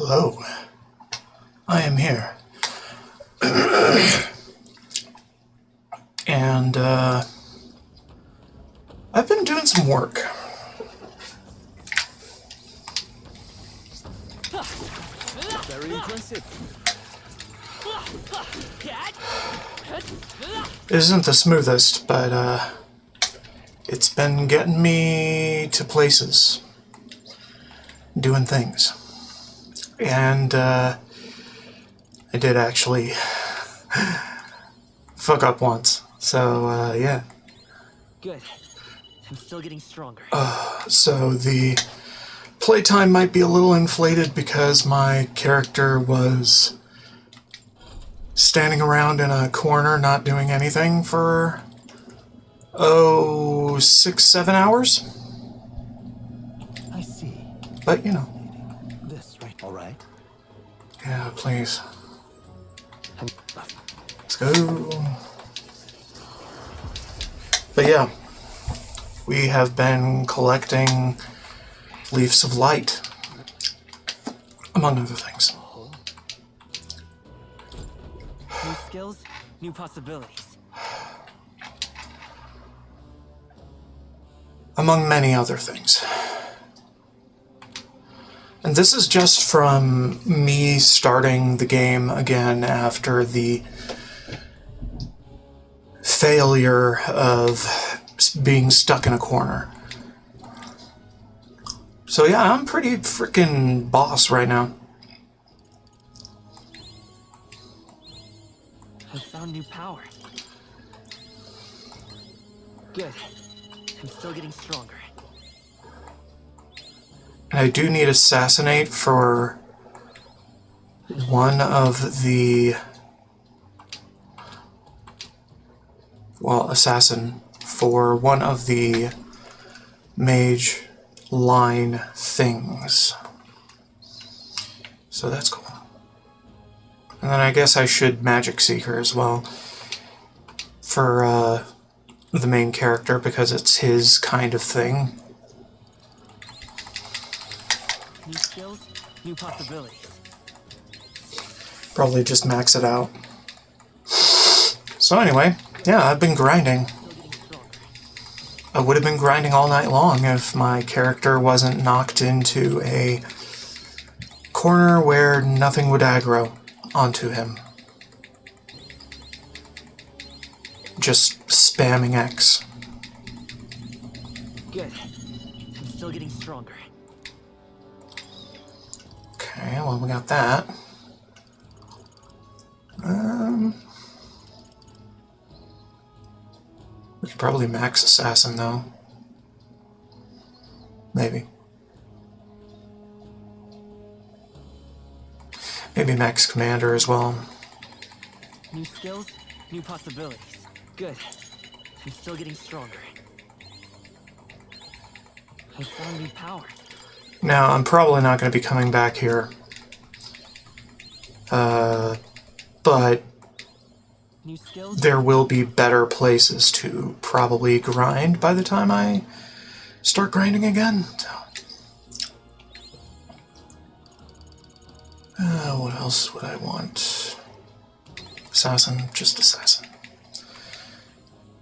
Hello, I am here. And, I've been doing some work. Very impressive. It isn't the smoothest, but, it's been getting me to places. Doing things. And, I did actually fuck up once. So, yeah. Good. I'm still getting stronger. So the playtime might be a little inflated because my character was standing around in a corner not doing anything for, 6-7 hours. I see. But, you know. This, right? All right. Yeah, please. I'm Let's go. But yeah, we have been collecting Leaves of Light, among other things. New skills, new possibilities. Among many other things. And this is just from me starting the game again after the failure of being stuck in a corner. So yeah, I'm pretty freaking boss right now. I found new power. Good. I'm still getting stronger. And I do need Assassinate for one of the... Well, Assassin for one of the mage line things. So that's cool. And then I guess I should Magic Seeker as well for the main character because it's his kind of thing. New skills, new possibilities. Probably just max it out. So anyway, yeah, I've been grinding. Still getting stronger. I would have been grinding all night long if my character wasn't knocked into a corner where nothing would aggro onto him. Just spamming X. Good. I'm still getting stronger. Okay, well, we got that. We could probably max Assassin, though. Maybe. Maybe max Commander as well. New skills, new possibilities. Good. I'm still getting stronger. I found new power. Now, I'm probably not going to be coming back here. But New skills. there will be better places to probably grind by the time I start grinding again. So. What else would I want? Assassin, just Assassin.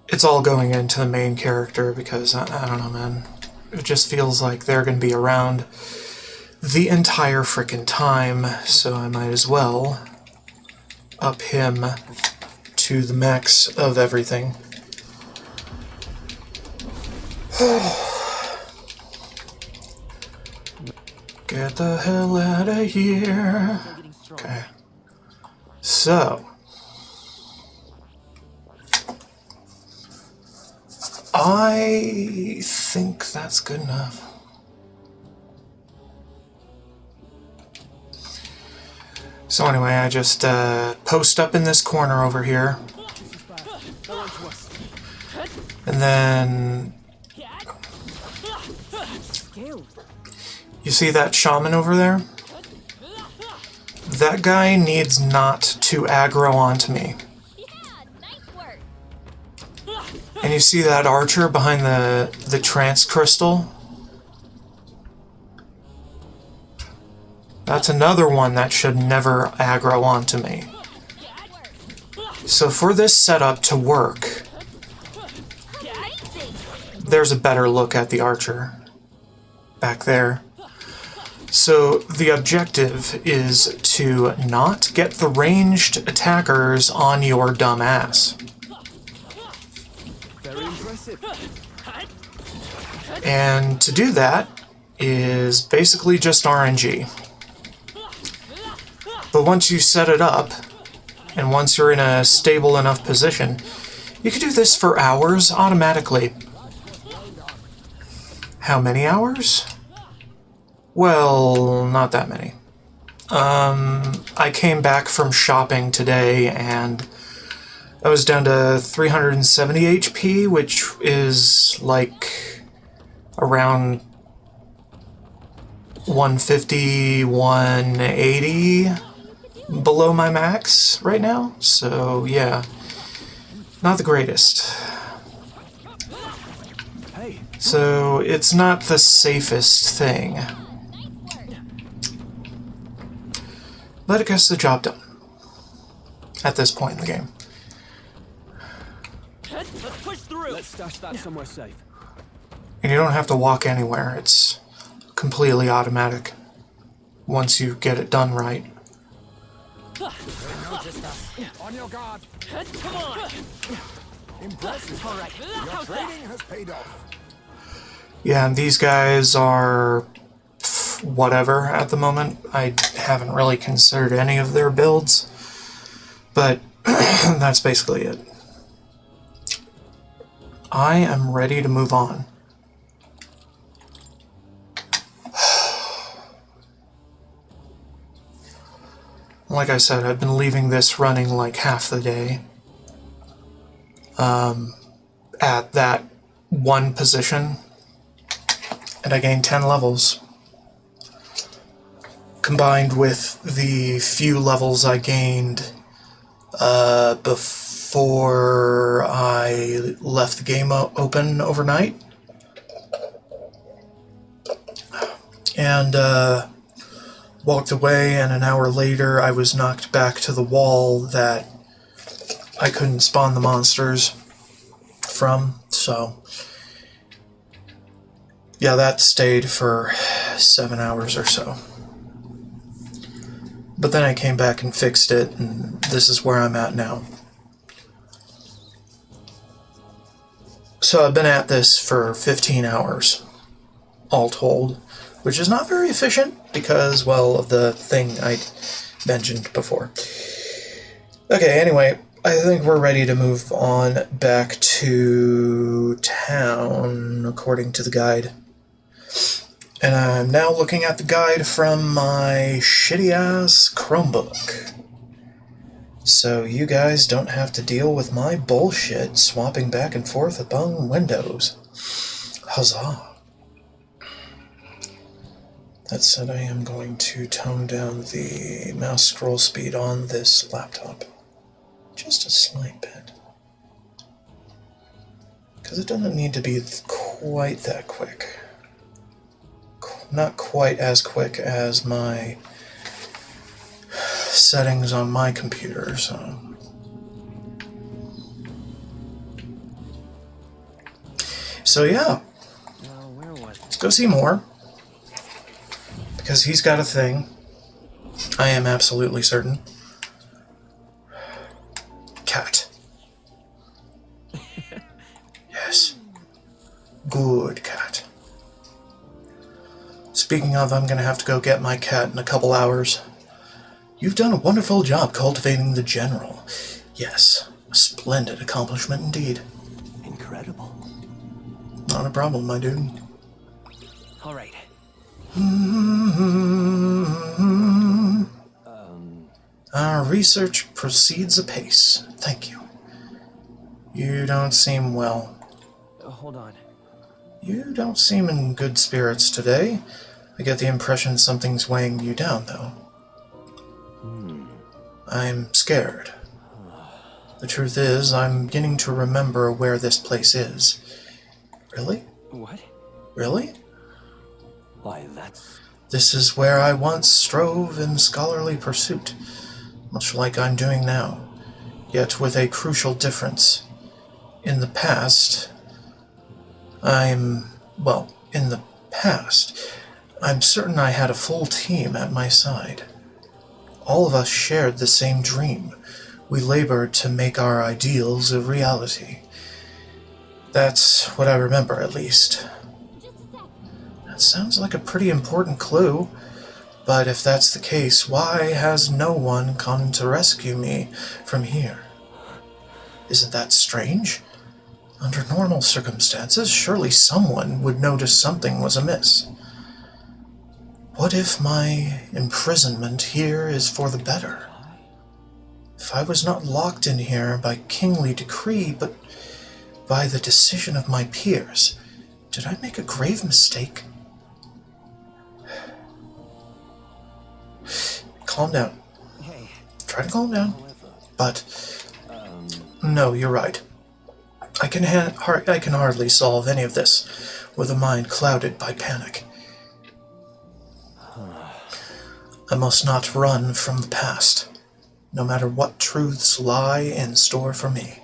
It's all going into the main character because, I don't know, man. It just feels like they're going to be around the entire frickin' time, so I might as well up him to the max of everything. Get the hell out of here. Still getting stronger. Okay. So. I think that's good enough. So anyway, I just post up in this corner over here. And then Scale. you see that shaman over there? That guy needs not to aggro onto me. Yeah, nice work. And you see that archer behind the trance crystal? That's another one that should never aggro onto me. So for this setup to work, there's a better look at the archer back there. So the objective is to not get the ranged attackers on your dumb ass. Very impressive. And to do that is basically just RNG. But once you set it up, and once you're in a stable enough position, you can do this for hours automatically. How many hours? Well, not that many. I came back from shopping today and I was down to 370 HP, which is like around 150, 180 below my max right now. So yeah, not the greatest. Hey, So it's not the safest thing. But it gets the job done at this point in the game. let's push through. Let's stash that somewhere safe. And you don't have to walk anywhere. It's completely automatic once you get it done right. On your guard. Come on. Impressive. All right. Your training has paid off. Yeah, and these guys are whatever at the moment. I haven't really considered any of their builds, but that's basically it. I am ready to move on. Like I said, I've been leaving this running like half the day. At that one position, and I gained 10 levels. Combined with the few levels I gained before I left the game open overnight. And walked away, and an hour later I was knocked back to the wall that I couldn't spawn the monsters from, so yeah, that stayed for 7 hours or so. But then I came back and fixed it, and this is where I'm at now. So I've been at this for 15 hours, all told, which is not very efficient because, well, of the thing I mentioned before. Okay, anyway, I think we're ready to move on back to town, according to the guide. And I'm now looking at the guide from my shitty-ass Chromebook. So you guys don't have to deal with my bullshit swapping back and forth among windows. Huzzah. That said, I am going to tone down the mouse scroll speed on this laptop. Just a slight bit. Because it doesn't need to be quite that quick. Not quite as quick as my settings on my computer, so. So yeah, Where was let's go see more. Because he's got a thing. I am absolutely certain. Cat. Yes. Good cat. Speaking of, I'm gonna have to go get my cat in a couple hours. You've done a wonderful job cultivating the general. Yes, a splendid accomplishment indeed. incredible? Not a problem, my dude. All right. Our research proceeds apace. Thank you. You don't seem well. Hold on. You don't seem in good spirits today. I get the impression something's weighing you down, though. I'm scared. The truth is, I'm beginning to remember where this place is. Really? What? Really? Why, that's... This is where I once strove in scholarly pursuit, much like I'm doing now, yet with a crucial difference. In the past, in the past, I'm certain I had a full team at my side. All of us shared the same dream. We labored to make our ideals a reality. That's what I remember, at least. Just a sec. That sounds like a pretty important clue. But if that's the case, why has no one come to rescue me from here? Isn't that strange? Under normal circumstances, surely someone would notice something was amiss. What if my imprisonment here is for the better? If I was not locked in here by kingly decree, but by the decision of my peers, did I make a grave mistake? Calm down. Hey, Try to calm down. however, But, no, you're right. I can hardly solve any of this with a mind clouded by panic. I must not run from the past, no matter what truths lie in store for me.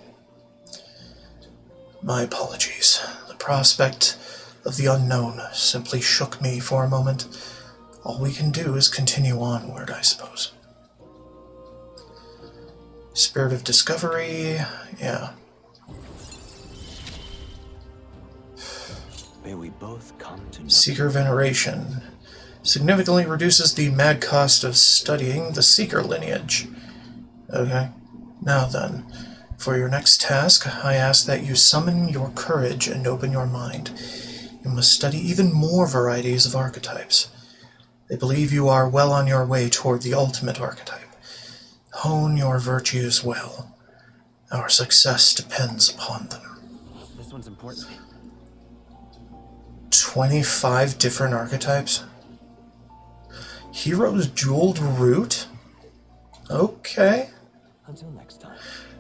My apologies. The prospect of the unknown simply shook me for a moment. All we can do is continue onward, I suppose. Spirit of discovery, yeah. may we both come to know. Seeker veneration significantly reduces the mad cost of studying the Seeker lineage. Okay, now then, for your next task, I ask that you summon your courage and open your mind. You must study even more varieties of archetypes. They believe you are well on your way toward the ultimate archetype. Hone your virtues well. Our success depends upon them. This one's important. 25 different archetypes? Hero's jeweled root? Okay. Until next time.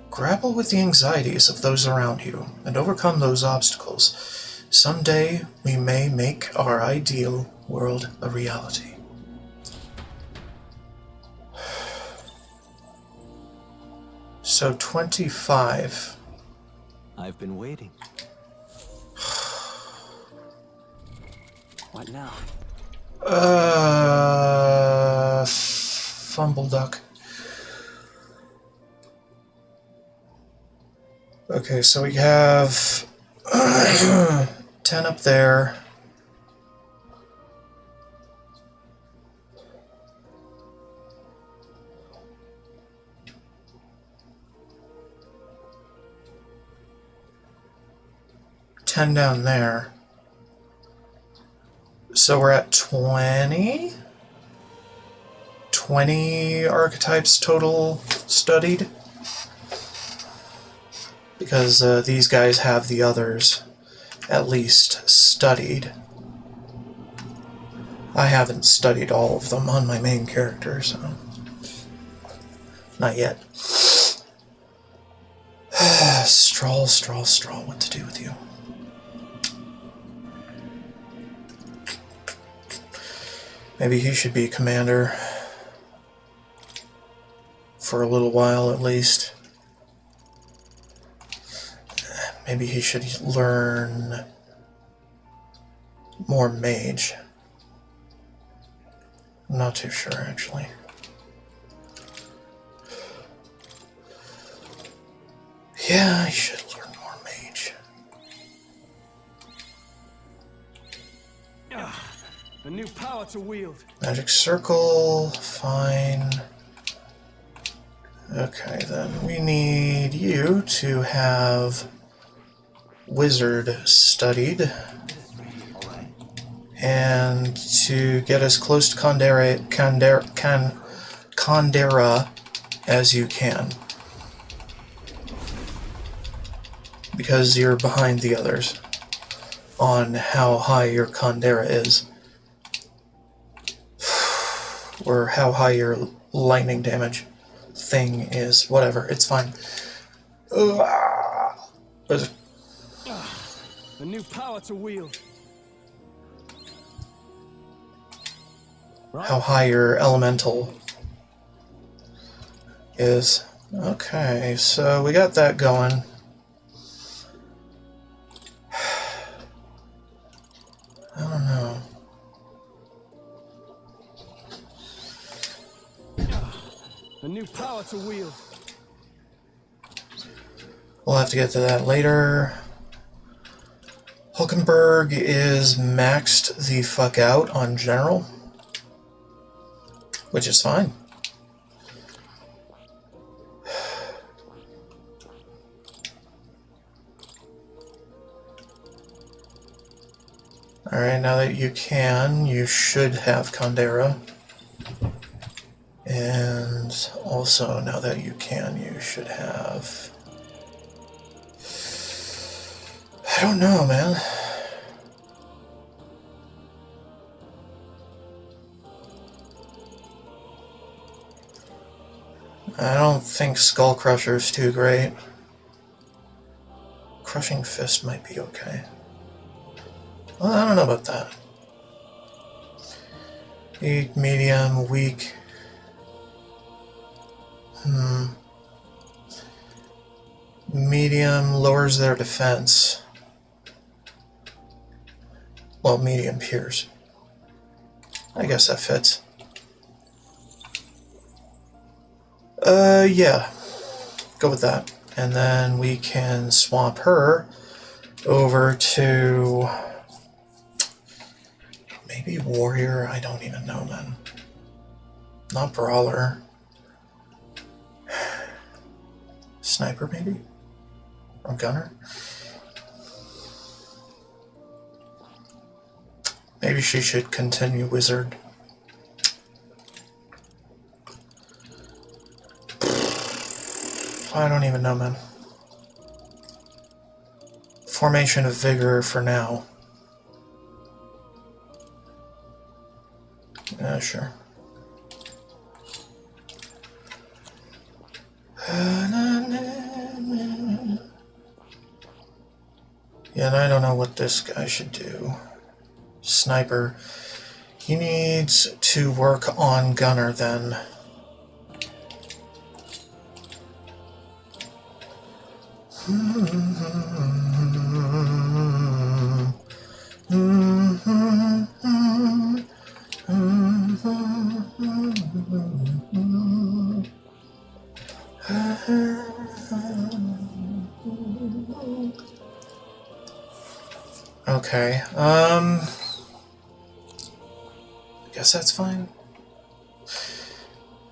Grapple with the anxieties of those around you and overcome those obstacles. Someday we may make our ideal world a reality. So 25. I've been waiting. What now? Fumble duck. Okay, so we have 10 up there. $10 down there. So we're at 20? 20 archetypes total studied? Because these guys have the others at least studied. I haven't studied all of them on my main character, so not yet. Straw, what to do with you? Maybe he should be commander. For a little while, at least. Maybe he should learn more mage. I'm not too sure, actually. Yeah, I should learn more mage. A new power to wield. Magic circle, fine. Okay, then we need you to have wizard studied. And to get as close to Kandera as you can. Because you're behind the others on how high your Kandera is. Or how high your lightning damage thing is. Whatever, it's fine. A new power to wield. how high your elemental is. Okay, so we got that going. I don't know. A new power to wield. We'll have to get to that later. Hulkenberg is maxed the fuck out on general, which is fine. Alright, now that you can, you should have Kandera. And also, now that you can, you should have... I don't know, man. I don't think Skull Crusher's too great. Crushing Fist might be okay. Well, I don't know about that. Weak, medium, weak. Medium lowers their defense. Well, medium pierce. I guess that fits. Yeah. Go with that. And then we can swap her over to... maybe Warrior? I don't even know, man. Not Brawler. Sniper, maybe? Or Gunner? Maybe she should continue Wizard. I don't even know, man. Formation of Vigor for now. Yeah, sure. Yeah, and I don't know what this guy should do. Sniper. He needs to work on Gunner then. Okay, guess that's fine.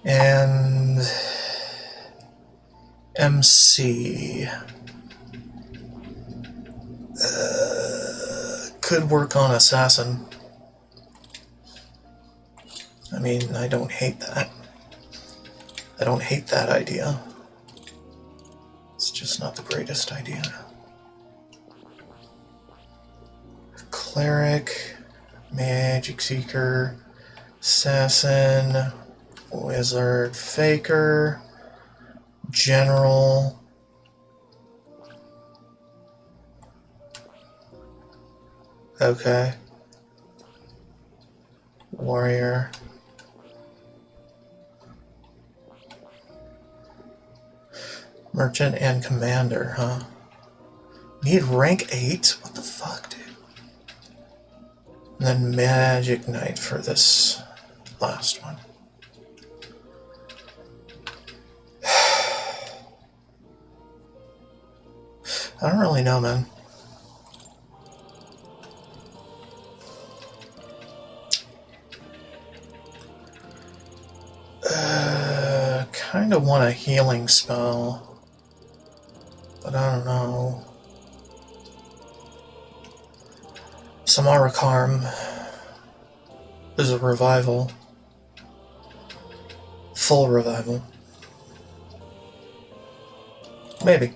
And MC could work on Assassin. I mean, I don't hate that. I don't hate that idea. It's just not the greatest idea. Cleric, Magic Seeker, Assassin, Wizard, Faker, General. Okay. Warrior. Merchant and Commander, huh? Need rank 8? What the fuck, dude? And then Magic Knight for this last one. I don't really know, man. Kind of want a healing spell, but I don't know. Samara Karm is a revival. Full revival. Maybe.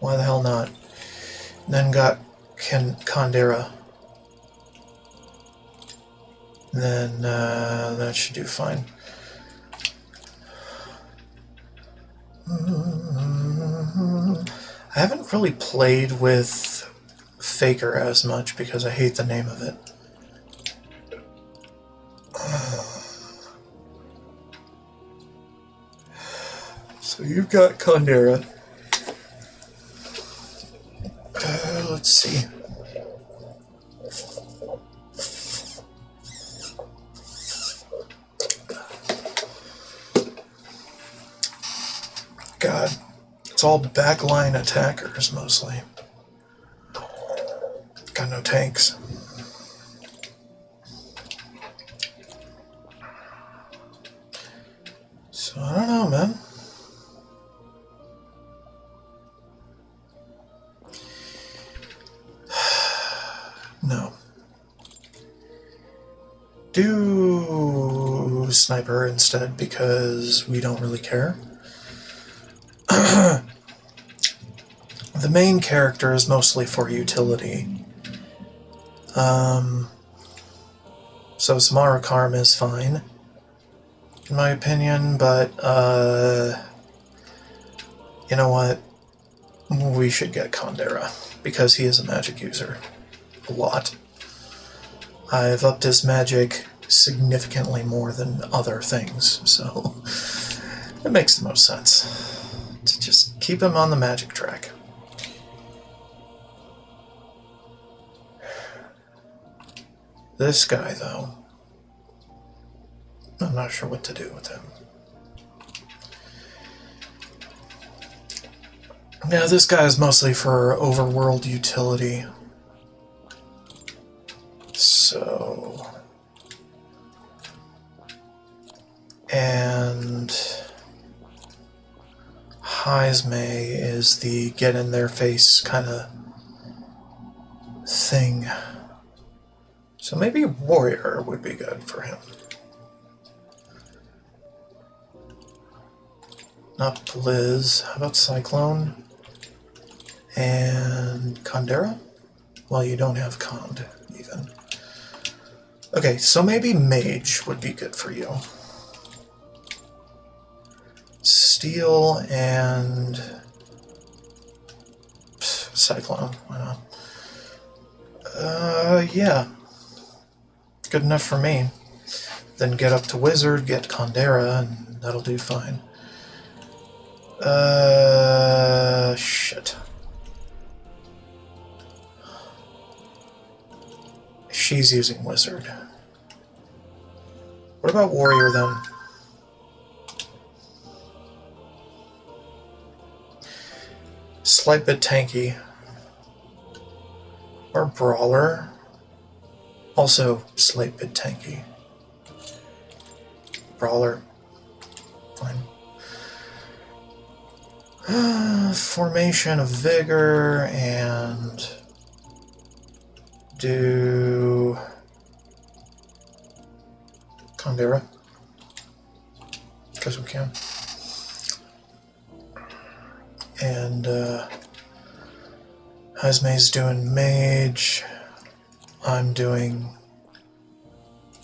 Why the hell not? And then got Kandera. And then that should do fine. I haven't really played with Faker as much because I hate the name of it. So you've got Kandera. Let's see. God, it's all backline attackers mostly. Got no tanks. So I don't know, man. No. Do sniper instead because we don't really care. The main character is mostly for utility. So Samara Karma is fine, in my opinion, but you know what? We should get Kandera because he is a magic user. A lot. I've upped his magic significantly more than other things, so it makes the most sense to just keep him on the magic track. This guy, though, I'm not sure what to do with him. Yeah, this guy is mostly for overworld utility. So... And... Heisme is the get in their face kind of thing. So maybe Warrior would be good for him. Not Blizz. How about Cyclone? And Kandera? Well, you don't have Kond, even. Okay, so maybe Mage would be good for you. Steel and... Cyclone, why not? Yeah. Good enough for me. Then get up to Wizard, get Kandera, and that'll do fine. Shit. She's using Wizard. What about Warrior, then? Slight bit tanky. Or Brawler. Also, slight bit tanky. Brawler. Fine. Formation of Vigor and do Kandera because we can. And Heisme's doing Mage. I'm doing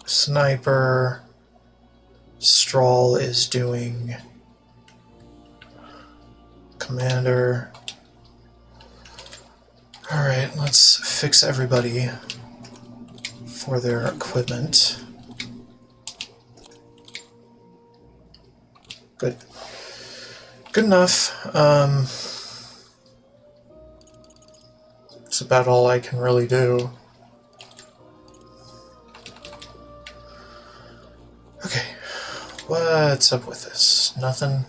Sniper. Strahl is doing Commander. Alright, let's fix everybody for their equipment. Good. Good enough. It's about all I can really do. Okay, what's up with this? Nothing?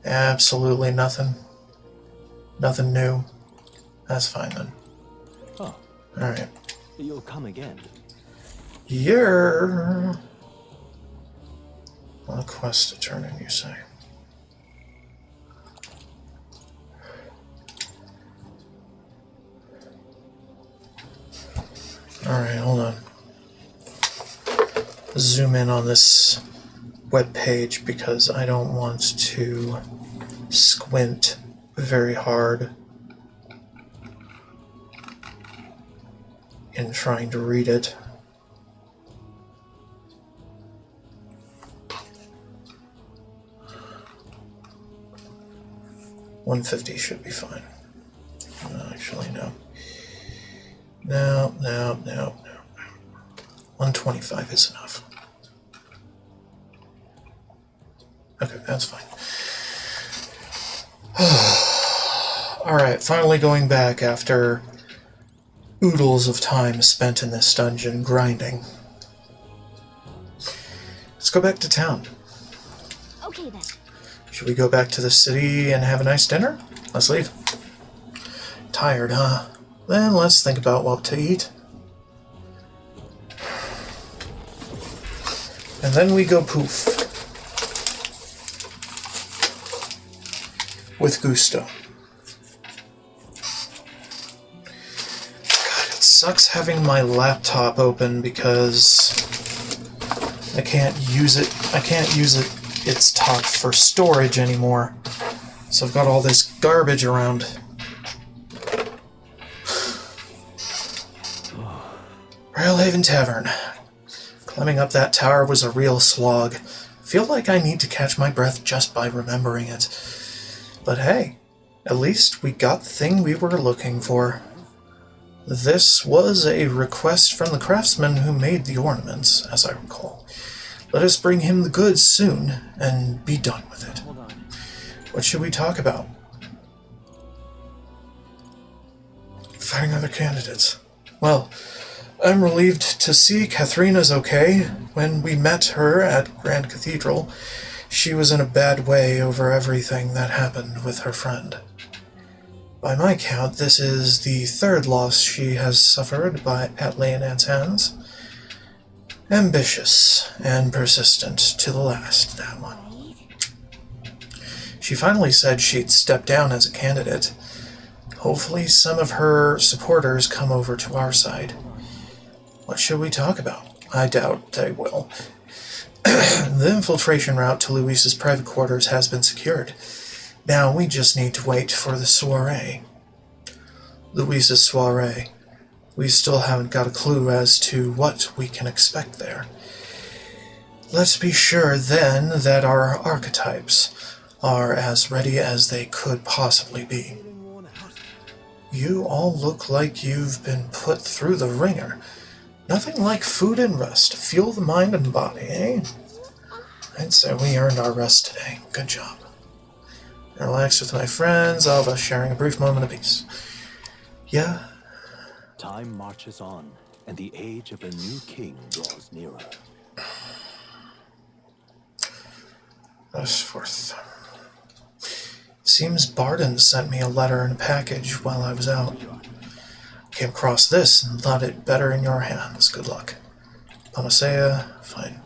Absolutely nothing? Nothing new? That's fine then. Oh, Alright. you'll come again. You're... On a quest to turn in, you say? Alright, hold on. Zoom in on this web page because I don't want to squint very hard in trying to read it. $150 should be fine. Actually, no. No. 125 is enough. Okay, that's fine. Alright, finally going back after oodles of time spent in this dungeon grinding. Let's go back to town. Okay then. Should we go back to the city and have a nice dinner? Let's leave. Tired, huh? Then let's think about what to eat. And then we go poof. With gusto. God, it sucks having my laptop open because I can't use it. Its top for storage anymore. So I've got all this garbage around. Railhaven Tavern. Climbing up that tower was a real slog. Feel like I need to catch my breath just by remembering it. But hey, at least we got the thing we were looking for. This was a request from the craftsman who made the ornaments, as I recall. Let us bring him the goods soon, and be done with it. Hold on. What should we talk about? Finding other candidates. Well, I'm relieved to see Katharina's okay. When we met her at Grand Cathedral, she was in a bad way over everything that happened with her friend. By my count, this is the third loss she has suffered at Leonard's hands. Ambitious and persistent to the last, that one. She finally said she'd step down as a candidate. Hopefully some of her supporters come over to our side. What should we talk about? I doubt they will. The infiltration route to Luis's private quarters has been secured. Now we just need to wait for the soiree. Luis's soiree. We still haven't got a clue as to what we can expect there. Let's be sure then that our archetypes are as ready as they could possibly be. You all look like you've been put through the ringer. Nothing like food and rest to fuel the mind and body, eh? I'd say we earned our rest today. Good job. I relaxed with my friends, all of us sharing a brief moment of peace. Yeah? Time marches on, and the age of a new king draws nearer. Thus forth. Seems Barden sent me a letter and a package while I was out. Came across this and thought it better in your hands. Good luck. Panacea, fine.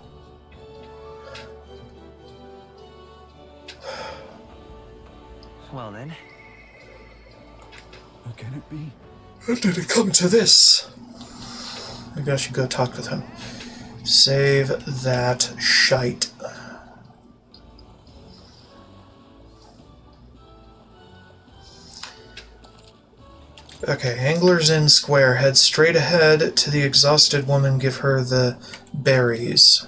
Well then. How can it be? How did it come to this? Maybe I should go talk with him. Save that shite. Okay, Angler's Inn Square. Head straight ahead to the exhausted woman. Give her the berries.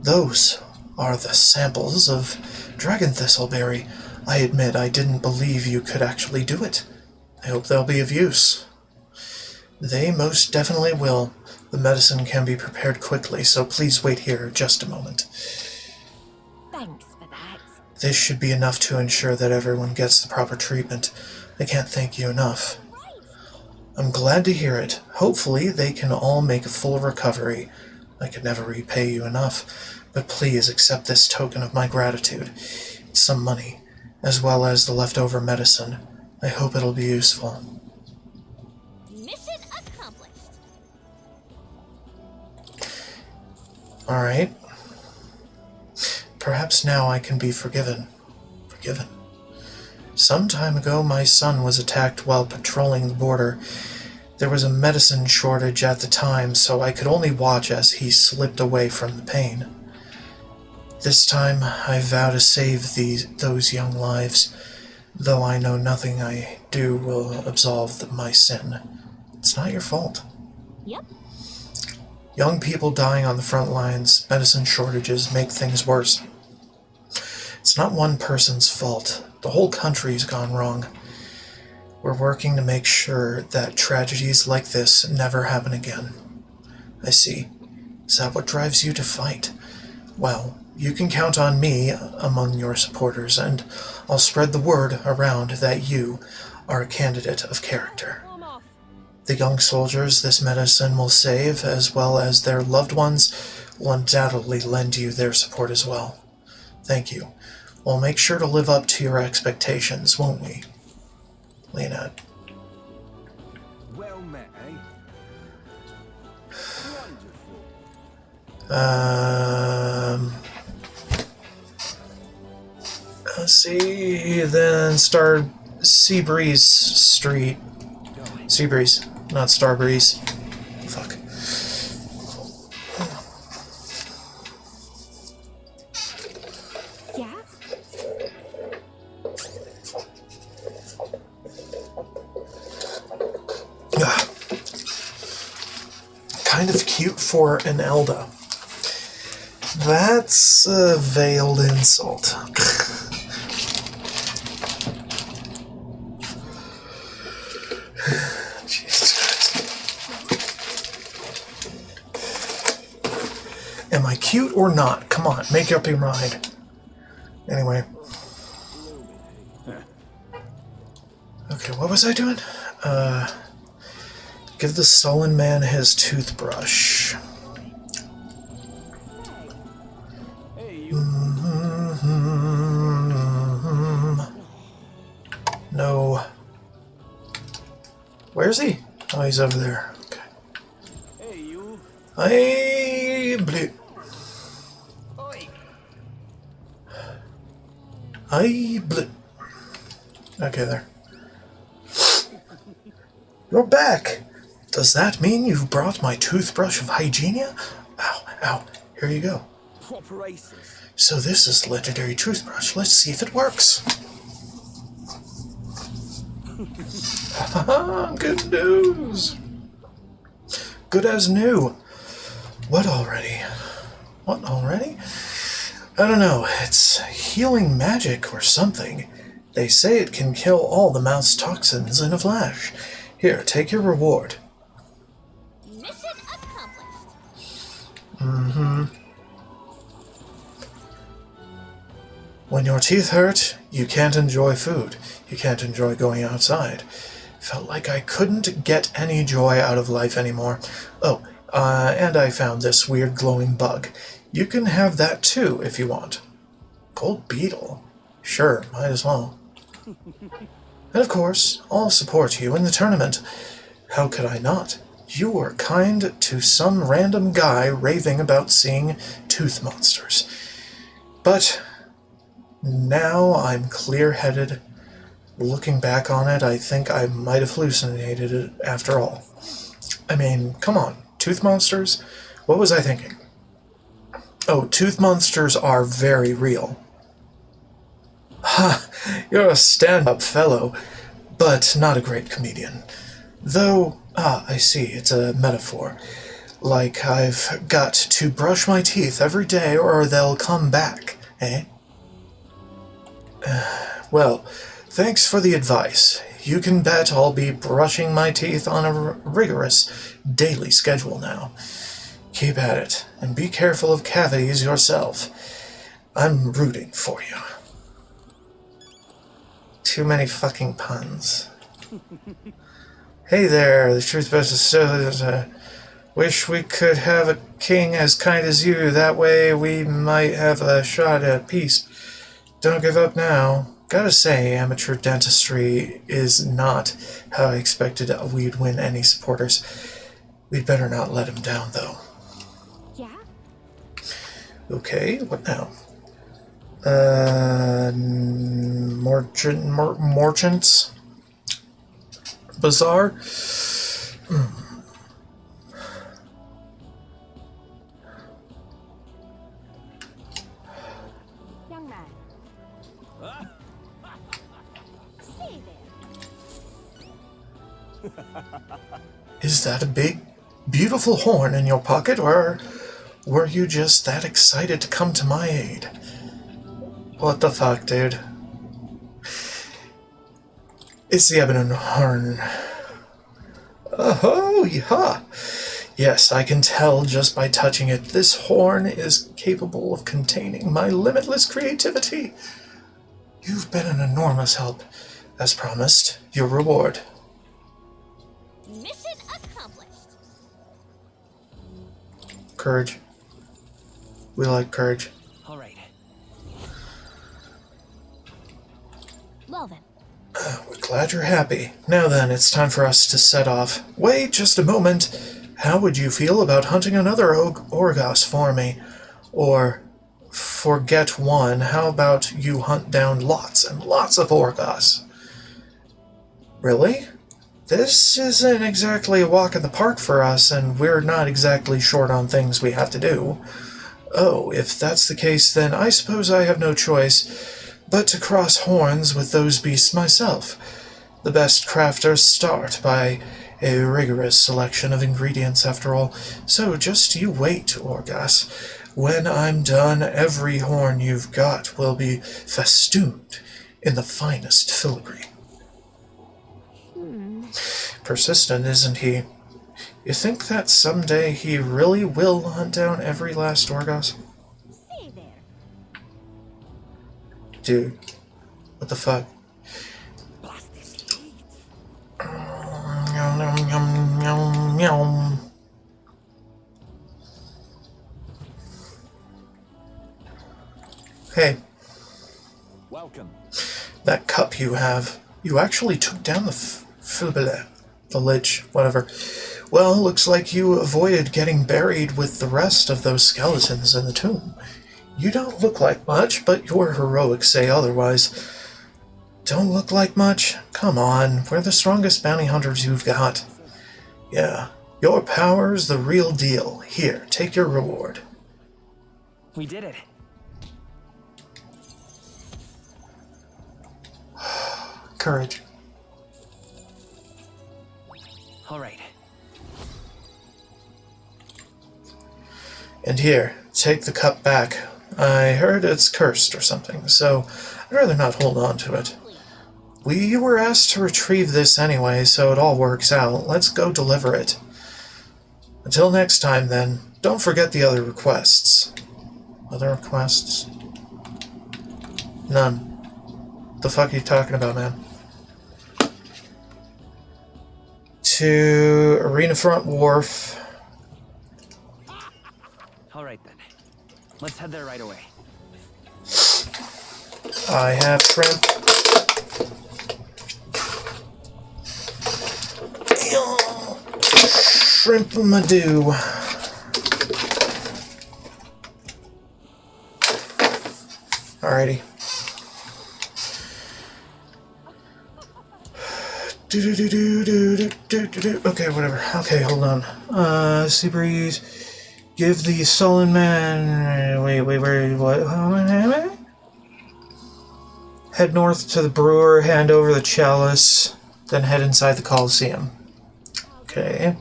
Those are the samples of dragon thistleberry. I admit I didn't believe you could actually do it. I hope they'll be of use. They most definitely will. The medicine can be prepared quickly, so please wait here just a moment. Thanks for that. This should be enough to ensure that everyone gets the proper treatment. I can't thank you enough. I'm glad to hear it. Hopefully they can all make a full recovery. I could never repay you enough, but please accept this token of my gratitude. It's some money, as well as the leftover medicine. I hope it'll be useful. Mission accomplished. Alright. Perhaps now I can be forgiven. Forgiven. Some time ago, my son was attacked while patrolling the border. There was a medicine shortage at the time, so I could only watch as he slipped away from the pain. This time, I vow to save those young lives, though I know nothing I do will absolve my sin. It's not your fault. Yep. Young people dying on the front lines, medicine shortages make things worse. It's not one person's fault. The whole country's gone wrong. We're working to make sure that tragedies like this never happen again. I see. Is that what drives you to fight? Well, you can count on me among your supporters, and I'll spread the word around that you are a candidate of character. I'm off. The young soldiers this medicine will save, as well as their loved ones, will undoubtedly lend you their support as well. Thank you. We'll make sure to live up to your expectations, won't we, Leonette? Well met, eh? Wonderful. Let's see, then start Seabreeze Street. Seabreeze, not Starbreeze. Fuck. Yeah? Ah. Kind of cute for an Elda. That's a veiled insult. Jesus Christ. Am I cute or not? Come on, make up your mind. Anyway. Okay, what was I doing? Give the sullen man his toothbrush. Hey, you. No. Where's he? Oh, he's over there. Okay. Hey, you. I blue. Oi. I blue. Okay, there. You're back. Does that mean you've brought my toothbrush of Hygienia? Ow, ow. Here you go. Proper aces. So this is the legendary toothbrush. Let's see if it works. Haha, good news. Good as new. What already? What already? I don't know. It's healing magic or something. They say it can kill all the mouse toxins in a flash. Here, take your reward. Mission accomplished. When your teeth hurt, you can't enjoy food. You can't enjoy going outside. Felt like I couldn't get any joy out of life anymore. Oh, and I found this weird glowing bug. You can have that too if you want. Gold beetle? Sure, might as well. And of course, I'll support you in the tournament. How could I not? You were kind to some random guy raving about seeing tooth monsters. But now I'm clear-headed. Looking back on it, I think I might have hallucinated it after all. I mean, come on, tooth monsters? What was I thinking? Oh, tooth monsters are very real. Ha! You're a stand-up fellow, but not a great comedian. Though, I see, it's a metaphor. Like I've got to brush my teeth every day or they'll come back, eh? Well, thanks for the advice. You can bet I'll be brushing my teeth on a rigorous daily schedule now. Keep at it, and be careful of cavities yourself. I'm rooting for you. Too many fucking puns. Hey there, the truth best is so... wish we could have a king as kind as you. That way we might have a shot at peace. Don't give up now. Gotta say, amateur dentistry is not how I expected we'd win any supporters. We'd better not let him down, though. Yeah? Okay, what now? Merchants? Bazaar? Young man. Say there. Is that a big, beautiful horn in your pocket, or were you just that excited to come to my aid? What the fuck, dude? It's the ebony horn. Oh, yeah. Yes, I can tell just by touching it. This horn is capable of containing my limitless creativity. You've been an enormous help. As promised, your reward. Mission accomplished. Courage. We like courage. All right. Well then. We're glad you're happy. Now then, it's time for us to set off. Wait just a moment. How would you feel about hunting another Orgos for me? Or, forget one, how about you hunt down lots and lots of Orgos? Really? This isn't exactly a walk in the park for us, and we're not exactly short on things we have to do. Oh, if that's the case, then I suppose I have no choice but to cross horns with those beasts myself. The best crafters start by a rigorous selection of ingredients, after all. So just you wait, Orgas. When I'm done, every horn you've got will be festooned in the finest filigree. Persistent, isn't he? You think that someday he really will hunt down every last Orgos? See there. Dude, what the fuck? Blast this heat. Yum, yum, yum, yum, yum. Hey, Welcome. that cup you have, you actually took down the lich, whatever. Well, looks like you avoided getting buried with the rest of those skeletons in the tomb. You don't look like much, but your heroics say otherwise. Don't look like much? Come on, we're the strongest bounty hunters you've got. Yeah, your power's the real deal. Here, take your reward. We did it. Courage. All right. And here, take the cup back. I heard it's cursed or something, so I'd rather not hold on to it. We were asked to retrieve this anyway, so it all works out. Let's go deliver it. Until next time, then, don't forget the other requests. Other requests? None. The fuck are you talking about, man? To Arena Front Wharf. All right then. Let's head there right away. I have shrimp. Shrimp Madoo. Alrighty. Okay, whatever. Okay, hold on. Sea Breeze. Give the sullen man. Wait, what? Head north to the brewer, hand over the chalice, then head inside the Coliseum. Okay.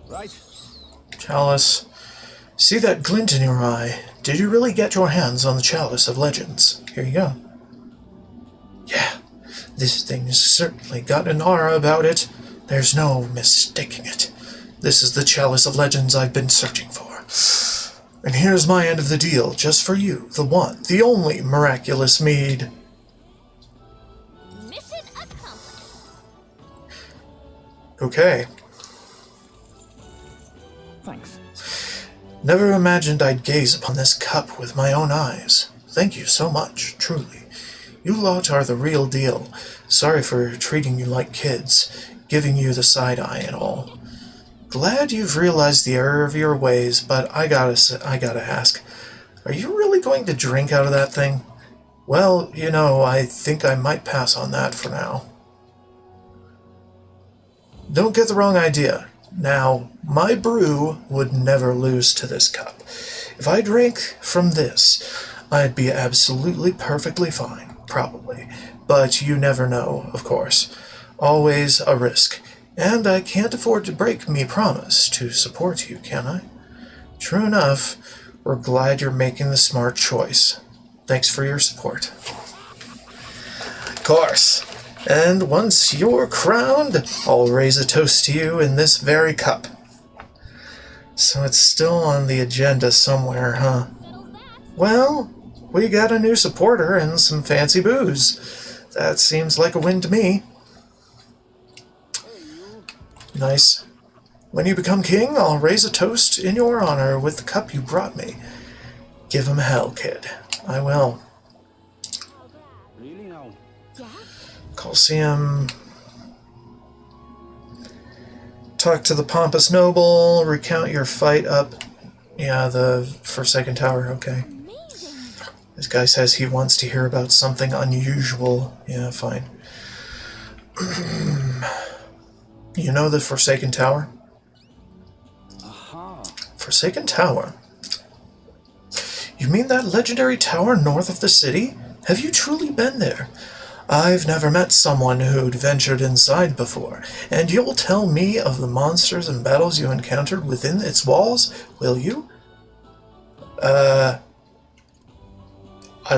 Right. Chalice. See that glint in your eye? Did you really get your hands on the Chalice of Legends? Here you go. Yeah, this thing's certainly got an aura about it. There's no mistaking it. This is the Chalice of Legends I've been searching for. And here's my end of the deal, just for you, the one, the only miraculous mead. Mission accomplished. Okay. Thanks. Never imagined I'd gaze upon this cup with my own eyes. Thank you so much, truly. You lot are the real deal. Sorry for treating you like kids, giving you the side eye and all. Glad you've realized the error of your ways, but I gotta ask, are you really going to drink out of that thing? Well, you know, I think I might pass on that for now. Don't get the wrong idea. Now, my brew would never lose to this cup. If I drank from this, I'd be absolutely perfectly fine, probably. But you never know, of course. Always a risk. And I can't afford to break me promise to support you, can I? True enough, we're glad you're making the smart choice. Thanks for your support. Of course. And once you're crowned, I'll raise a toast to you in this very cup. So it's still on the agenda somewhere, huh? Well, we got a new supporter and some fancy booze. That seems like a win to me. Nice. When you become king, I'll raise a toast in your honor with the cup you brought me. Give him hell, kid. I will. Really now? Yeah? Colosseum. Talk to the pompous noble. Recount your fight up. Yeah, the Forsaken Tower. Okay. Amazing. This guy says he wants to hear about something unusual. Yeah, fine. You know the Forsaken Tower? Aha. Forsaken Tower? You mean that legendary tower north of the city? Have you truly been there? I've never met someone who'd ventured inside before, and you'll tell me of the monsters and battles you encountered within its walls, will you? I'd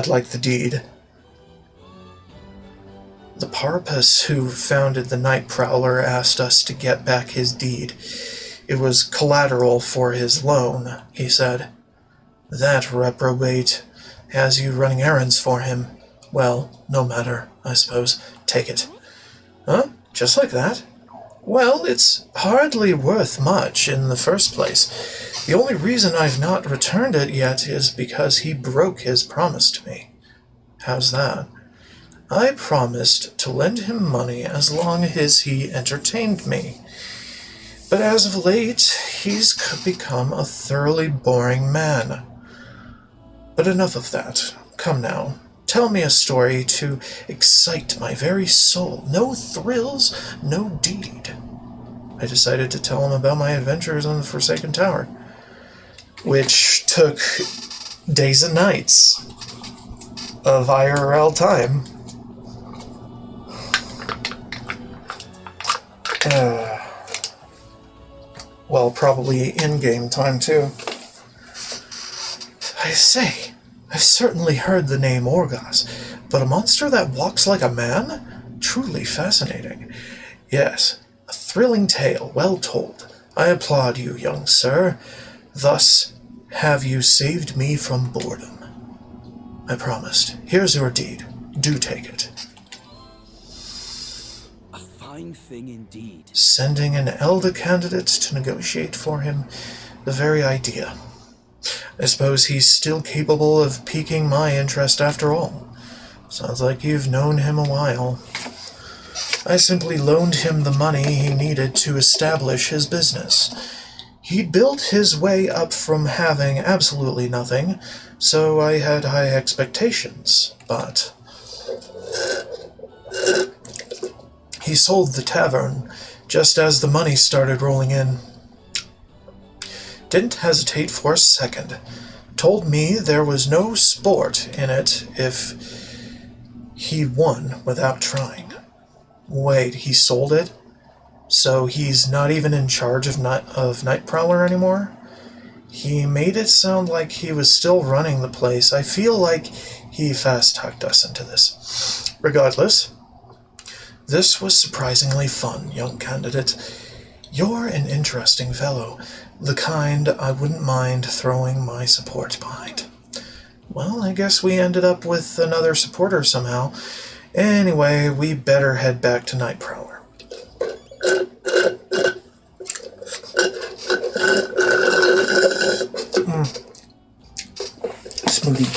like the deed. The Parpus who founded the Night Prowler asked us to get back his deed. It was collateral for his loan, he said. That reprobate has you running errands for him. Well, no matter, I suppose. Take it. Huh? Just like that? Well, it's hardly worth much in the first place. The only reason I've not returned it yet is because he broke his promise to me. How's that? I promised to lend him money as long as he entertained me. But as of late, he's become a thoroughly boring man. But enough of that. Come now. Tell me a story to excite my very soul. No thrills, no deed. I decided to tell him about my adventures on the Forsaken Tower, which took days and nights of IRL time. Well, probably in-game time, too. I say, I've certainly heard the name Orgos, but a monster that walks like a man? Truly fascinating. Yes, a thrilling tale, well told. I applaud you, young sir. Thus have you saved me from boredom. I promised. Here's your deed. Do take it. A fine thing indeed. Sending an elder candidate to negotiate for him, the very idea. I suppose he's still capable of piquing my interest after all. Sounds like you've known him a while. I simply loaned him the money he needed to establish his business. He built his way up from having absolutely nothing, so I had high expectations, but he sold the tavern just as the money started rolling in. Didn't hesitate for a second. Told me there was no sport in it if he won without trying. Wait, he sold it? So he's not even in charge of Night Prowler anymore? He made it sound like he was still running the place. I feel like he fast-talked us into this. Regardless, this was surprisingly fun, young candidate. You're an interesting fellow, the kind I wouldn't mind throwing my support behind. Well, I guess we ended up with another supporter somehow. Anyway, we better head back to Night Prowler. Smoothie.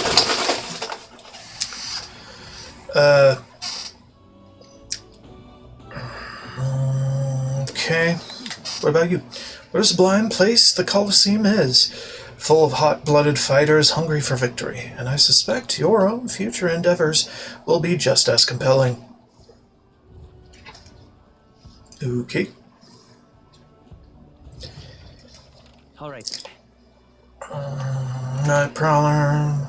Okay. What about you? What a sublime place the Colosseum is, full of hot-blooded fighters hungry for victory, and I suspect your own future endeavors will be just as compelling. Okay. All right. Night Prowler.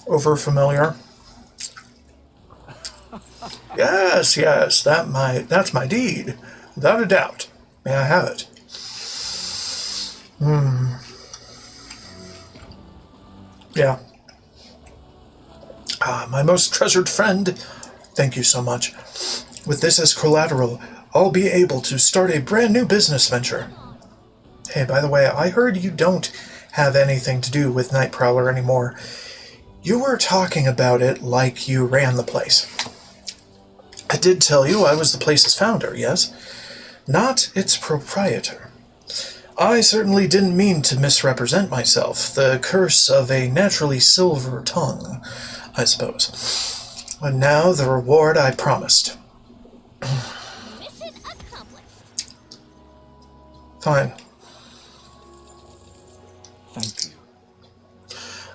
Over familiar. Yes, yes, that's my deed. Without a doubt. May I have it? Yeah. My most treasured friend, thank you so much. With this as collateral, I'll be able to start a brand new business venture. Hey, by the way, I heard you don't have anything to do with Night Prowler anymore. You were talking about it like you ran the place. I did tell you I was the place's founder, yes? Not its proprietor. I certainly didn't mean to misrepresent myself. The curse of a naturally silver tongue, I suppose. And now the reward I promised. Mission accomplished. Fine. Thank you.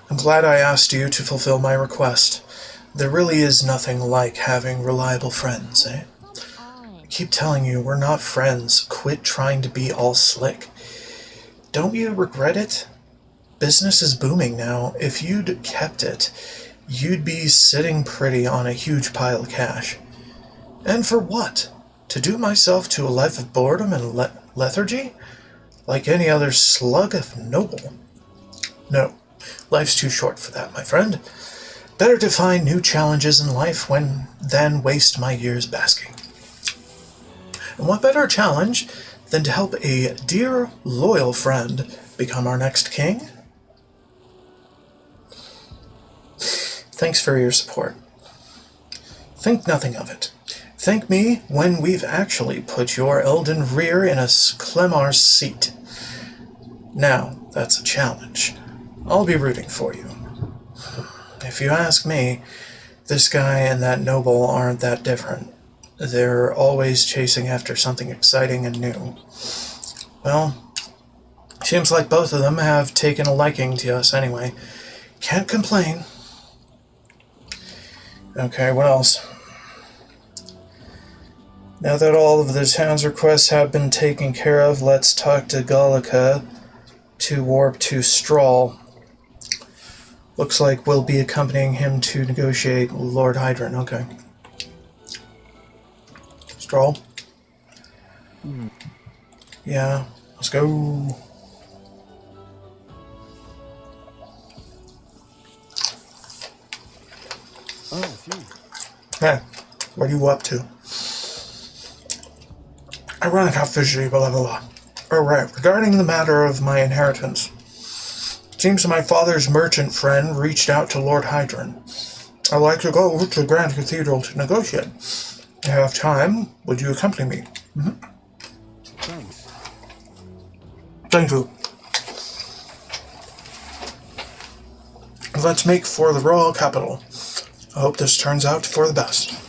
I'm glad I asked you to fulfill my request. There really is nothing like having reliable friends, eh? I keep telling you, we're not friends. Quit trying to be all slick. Don't you regret it? Business is booming now. If you'd kept it, you'd be sitting pretty on a huge pile of cash. And for what? To doom myself to a life of boredom and lethargy? Like any other slug of noble? No, life's too short for that, my friend. Better to find new challenges in life than waste my years basking. And what better challenge than to help a dear, loyal friend become our next king? Thanks for your support. Think nothing of it. Thank me when we've actually put your Elden rear in a Klemar's seat. Now, that's a challenge. I'll be rooting for you. If you ask me, this guy and that noble aren't that different. They're always chasing after something exciting and new. Well, seems like both of them have taken a liking to us anyway. Can't complain. Okay, what else? Now that all of the town's requests have been taken care of, let's talk to Gallica to warp to Strahl. Looks like we'll be accompanying him to negotiate Lord Hydron. Okay. Strahl? Yeah, let's go. Oh, it's you. Hey, what are you up to? Ironic how fishy, blah blah blah. Alright, regarding the matter of my inheritance. Seems my father's merchant friend reached out to Lord Hydron. I'd like to go to Grand Cathedral to negotiate. If you have time, would you accompany me? Thanks. Thank you. Let's make for the royal capital. I hope this turns out for the best.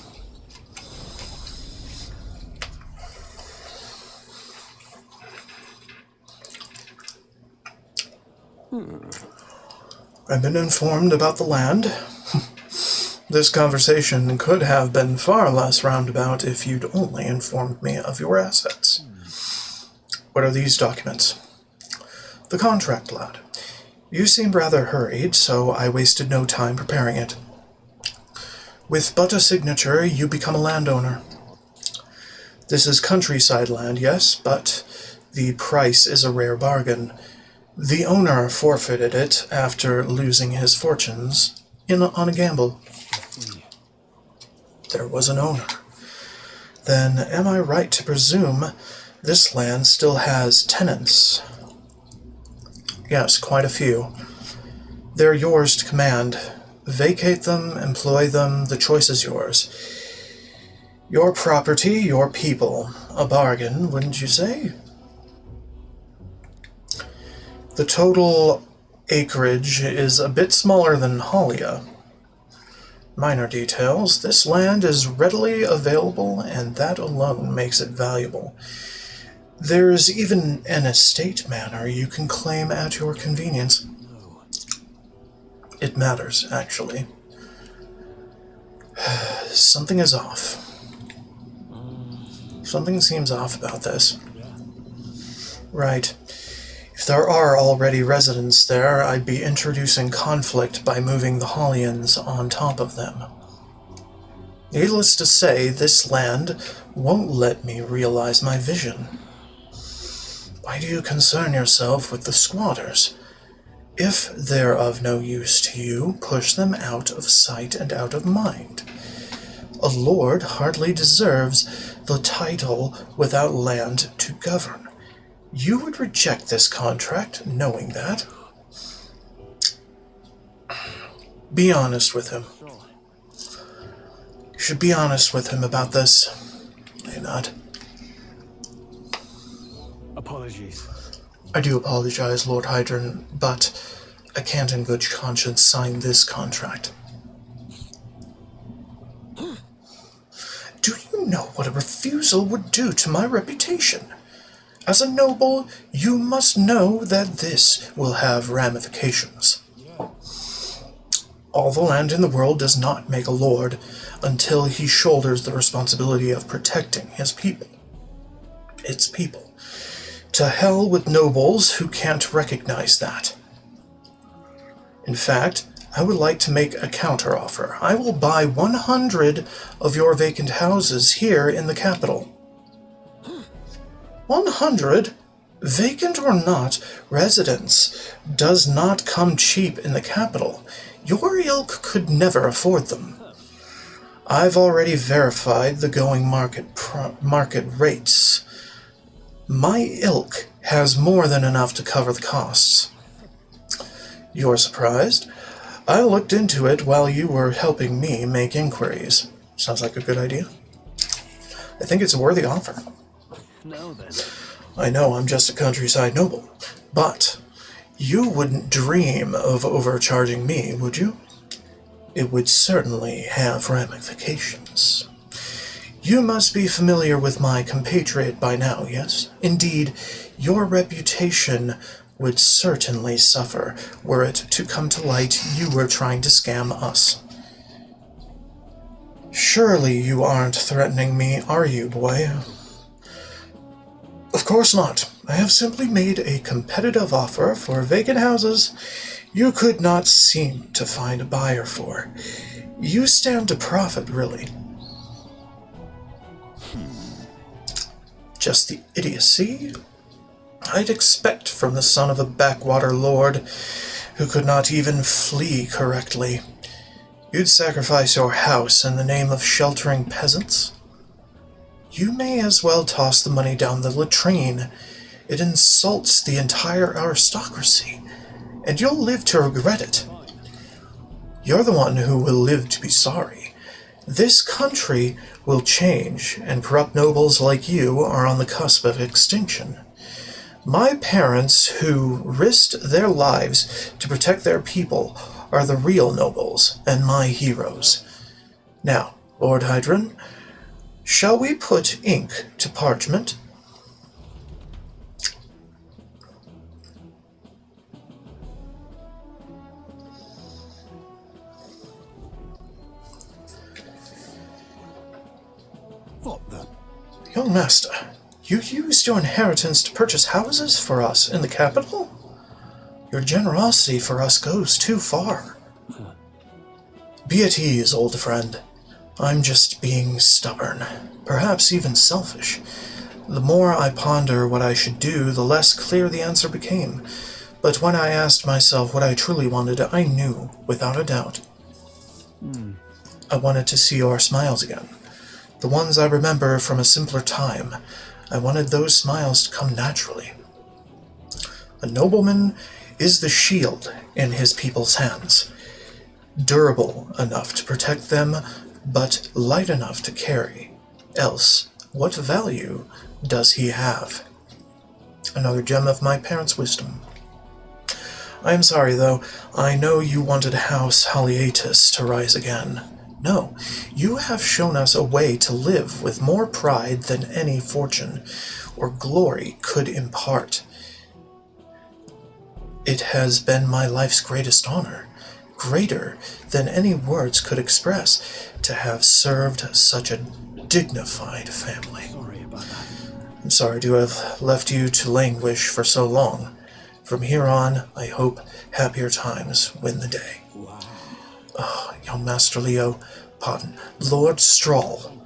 I've been informed about the land. This conversation could have been far less roundabout if you'd only informed me of your assets. What are these documents? The contract, lad. You seem rather hurried, so I wasted no time preparing it. With but a signature, you become a landowner. This is countryside land, yes, but the price is a rare bargain. The owner forfeited it after losing his fortunes on a gamble. There was an owner. Then am I right to presume this land still has tenants? Yes, quite a few. They're yours to command. Vacate them, employ them, the choice is yours. Your property, your people. A bargain, wouldn't you say? The total acreage is a bit smaller than Halia. Minor details. This land is readily available, and that alone makes it valuable. There's even an estate manor you can claim at your convenience. It matters, actually. Something is off. Something seems off about this. Right. If there are already residents there, I'd be introducing conflict by moving the Hollians on top of them. Needless to say, this land won't let me realize my vision. Why do you concern yourself with the squatters? If they're of no use to you, push them out of sight and out of mind. A lord hardly deserves the title without land to govern. You would reject this contract knowing that. Be honest with him. You should be honest with him about this. Are you not? Apologies. I do apologize, Lord Hydron, but I can't in good conscience sign this contract. Do you know what a refusal would do to my reputation? As a noble, you must know that this will have ramifications. All the land in the world does not make a lord until he shoulders the responsibility of protecting his people. Its people. To hell with nobles who can't recognize that. In fact, I would like to make a counteroffer. I will buy 100 of your vacant houses here in the capital. 100? Vacant or not, residence does not come cheap in the capital. Your ilk could never afford them. I've already verified the going market rates. My ilk has more than enough to cover the costs. You're surprised? I looked into it while you were helping me make inquiries. Sounds like a good idea. I think it's a worthy offer. No, then. I know I'm just a countryside noble, but you wouldn't dream of overcharging me, would you? It would certainly have ramifications. You must be familiar with my compatriot by now, yes? Indeed, your reputation would certainly suffer were it to come to light you were trying to scam us. Surely you aren't threatening me, are you, boy? Of course not. I have simply made a competitive offer for vacant houses you could not seem to find a buyer for. You stand to profit, really. Just the idiocy I'd expect from the son of a backwater lord who could not even flee correctly. You'd sacrifice your house in the name of sheltering peasants? You may as well toss the money down the latrine. It insults the entire aristocracy, and you'll live to regret it. You're the one who will live to be sorry. This country will change, and corrupt nobles like you are on the cusp of extinction. My parents, who risked their lives to protect their people, are the real nobles and my heroes. Now, Lord Hydron, shall we put ink to parchment? What the? Young master, you used your inheritance to purchase houses for us in the capital? Your generosity for us goes too far. Be at ease, old friend. I'm just being stubborn, perhaps even selfish. The more I ponder what I should do, the less clear the answer became. But when I asked myself what I truly wanted, I knew, without a doubt. I wanted to see your smiles again. The ones I remember from a simpler time. I wanted those smiles to come naturally. A nobleman is the shield in his people's hands. Durable enough to protect them, but light enough to carry. Else, what value does he have? Another gem of my parents' wisdom. I am sorry, though. I know you wanted House Haliatus to rise again. No, you have shown us a way to live with more pride than any fortune or glory could impart. It has been my life's greatest honor, greater than any words could express, to have served such a dignified family. Sorry about that. I'm sorry to have left you to languish for so long. From here on, I hope happier times win the day. Wow. Oh, young Master Leo, pardon, Lord Strahl.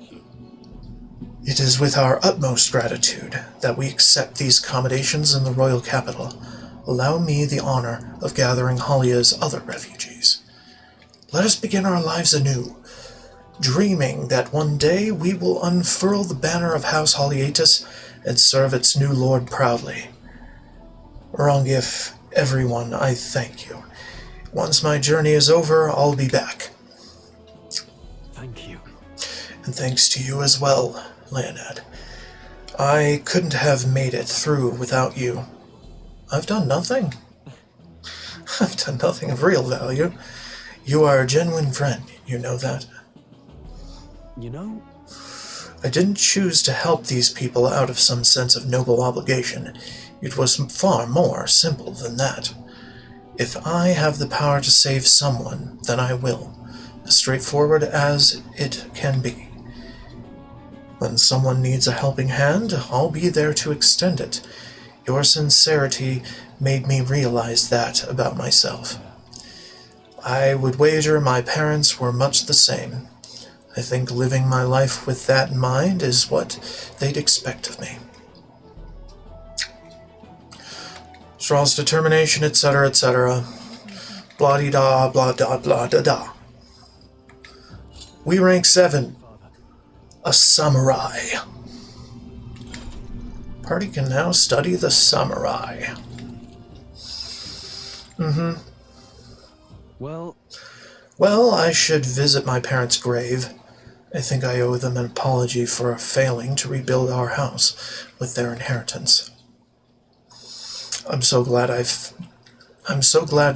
It is with our utmost gratitude that we accept these accommodations in the royal capital. Allow me the honor of gathering Halia's other refugees. Let us begin our lives anew, dreaming that one day we will unfurl the banner of House Haliatus and serve its new lord proudly. Rongif, everyone, I thank you. Once my journey is over, I'll be back. Thank you. And thanks to you as well, Leonid. I couldn't have made it through without you. I've done nothing. I've done nothing of real value. You are a genuine friend, you know that. You know, I didn't choose to help these people out of some sense of noble obligation. It was far more simple than that. If I have the power to save someone, then I will, as straightforward as it can be. When someone needs a helping hand, I'll be there to extend it. Your sincerity made me realize that about myself. I would wager my parents were much the same. I think living my life with that in mind is what they'd expect of me. Strahl's determination, etc., etc. Blah-de-da, blah-da, blah-da-da. We rank 7. A samurai. Party can now study the samurai. Well, I should visit my parents' grave. I think I owe them an apology for failing to rebuild our house with their inheritance. I'm so glad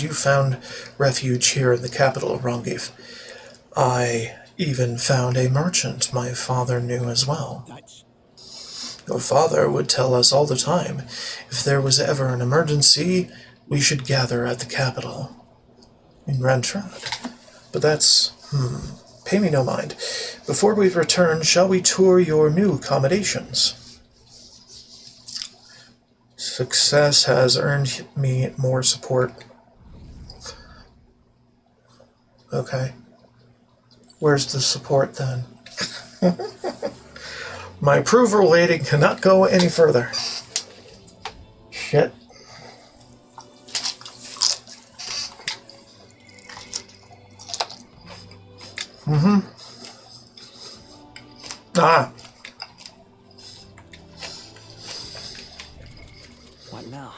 you found refuge here in the capital, Rongif. I even found a merchant my father knew as well. Your father would tell us all the time, if there was ever an emergency, we should gather at the capital. In Grand Trad. But that's, pay me no mind. Before we return, shall we tour your new accommodations? Success has earned me more support. Okay. Where's the support then? My approval rating cannot go any further. Shit. Ah. What now?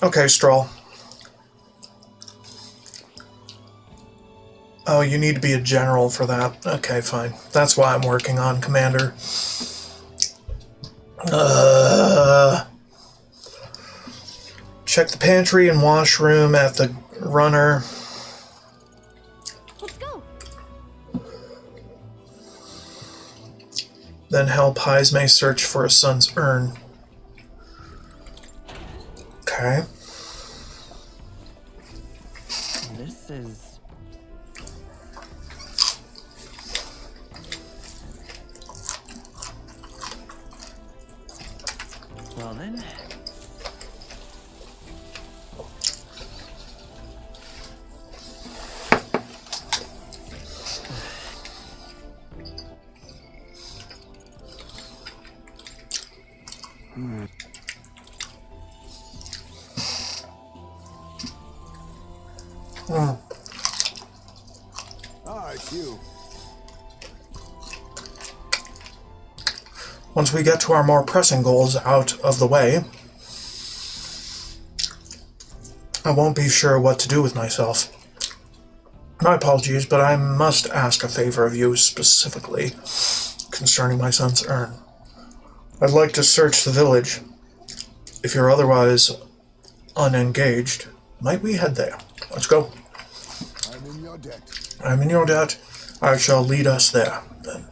Okay, Strahl. Oh, you need to be a general for that. Okay, fine. That's why I'm working on, Commander. Check the pantry and washroom at the runner. Let's go. Then help Heismay search for his son's urn. Okay. This is... Well then... It's you. Once we get to our more pressing goals out of the way, I won't be sure what to do with myself. My apologies, but I must ask a favor of you specifically concerning my son's urn. I'd like to search the village. If you're otherwise unengaged, might we head there? Let's go. I'm in your debt. I'm in your debt. I shall lead us there, then.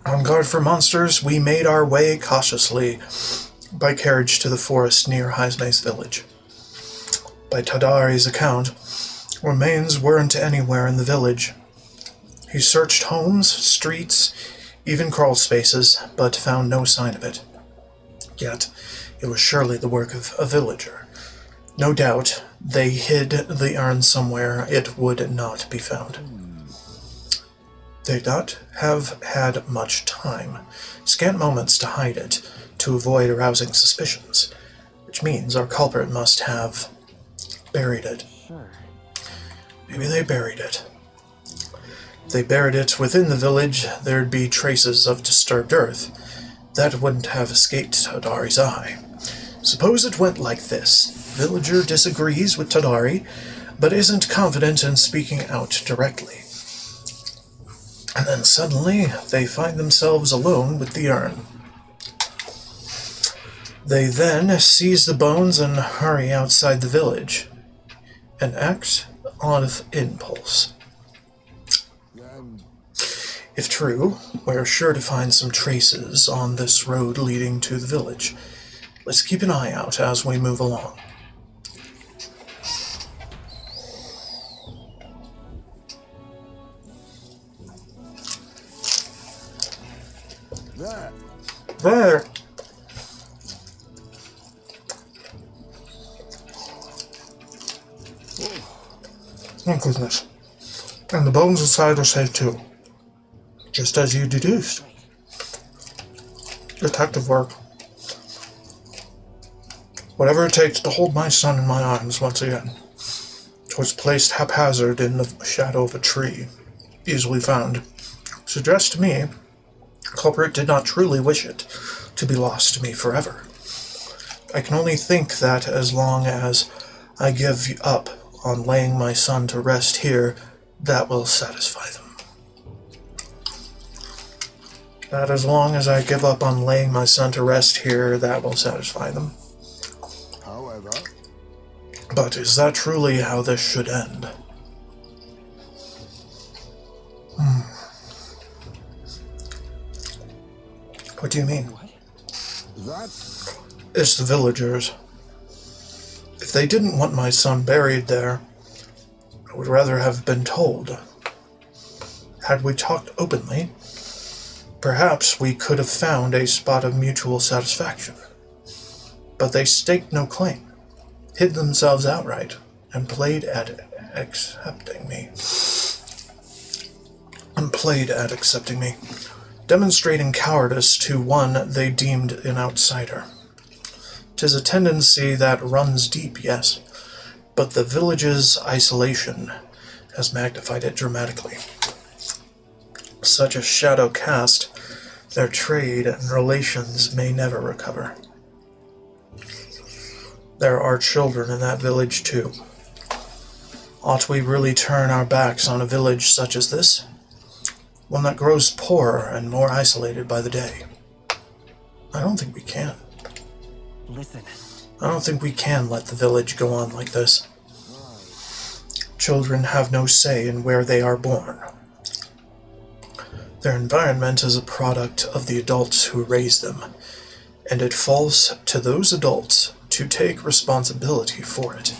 On guard for monsters, we made our way cautiously by carriage to the forest near Heismay's village. By Tadari's account, remains weren't anywhere in the village. He searched homes, streets, even crawl spaces, but found no sign of it. Yet, it was surely the work of a villager. No doubt, they hid the urn somewhere it would not be found. They'd not have had much time, scant moments to hide it, to avoid arousing suspicions, which means our culprit must have buried it. Sure. Maybe they buried it. If they buried it within the village, there'd be traces of disturbed earth. That wouldn't have escaped Tadari's eye. Suppose it went like this. Villager disagrees with Tadari, but isn't confident in speaking out directly. And then suddenly, they find themselves alone with the urn. They then seize the bones and hurry outside the village. An act on impulse. Then If true, we're sure to find some traces on this road leading to the village. Let's keep an eye out as we move along. there. There! Oh goodness. And the bones inside are safe too. Just as you deduced. Detective work. Whatever it takes to hold my son in my arms once again. 'Twas placed haphazard in the shadow of a tree. Easily found. Suggests to me, culprit did not truly wish it to be lost to me forever. I can only think that as long as I give up on laying my son to rest here, that will satisfy them. That as long as I give up on laying my son to rest here, that will satisfy them. However, But is that truly how this should end? What do you mean? that's It's the villagers. If they didn't want my son buried there, I would rather have been told. Had we talked openly, perhaps we could have found a spot of mutual satisfaction. But they staked no claim, hid themselves outright, and played at accepting me. Demonstrating cowardice to one they deemed an outsider. 'Tis a tendency that runs deep, yes, but the village's isolation has magnified it dramatically. Such a shadow cast, their trade and relations may never recover. There are children in that village, too. Ought we really turn our backs on a village such as this? One that grows poorer and more isolated by the day. I don't think we can. Listen. I don't think we can let the village go on like this. Children have no say in where they are born. Their environment is a product of the adults who raise them, and it falls to those adults to take responsibility for it.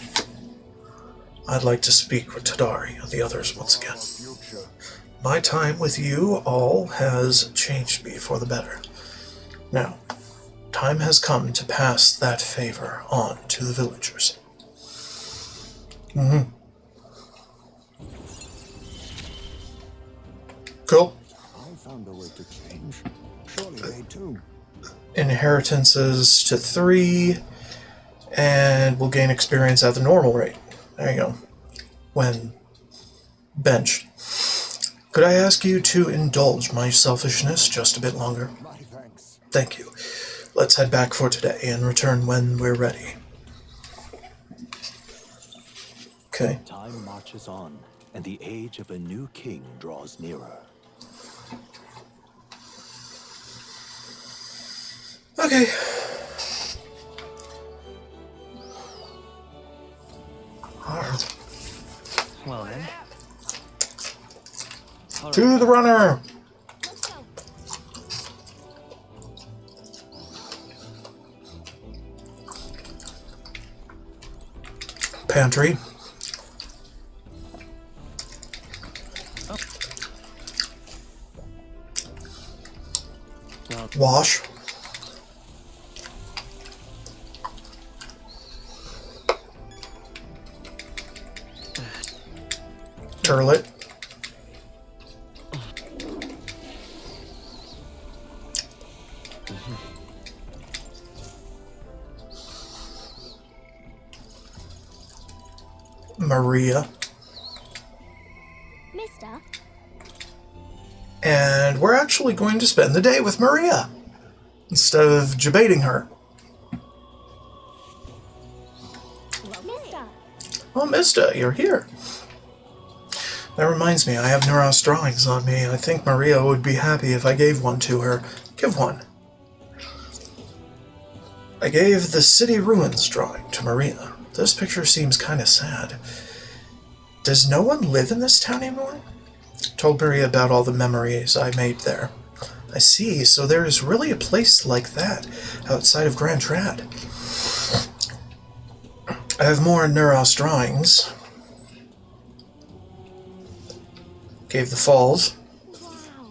I'd like to speak with Tadari and the others once again. future. My time with you all has changed me for the better. Now, time has come to pass that favor on to the villagers. Cool. I found a way to change. Surely they too. Inheritances to 3, and we'll gain experience at the normal rate. There you go. When benched. Could I ask you to indulge my selfishness just a bit longer? My thanks. Thank you. Let's head back for today and return when we're ready. Okay. Time marches on, and the age of a new king draws nearer. Okay. Alright. Well then. All To right. the runner! Let's go. Pantry. Wash. Turlet. Maria. Mister, And we're actually going to spend the day with Maria instead of debating her. Mister. Oh, Mista, you're here. That reminds me, I have Neuros drawings on me. I think Maria would be happy if I gave one to her. Give one. I gave the city ruins drawing to Maria. This picture seems kind of sad. Does no one live in this town anymore? Told Maria about all the memories I made there. I see, so there is really a place like that outside of Grand Trad. I have more Neuros drawings. Gave the falls.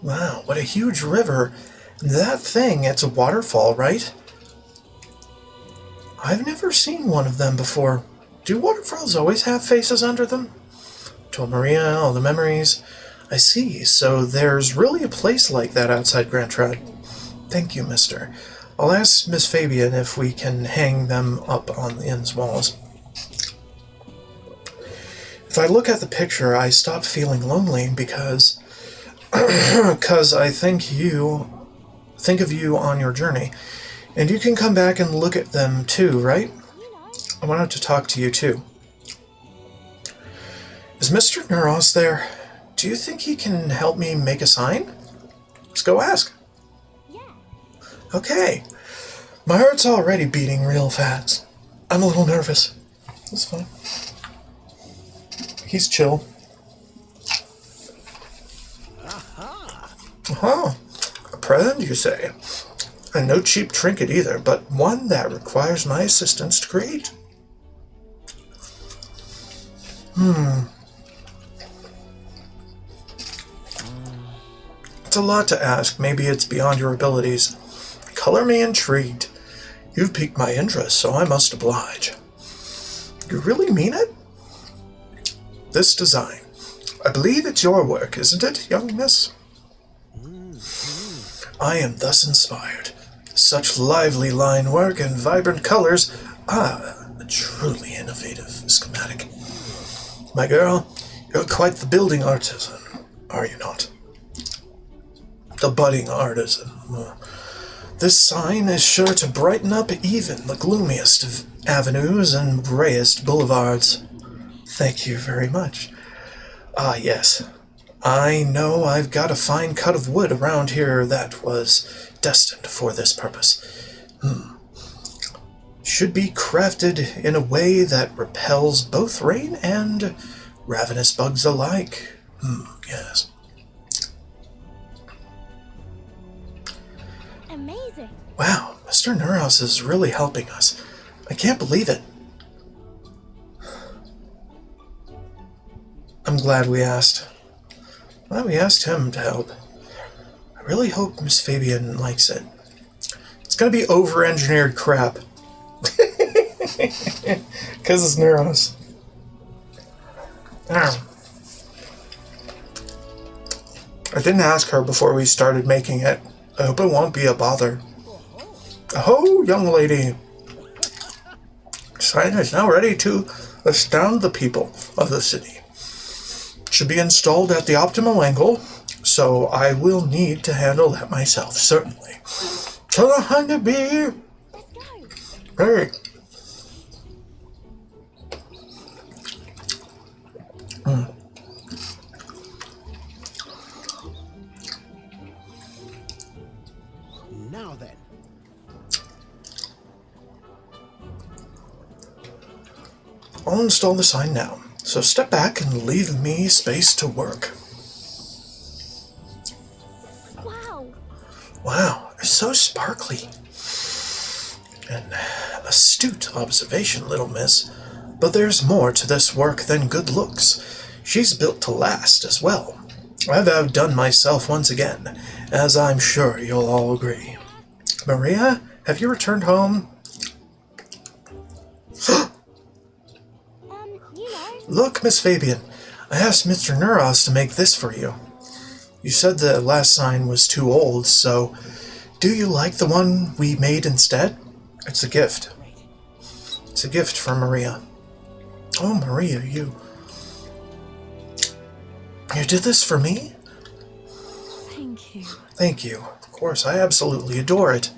Wow, what a huge river. That thing, it's a waterfall, right? I've never seen one of them before. Do waterfalls always have faces under them? Told Maria all the memories. I see, so there's really a place like that outside Grand Trad. Thank you, mister. I'll ask Miss Fabian if we can hang them up on the inn's walls. If I look at the picture, I stop feeling lonely because I think of you on your journey. And you can come back and look at them too, right? I wanted to talk to you too. Is Mr. Neuros there? Do you think he can help me make a sign? Let's go ask. Yeah. Okay. My heart's already beating real fast. I'm a little nervous. That's fine. He's chill. Uh-huh. A present, you say? And no cheap trinket either, but one that requires my assistance to create. It's a lot to ask. Maybe it's beyond your abilities. Color me intrigued. You've piqued my interest, so I must oblige. You really mean it? This design. I believe it's your work, isn't it, young miss? I am thus inspired. Such lively line work and vibrant colors. A truly innovative schematic. My girl, you're quite the building artisan, are you not? The budding artisan. This sign is sure to brighten up even the gloomiest of avenues and grayest boulevards. Thank you very much. Ah, yes. I know I've got a fine cut of wood around here that was destined for this purpose. Should be crafted in a way that repels both rain and ravenous bugs alike. Yes. Amazing. Wow, Mr. Neuros is really helping us. I can't believe it. I'm glad we asked. Glad we asked him to help. I really hope Miss Fabian likes it. It's gonna be over-engineered crap. Because it's Neuros. I didn't ask her before we started making it. I hope it won't be a bother. Oh, young lady. Sign is now ready to astound the people of the city. Should be installed at the optimal angle, so I will need to handle that myself, certainly. To the honeybee! Let's go. Hey. Now then. I'll install the sign now, so step back and leave me space to work. Wow. Wow, it's so sparkly. An astute observation, little miss. But there's more to this work than good looks. She's built to last as well. I've outdone myself once again, as I'm sure you'll all agree. Maria, have you returned home? You know. Look, Miss Fabian, I asked Mr. Neuros to make this for you. You said the last sign was too old, so do you like the one we made instead? It's a gift. It's a gift from Maria. Oh, Maria, you did this for me? Thank you. Thank you. Of course, I absolutely adore it.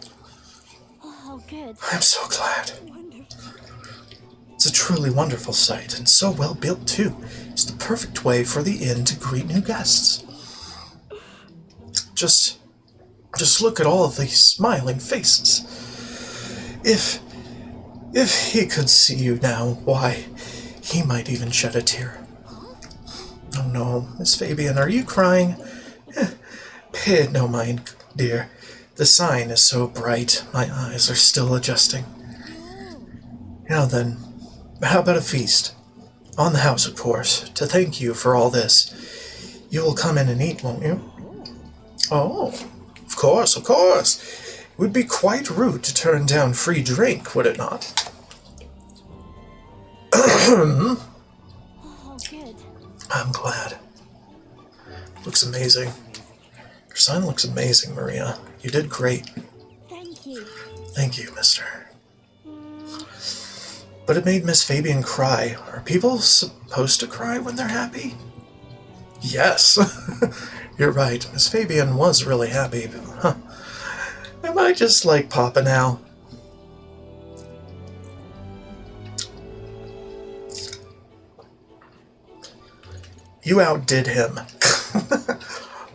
Oh, good. I'm so glad. Wonderful. It's a truly wonderful sight, and so well built too. It's the perfect way for the inn to greet new guests. Just look at all of these smiling faces. If he could see you now, why, he might even shed a tear. Oh no, Miss Fabian, are you crying? Pay it no mind, dear. The sign is so bright, my eyes are still adjusting. Now then, how about a feast? On the house, of course, to thank you for all this. You will come in and eat, won't you? Oh, of course, of course. It would be quite rude to turn down free drink, would it not? Oh, good. I'm glad. Looks amazing. Your sign looks amazing, Maria. You did great. Thank you. Thank you, mister. But it made Miss Fabian cry. Are people supposed to cry when they're happy? Yes. You're right. Miss Fabian was really happy. Huh. Am I just like Papa now? You outdid him.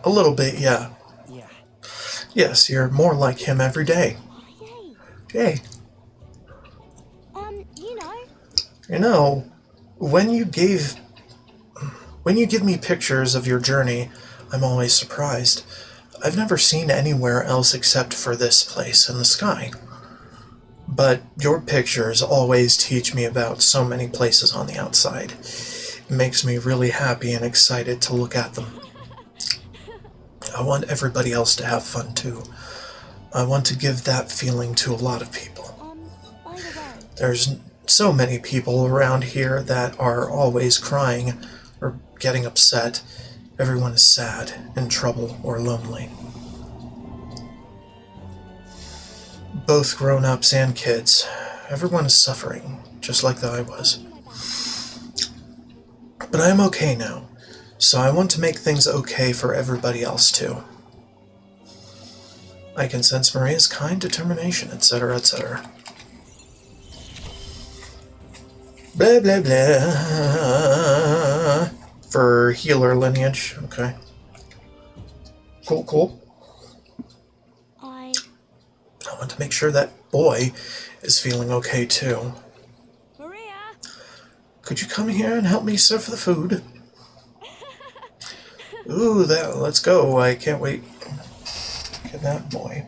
A little bit, yeah. Yeah. Yes, you're more like him every day. Yay. Yay. You know. You know, when you give me pictures of your journey, I'm always surprised. I've never seen anywhere else except for this place in the sky. But your pictures always teach me about so many places on the outside. It makes me really happy and excited to look at them. I want everybody else to have fun too. I want to give that feeling to a lot of people. By the way. There's so many people around here that are always crying or getting upset. Everyone is sad, in trouble, or lonely. Both grown-ups and kids. Everyone is suffering, just like I was. But I am okay now, so I want to make things okay for everybody else too. I can sense Maria's kind determination, etc., etc. Blah, blah, blah. For healer lineage, okay. Cool, cool. I want to make sure that boy is feeling okay too. Maria. Could you come here and help me serve the food? Ooh, let's go. I can't wait. Look at that boy.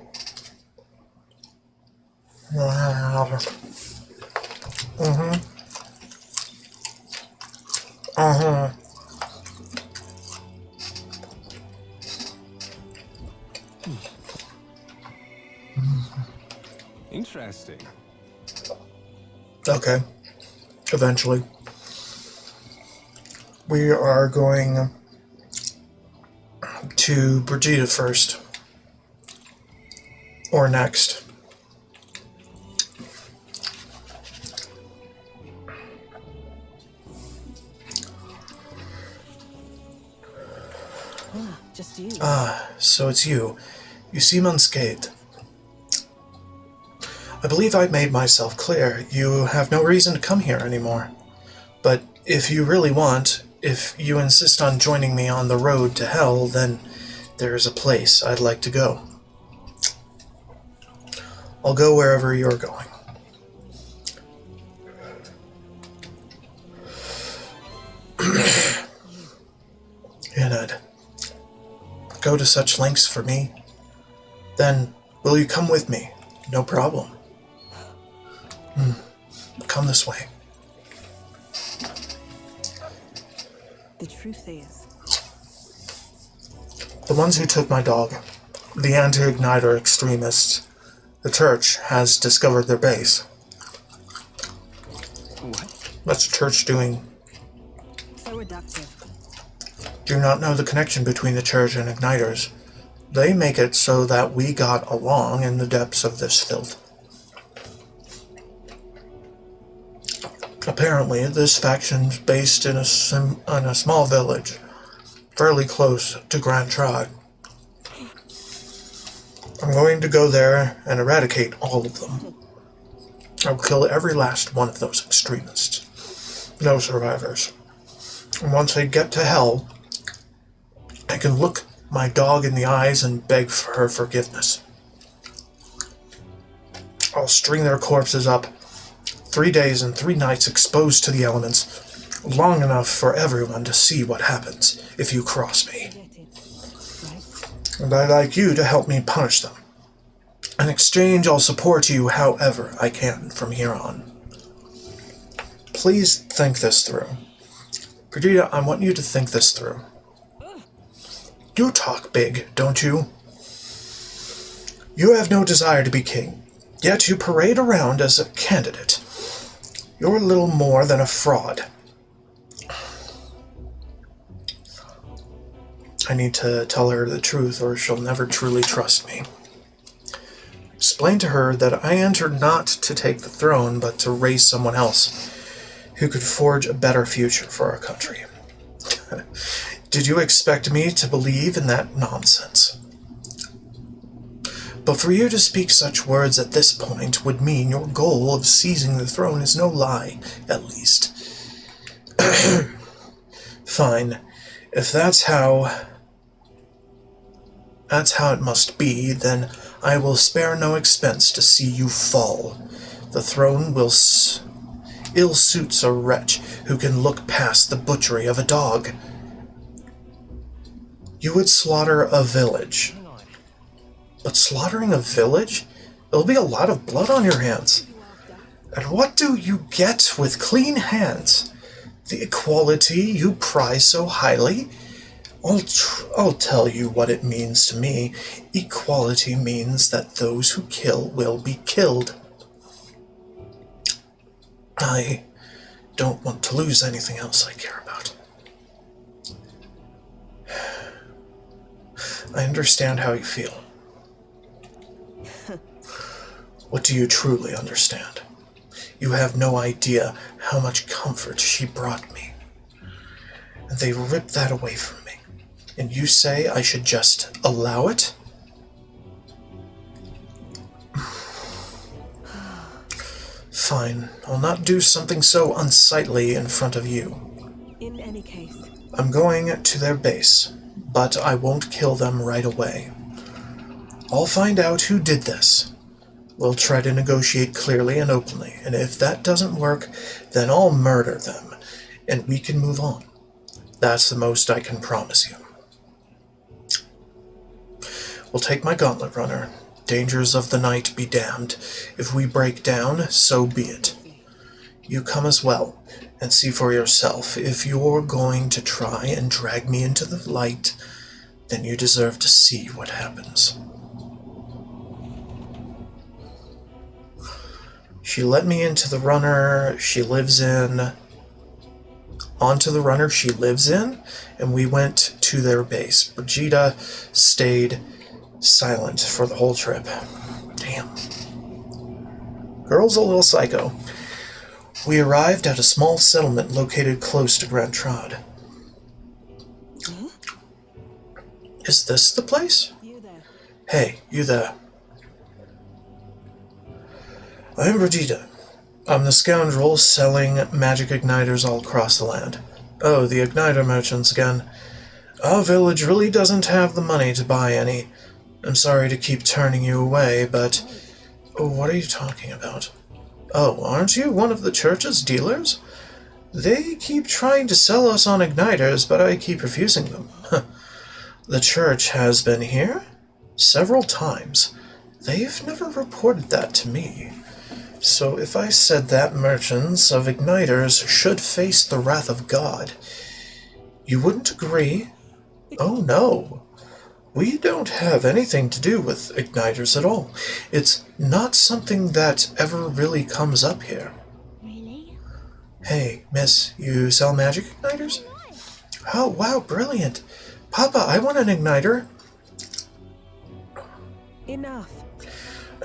Interesting. Okay. Eventually. We are going to Brigida first. Or next. Just you. So it's you. You seem unscathed. I believe I made myself clear. You have no reason to come here anymore. But if you really want, if you insist on joining me on the road to hell, then there is a place I'd like to go. I'll go wherever you're going. Enid, go to such lengths for me? Then will you come with me? No problem. Come this way. The truth is, The ones who took my dog, the anti-igniter extremists, The church has discovered their base. What? What's the church doing? So reductive. Do not know the connection between the church and igniters. They make it so that we got along in the depths of this filth. Apparently, this faction's based in a small village, fairly close to Grand Trod. I'm going to go there and eradicate all of them. I'll kill every last one of those extremists. No survivors. And once they get to hell, I can look my dog in the eyes and beg for her forgiveness. I'll string their corpses up 3 days and 3 nights exposed to the elements, long enough for everyone to see what happens if you cross me. Get it. Right? And I'd like you to help me punish them. In exchange, I'll support you however I can from here on. Please think this through. Vegeta, I want you to think this through. You talk big, don't you? You have no desire to be king, yet you parade around as a candidate. You're little more than a fraud. I need to tell her the truth or she'll never truly trust me. Explain to her that I entered not to take the throne, but to raise someone else who could forge a better future for our country. Did you expect me to believe in that nonsense? But for you to speak such words at this point would mean your goal of seizing the throne is no lie, at least. Fine. If that's how it must be, then I will spare no expense to see you fall. The throne will ill suits a wretch who can look past the butchery of a dog. You would slaughter a village. But slaughtering a village? There'll be a lot of blood on your hands. And what do you get with clean hands? The equality you prize so highly? I'll tell you what it means to me. Equality means that those who kill will be killed. I don't want to lose anything else I care about. I understand how you feel. What do you truly understand? You have no idea how much comfort she brought me. And they ripped that away from me. And you say I should just allow it? Fine, I'll not do something so unsightly in front of you. In any case, I'm going to their base, but I won't kill them right away. I'll find out who did this. We'll try to negotiate clearly and openly, and if that doesn't work, then I'll murder them, and we can move on. That's the most I can promise you. We'll take my gauntlet runner. Dangers of the night be damned. If we break down, so be it. You come as well, and see for yourself. If you're going to try and drag me into the light, then you deserve to see what happens. She let me into the runner she lives in, onto the runner she lives in, and we went to their base. Vegeta stayed silent for the whole trip. Damn. Girl's a little psycho. We arrived at a small settlement located close to Grand Trod. Is this the place? you there. Hey, you there. I'm Vegeta. I'm the scoundrel selling magic igniters all across the land. Oh, the igniter merchants again. Our village really doesn't have the money to buy any. I'm sorry to keep turning you away, but... Oh, what are you talking about? Oh, aren't you one of the church's dealers? They keep trying to sell us on igniters, but I keep refusing them. The church has been here? Several times. They've never reported that to me. So if I said that merchants of igniters should face the wrath of God, you wouldn't agree? Oh no. We don't have anything to do with igniters at all. It's not something that ever really comes up here. Really? Hey, miss, you sell magic igniters? Oh, wow, brilliant. Papa, I want an igniter. Enough.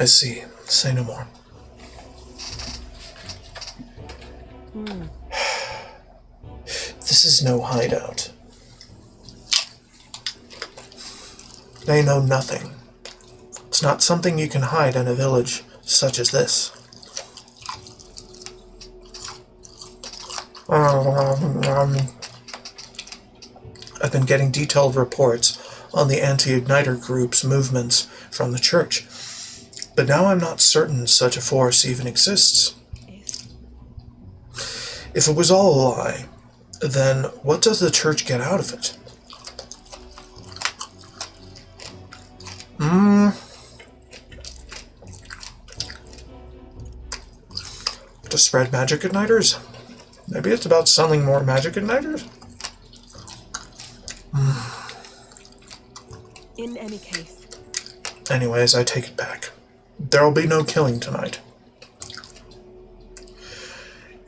I see. Say no more. This is no hideout. They know nothing. It's not something you can hide in a village such as this. I've been getting detailed reports on the anti-igniter group's movements from the church, but now I'm not certain such a force even exists. If it was all a lie, then what does the church get out of it? To spread magic igniters? Maybe it's about selling more magic igniters? In any case, Anyways, I take it back. There'll be no killing tonight.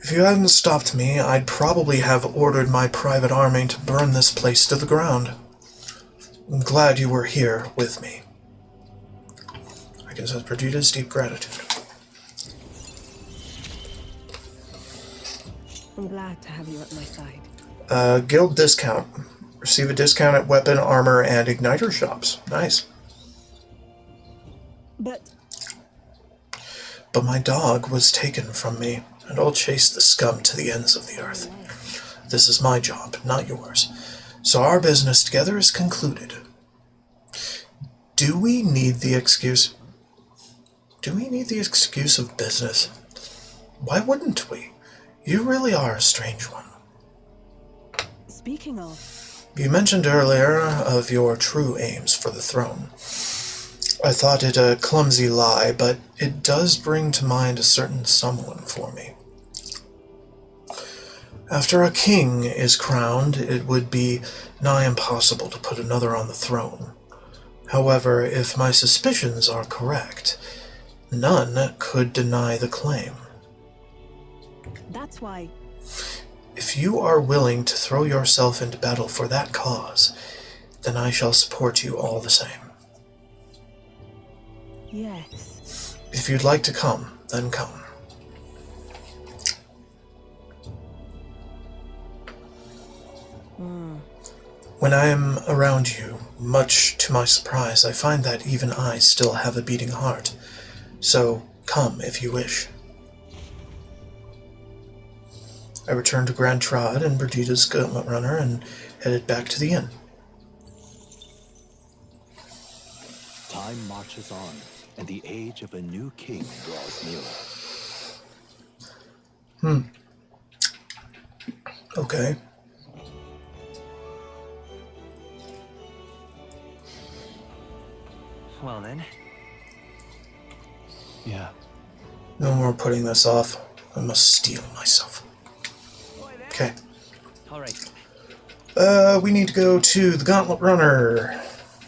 If you hadn't stopped me, I'd probably have ordered my private army to burn this place to the ground. I'm glad you were here with me. I guess that's Perdita's deep gratitude. I'm glad to have you at my side. Guild discount. Receive a discount at weapon, armor, and igniter shops. Nice. But But my dog was taken from me, and I'll chase the scum to the ends of the earth. This is my job, not yours. So our business together is concluded. Do we need the excuse? Do we need the excuse of business? Why wouldn't we? You really are a strange one. speaking of, You mentioned earlier of your true aims for the throne. I thought it a clumsy lie, but it does bring to mind a certain someone for me. After a king is crowned, it would be nigh impossible to put another on the throne. However, if my suspicions are correct, none could deny the claim. that's why If you are willing to throw yourself into battle for that cause, then I shall support you all the same. yes. If you'd like to come, then come. When I am around you, much to my surprise, I find that even I still have a beating heart. So come if you wish. I returned to Grand Trod and Perdita's Gauntlet Runner and headed back to the inn. Time marches on, and the age of a new king draws nearer. Okay. Well then, Yeah. No more putting this off. I must steel myself. Okay. alright. We need to go to the Gauntlet Runner,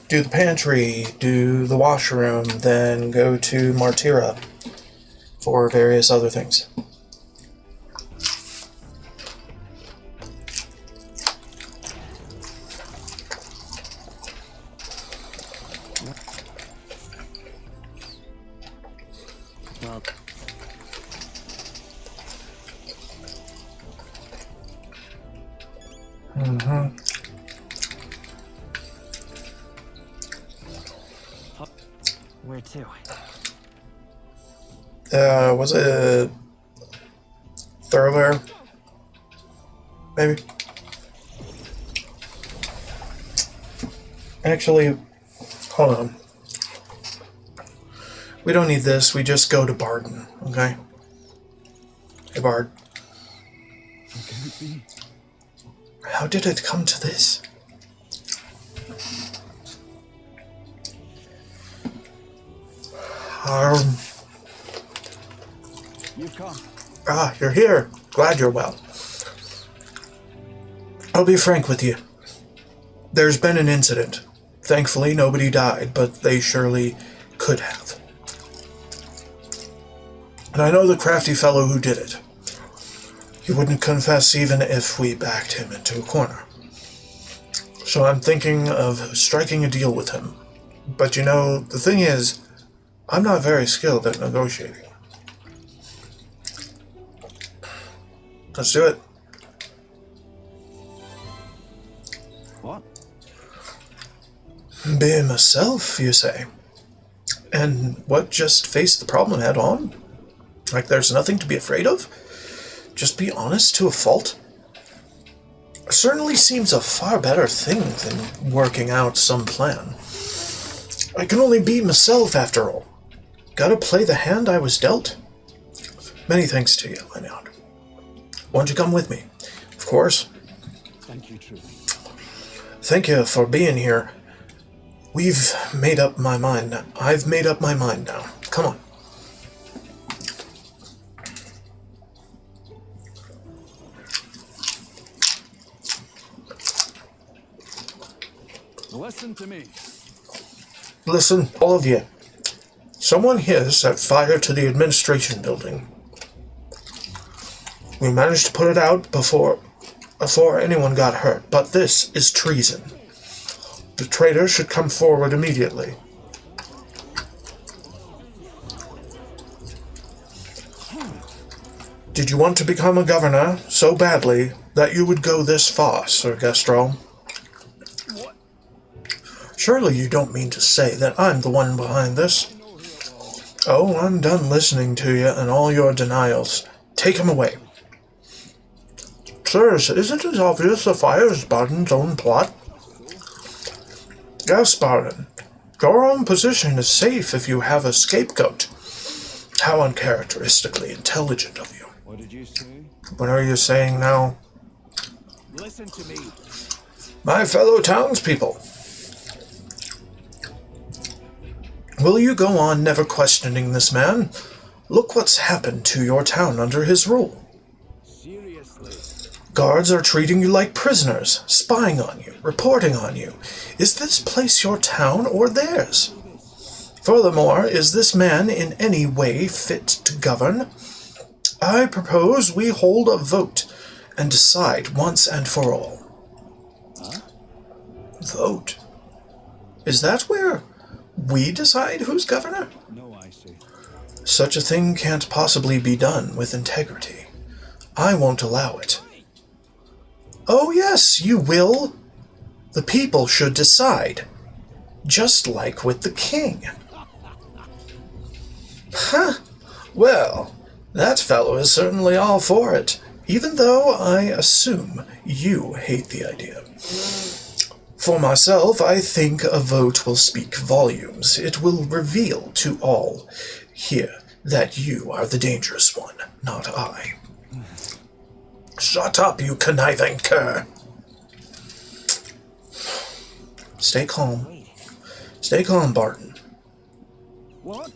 do the pantry, do the washroom, then go to Martira for various other things. Well, where to? Was it Thoroughfare? Maybe? Actually, hold on. We don't need this, we just go to Barden, okay? Hey Bard. How can it be? How did it come to this? You've come. You're here. Glad you're well. I'll be frank with you. There's been an incident. Thankfully, nobody died, but they surely could have. And I know the crafty fellow who did it. He wouldn't confess even if we backed him into a corner. So I'm thinking of striking a deal with him. But you know, the thing is, I'm not very skilled at negotiating. Let's do it. What? Be myself, you say? And what, just face the problem head on? Like there's nothing to be afraid of? Just be honest to a fault? Certainly seems a far better thing than working out some plan. I can only be myself after all. Gotta play the hand I was dealt. Many thanks to you, Leonard. Won't you come with me? Of course. Thank you, truly. Thank you for being here. We've made up my mind. I've made up my mind now. Come on. Listen to me. Listen, all of you. Someone here set fire to the administration building. We managed to put it out before anyone got hurt, but this is treason. The traitor should come forward immediately. Did you want to become a governor so badly that you would go this far, Sir Gastro? Surely you don't mean to say that I'm the one behind this? Oh, I'm done listening to you and all your denials. Take him away. Sirs, isn't it obvious the fire is Barton's own plot? Yes, Barton. Your own position is safe if you have a scapegoat. How uncharacteristically intelligent of you. What did you say? What are you saying now? Listen to me. My fellow townspeople, will you go on never questioning this man? Look what's happened to your town under his rule. Seriously. Guards are treating you like prisoners, spying on you, reporting on you. Is this place your town or theirs? Furthermore, is this man in any way fit to govern? I propose we hold a vote and decide once and for all. Huh? Vote? Is that where we decide who's governor? No, I see. Such a thing can't possibly be done with integrity. I won't allow it. Oh yes, you will. The people should decide. Just like with the king. Huh. Well, that fellow is certainly all for it, even though I assume you hate the idea. For myself, I think a vote will speak volumes. It will reveal to all here that you are the dangerous one, not I. Shut up, you conniving cur! Stay calm. Stay calm, Barton. What?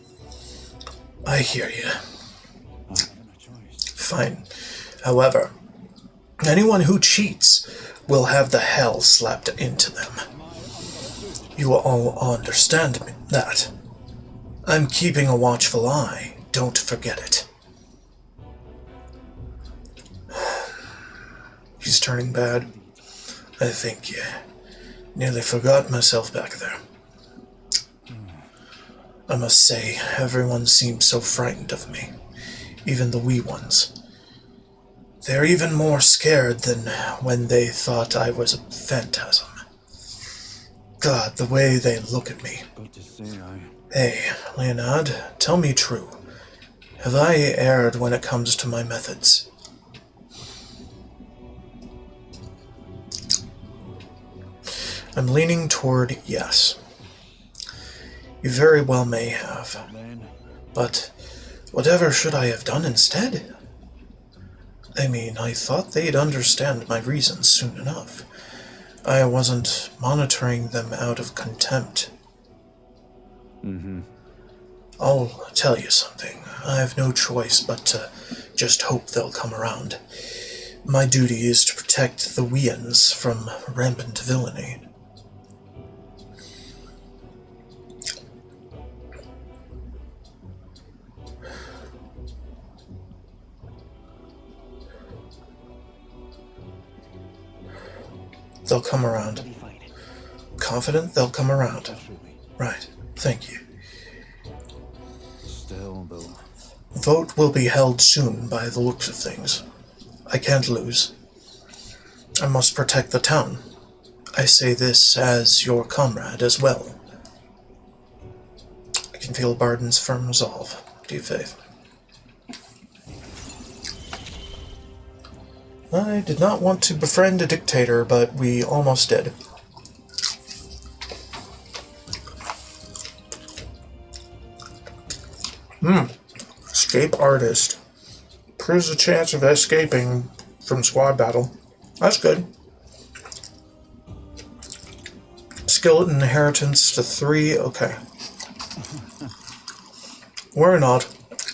I hear you. I have no choice. Fine. However, anyone who cheats will have the hell slapped into them. You all understand that. I'm keeping a watchful eye. Don't forget it. He's turning bad. I think, yeah. Nearly forgot myself back there. I must say, everyone seems so frightened of me. Even the wee ones. They're even more scared than when they thought I was a phantasm. God, the way they look at me. Got to say, Hey, Leonard, tell me true. Have I erred when it comes to my methods? I'm leaning toward yes. You very well may have. then. But whatever should I have done instead? I mean, I thought they'd understand my reasons soon enough. I wasn't monitoring them out of contempt. I'll tell you something. I have no choice but to just hope they'll come around. My duty is to protect the Weans from rampant villainy. They'll come around. Let me fight. Confident they'll come around. Surely. Right. Thank you. Still, though. Vote will be held soon by the looks of things. I can't lose. I must protect the town. I say this as your comrade as well. I can feel Barden's firm resolve. Do you, Faith? I did not want to befriend a dictator, but we almost did. Escape artist. Proves a chance of escaping from squad battle. That's good. Skill inheritance to 3. Okay. Were not,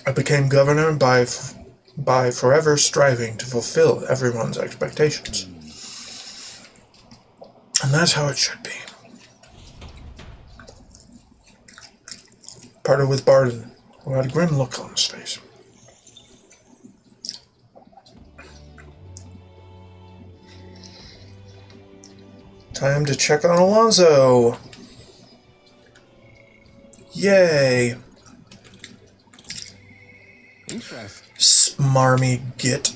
I became governor by forever striving to fulfill everyone's expectations. And that's how it should be. Parted with Barden, who had a grim look on his face. Time to check on Alonso. Yay. Interesting. Smarmy git.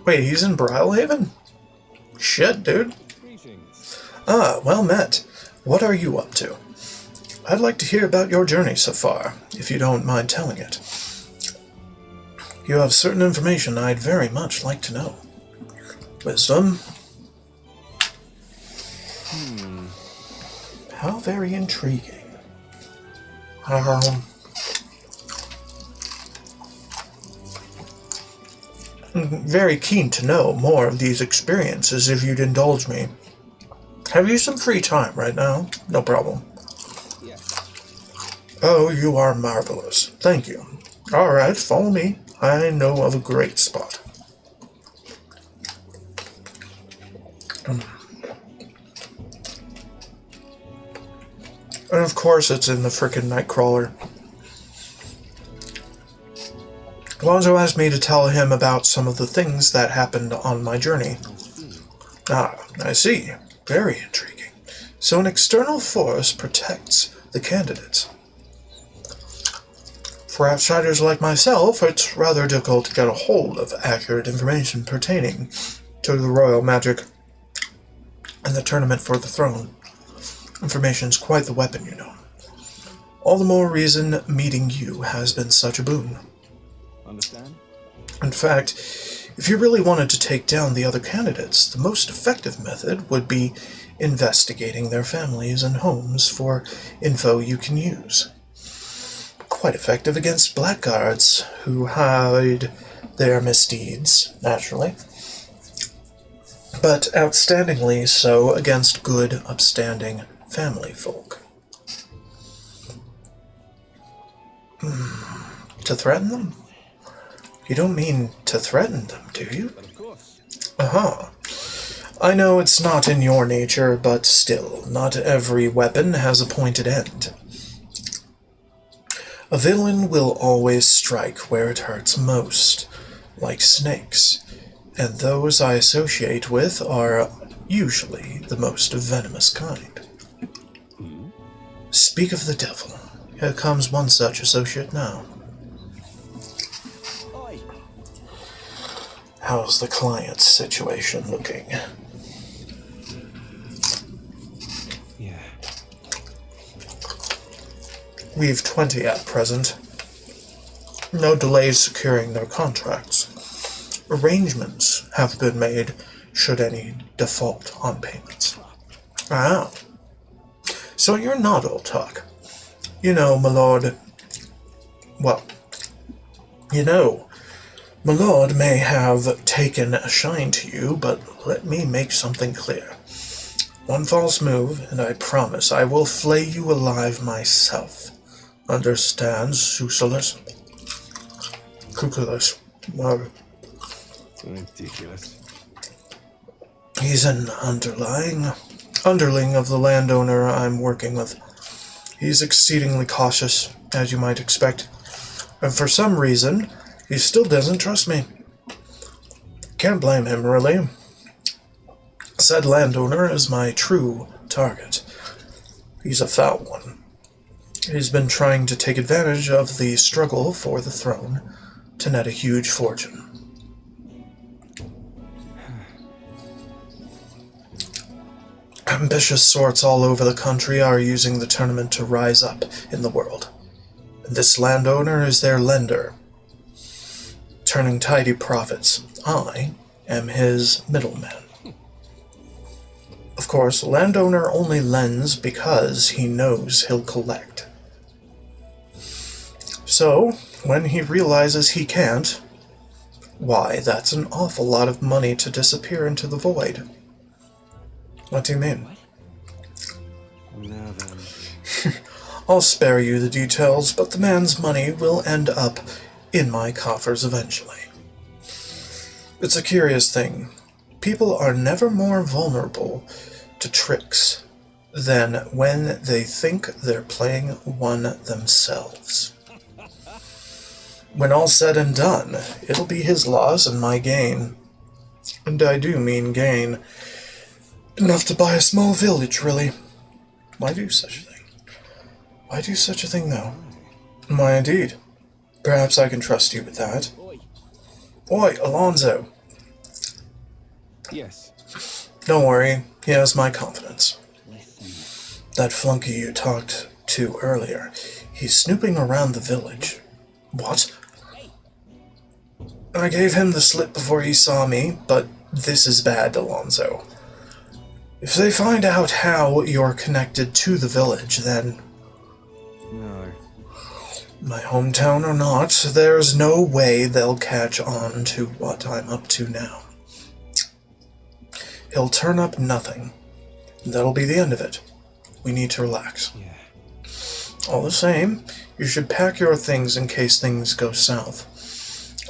Wait, he's in Brylehaven? Shit, dude. Greetings. Ah, well met. What are you up to? I'd like to hear about your journey so far, if you don't mind telling it. You have certain information I'd very much like to know. Wisdom? How very intriguing. I'm very keen to know more of these experiences if you'd indulge me. Have you some free time right now? No problem. Yes. Oh, you are marvelous. Thank you. Alright, follow me. I know of a great spot. And of course it's in the frickin' Nightcrawler. Alonso asked me to tell him about some of the things that happened on my journey. Ah, I see. Very intriguing. So an external force protects the candidates. For outsiders like myself, it's rather difficult to get a hold of accurate information pertaining to the royal magic and the tournament for the throne. Information's quite the weapon, you know. All the more reason meeting you has been such a boon. Understand? In fact, if you really wanted to take down the other candidates, the most effective method would be investigating their families and homes for info you can use. Quite effective against blackguards who hide their misdeeds, naturally, but outstandingly so against good, upstanding family folk. To threaten them? You don't mean to threaten them, do you? But of course. Aha. I know it's not in your nature, but still, not every weapon has a pointed end. A villain will always strike where it hurts most, like snakes, and those I associate with are usually the most venomous kind. Speak of the devil. Here comes one such associate now. Oi. How's the client's situation looking? Yeah. We've 20 at present. No delays securing their contracts. Arrangements have been made should any default on payments. Ah. So you're not all talk. You know, my lord... Well, you know, my lord may have taken a shine to you, but let me make something clear. One false move, and I promise I will flay you alive myself. Understands, Susalus? Cuculus. Ridiculous. He's an underling of the landowner I'm working with. He's exceedingly cautious, as you might expect. And for some reason, he still doesn't trust me. Can't blame him, really. Said landowner is my true target. He's a foul one. He's been trying to take advantage of the struggle for the throne to net a huge fortune. Ambitious sorts all over the country are using the tournament to rise up in the world. And this landowner is their lender, turning tidy profits. I am his middleman. Of course, a landowner only lends because he knows he'll collect. So, when he realizes he can't, why, that's an awful lot of money to disappear into the void. What do you mean? Now then. I'll spare you the details, but the man's money will end up in my coffers eventually. It's a curious thing. People are never more vulnerable to tricks than when they think they're playing one themselves. When all's said and done, it'll be his loss and my gain. And I do mean gain. Enough to buy a small village, really. Why do such a thing? Why do such a thing, though? Why, indeed. Perhaps I can trust you with that. Oi, Alonzo. Yes. Don't worry, he has my confidence. That flunky you talked to earlier, he's snooping around the village. What? I gave him the slip before he saw me, but this is bad, Alonzo. If they find out how you're connected to the village, then... No. My hometown or not, there's no way they'll catch on to what I'm up to now. He'll turn up nothing. That'll be the end of it. We need to relax. Yeah. All the same, you should pack your things in case things go south.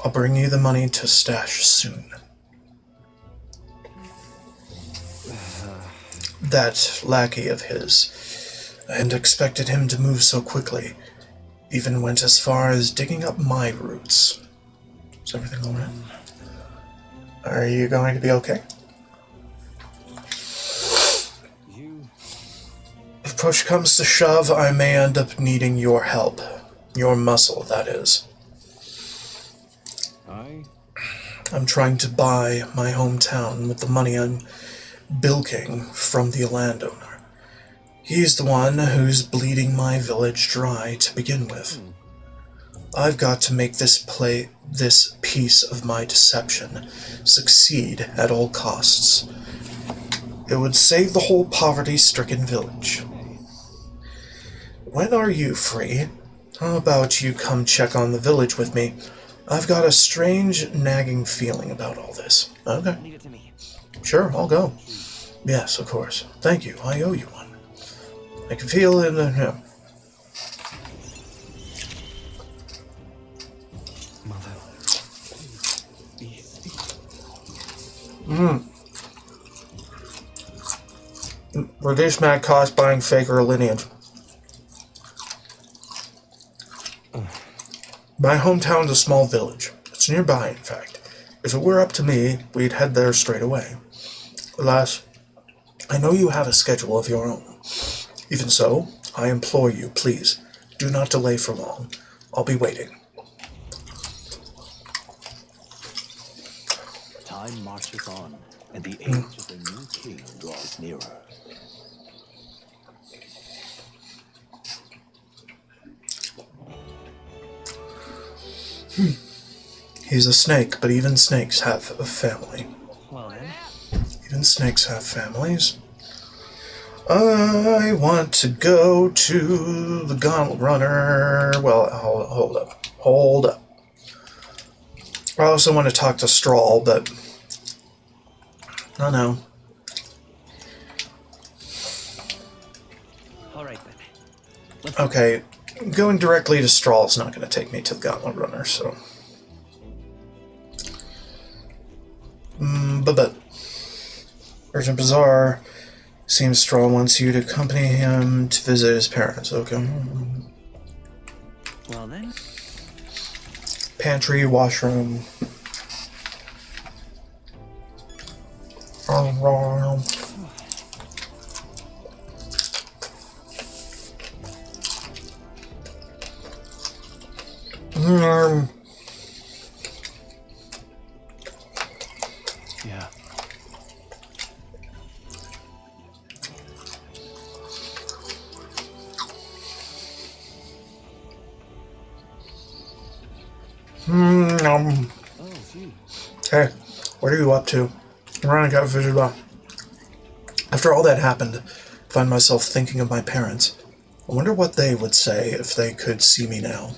I'll bring you the money to stash soon. That lackey of his, I hadn't expected him to move so quickly. Even went as far as digging up my roots. Is everything alright? Are you going to be okay? If push comes to shove, I may end up needing your help. Your muscle, that is. I'm trying to buy my hometown with the money I'm bilking from the landowner. He's the one who's bleeding my village dry to begin with. I've got to make this piece of my deception succeed at all costs. It would save the whole poverty-stricken village. When are you free? How about you come check on the village with me? I've got a strange, nagging feeling about all this. Okay. Leave it to me. Sure, I'll go. Yes, of course. Thank you. I owe you one. I can feel it in the... Mother. Reduce mad cost buying Faker lineage. My hometown's a small village. It's nearby, in fact. If it were up to me, we'd head there straight away. Alas, I know you have a schedule of your own. Even so, I implore you, please, do not delay for long. I'll be waiting. Time marches on, and the age of the new king draws nearer. He's a snake, but even snakes have a family. Well then. Even snakes have families. I want to go to the Gauntlet Runner. Well, hold up. Hold up. I also want to talk to Strahl, but... I don't know. Alright then. Okay, going directly to Strahl is not going to take me to the Gauntlet Runner, so... But Urgent Bazaar seems Strahl wants you to accompany him to visit his parents, okay? Well then, Pantry, washroom. Yeah. Mm. Oh, gee. Hey, what are you up to? I'm running catfish as well. After all that happened, I find myself thinking of my parents. I wonder what they would say if they could see me now.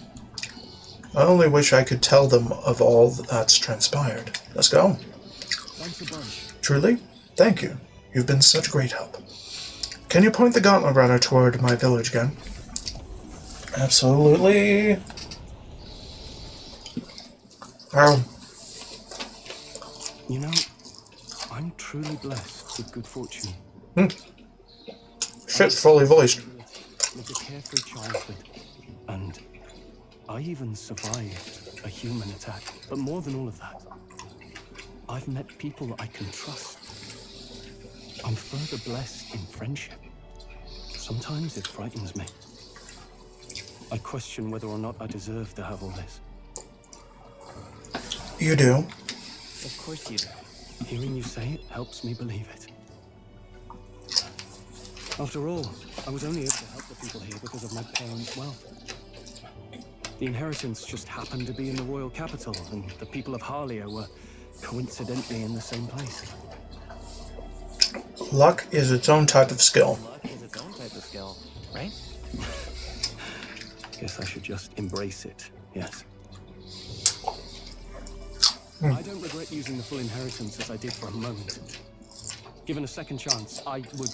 I only wish I could tell them of all that's transpired. Let's go. Thanks a bunch. Truly? Thank you. You've been such great help. Can you point the gauntlet runner toward my village again? Absolutely. Oh, You know, I'm truly blessed with good fortune. shit's fully voiced. Lived a carefree childhood, and I even survived a human attack. But more than all of that, I've met people I can trust. I'm further blessed in friendship. Sometimes it frightens me. I question whether or not I deserve to have all this. You do. of course you do. Hearing you say it helps me believe it. After all, I was only able to help the people here because of my parents' wealth. The inheritance just happened to be in the royal capital, and the people of Harlia were coincidentally in the same place. Luck is its own type of skill. Luck is its own type of skill, right? Guess I should just embrace it, yes. I don't regret using the full inheritance as I did for a moment. Given a second chance, I would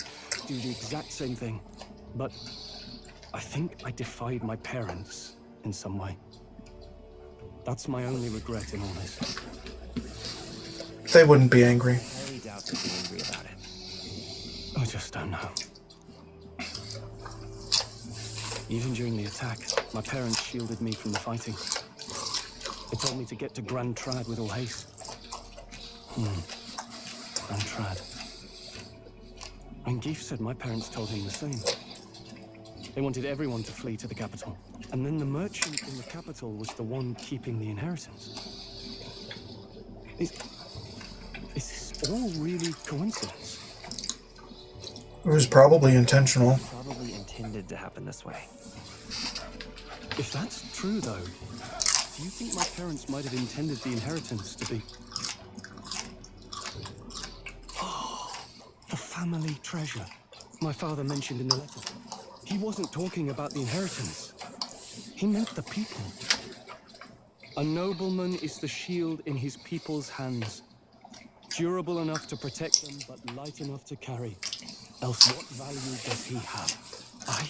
do the exact same thing. But I think I defied my parents in some way. That's my only regret in all this. They wouldn't be angry. Highly doubt they'd be angry about it. I just don't know. Even during the attack, my parents shielded me from the fighting. They told me to get to Grand Trad with all haste. Grand Trad. And Geef said my parents told him the same. They wanted everyone to flee to the capital. And then the merchant in the capital was the one keeping the inheritance. Is this all really coincidence? It was probably intentional. Probably intended to happen this way. If that's true, though, do you think my parents might have intended the inheritance to be... Oh, the family treasure my father mentioned in the letter. He wasn't talking about the inheritance. He meant the people. A nobleman is the shield in his people's hands. Durable enough to protect them, but light enough to carry. Else what value does he have? I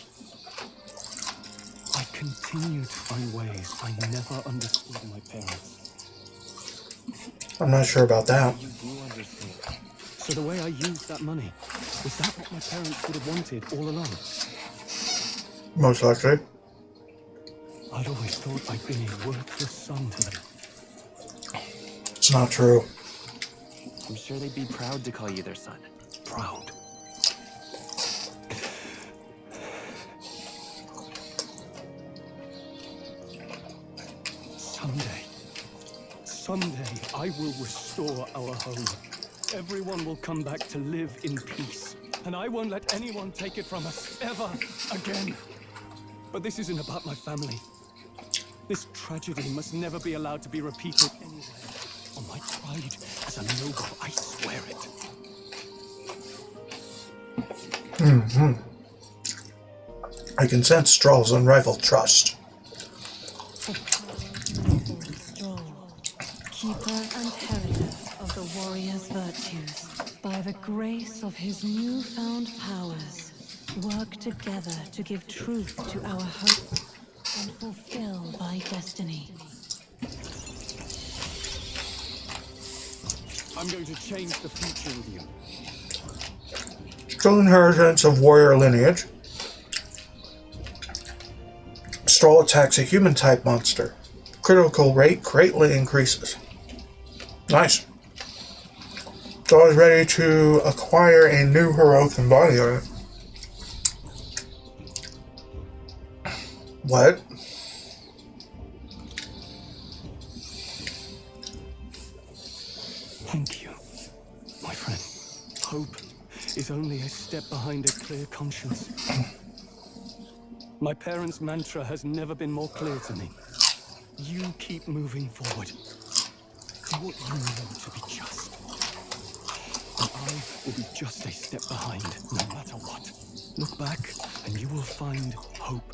continue to find ways I never understood my parents. I'm not sure about that. You do understand. So the way I used that money, was that what my parents would have wanted all along? Most likely. I'd always thought I'd been a worthless son to them. It's not true. I'm sure they'd be proud to call you their son. Proud. Someday, I will restore our home. Everyone will come back to live in peace. And I won't let anyone take it from us, ever again. But this isn't about my family. This tragedy must never be allowed to be repeated anywhere. On my pride as a noble, I swear it. I can sense Stroll's unrivaled trust. Strong, keeper and heriter of the warrior's virtues, by the grace of his newfound powers, work together to give truth to our hopes and fulfill thy destiny. I'm going to change the future with you. True inheritance of warrior lineage. Stroll attacks a human-type monster. Critical rate greatly increases. Nice. So I was ready to acquire a new heroic embodiment. What? Thank you, my friend. Hope is only a step behind a clear conscience. My parents' mantra has never been more clear to me. You keep moving forward. Do what you know to be just. And I will be just a step behind, no matter what. Look back, and you will find hope.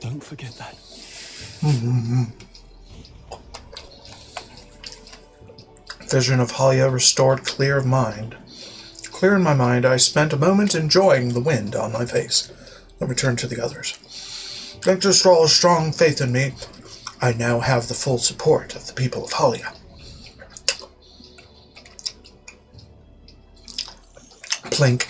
Don't forget that. Vision of Halia restored clear of mind. Clear in my mind, I spent a moment enjoying the wind on my face, then returned to the others. Thanks to Stroll's strong faith in me, I now have the full support of the people of Halia. Plink.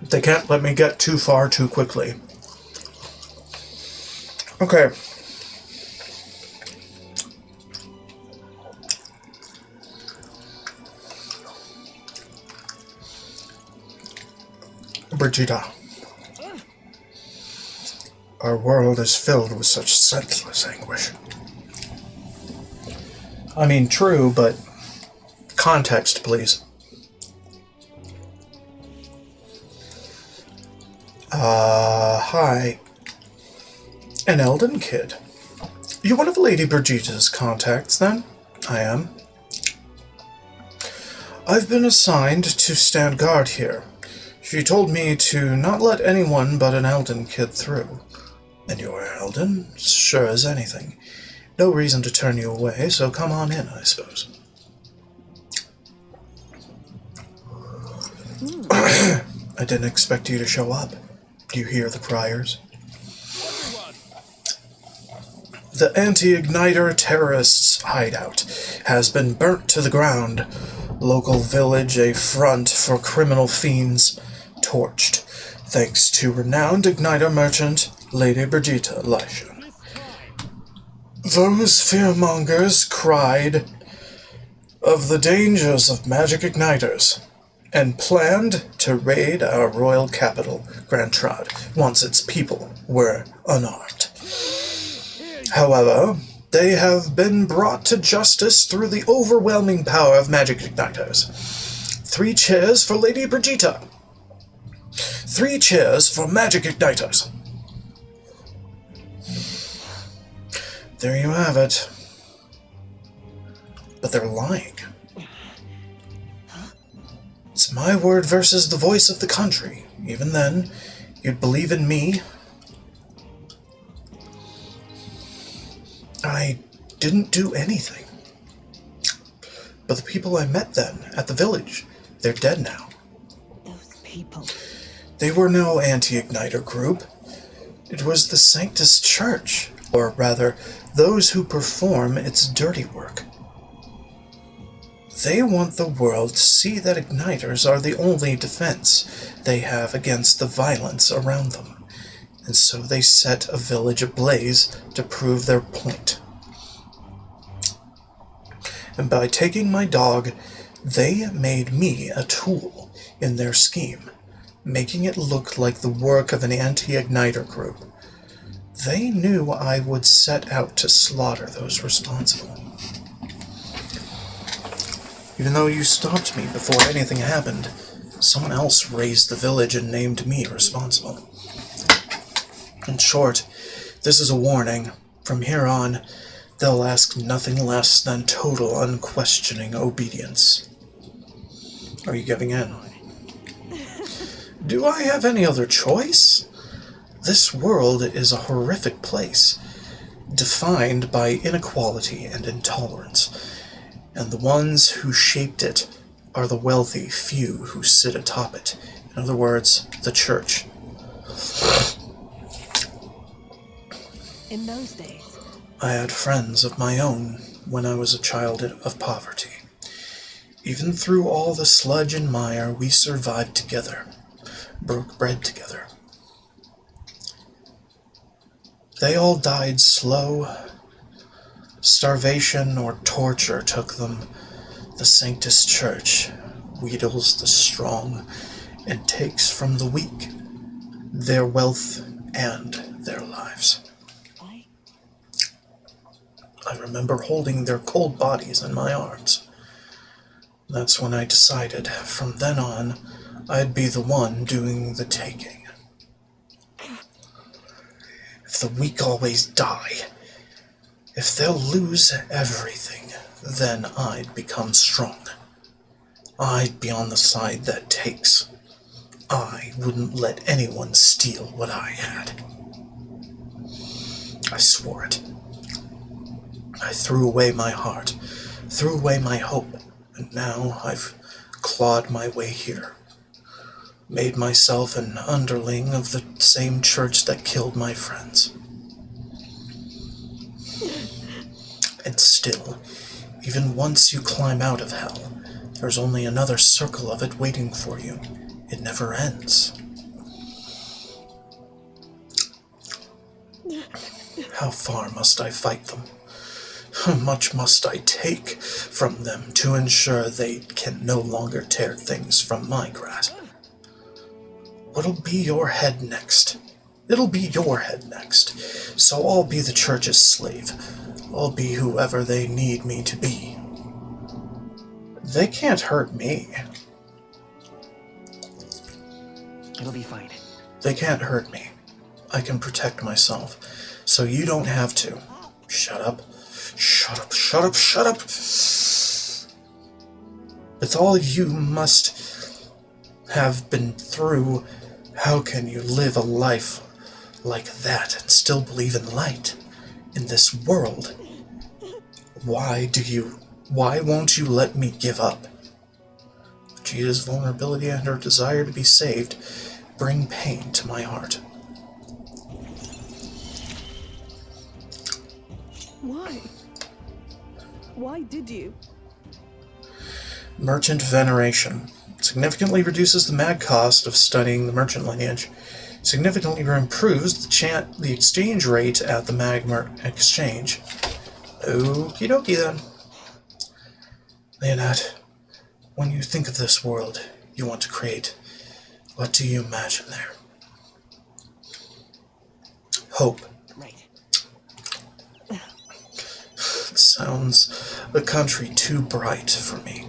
They can't let me get too far too quickly. Okay. Brigitte. Our world is filled with such senseless anguish. I mean, true, but context, please. Hi. An Elden kid. You one of Lady Brigitte's contacts, then? I am. I've been assigned to stand guard here. She told me to not let anyone but an Elden kid through. And you're Elden, sure as anything. No reason to turn you away, so come on in, I suppose. I didn't expect you to show up. Do you hear the criers? The anti-igniter terrorists' hideout has been burnt to the ground. Local village, a front for criminal fiends, torched, thanks to renowned igniter merchant Lady Brigitte Leisha. Those fearmongers cried of the dangers of magic igniters, and planned to raid our royal capital, Grand Trad, once its people were unarmed. However, they have been brought to justice through the overwhelming power of magic igniters. 3 cheers for Lady Brigitte. 3 cheers for magic igniters. There you have it. But they're lying. It's my word versus the voice of the country. Even then, you'd believe in me. I didn't do anything. But the people I met then, at the village, they're dead now. Those people. They were no anti-igniter group. It was the Sanctus Church, or rather, those who perform its dirty work. They want the world to see that igniters are the only defense they have against the violence around them, and so they set a village ablaze to prove their point. And by taking my dog, they made me a tool in their scheme, making it look like the work of an anti-igniter group. They knew I would set out to slaughter those responsible. Even though you stopped me before anything happened, someone else raised the village and named me responsible. In short, this is a warning. From here on, they'll ask nothing less than total, unquestioning obedience. Are you giving in? Do I have any other choice? This world is a horrific place, defined by inequality and intolerance, and the ones who shaped it are the wealthy few who sit atop it. In other words, the church. In those days, I had friends of my own when I was a child of poverty. Even through all the sludge and mire, we survived together, broke bread together. They all died slow. Starvation or torture took them. The Sanctus Church wheedles the strong and takes from the weak their wealth and their lives. I remember holding their cold bodies in my arms. That's when I decided, from then on, I'd be the one doing the taking. If the weak always die, if they'll lose everything, then I'd become strong. I'd be on the side that takes. I wouldn't let anyone steal what I had. I swore it. I threw away my heart, threw away my hope, and now I've clawed my way here. Made myself an underling of the same church that killed my friends. And still, even once you climb out of hell, there's only another circle of it waiting for you. It never ends. How far must I fight them? How much must I take from them to ensure they can no longer tear things from my grasp? What'll be your head next? It'll be your head next. So I'll be the church's slave. I'll be whoever they need me to be. They can't hurt me. It'll be fine. They can't hurt me. I can protect myself. So you don't have to. Shut up. Shut up, shut up, shut up! With all you must have been through, how can you live a life like that and still believe in light in this world? Why won't you let me give up? Vegeta's vulnerability and her desire to be saved bring pain to my heart. Why? Why did you? Merchant Veneration. Significantly reduces the mag cost of studying the merchant lineage. Significantly improves the exchange rate at the mag exchange. Okie dokie then. Leonette, when you think of this world you want to create, what do you imagine there? Hope. Right. It sounds a country too bright for me.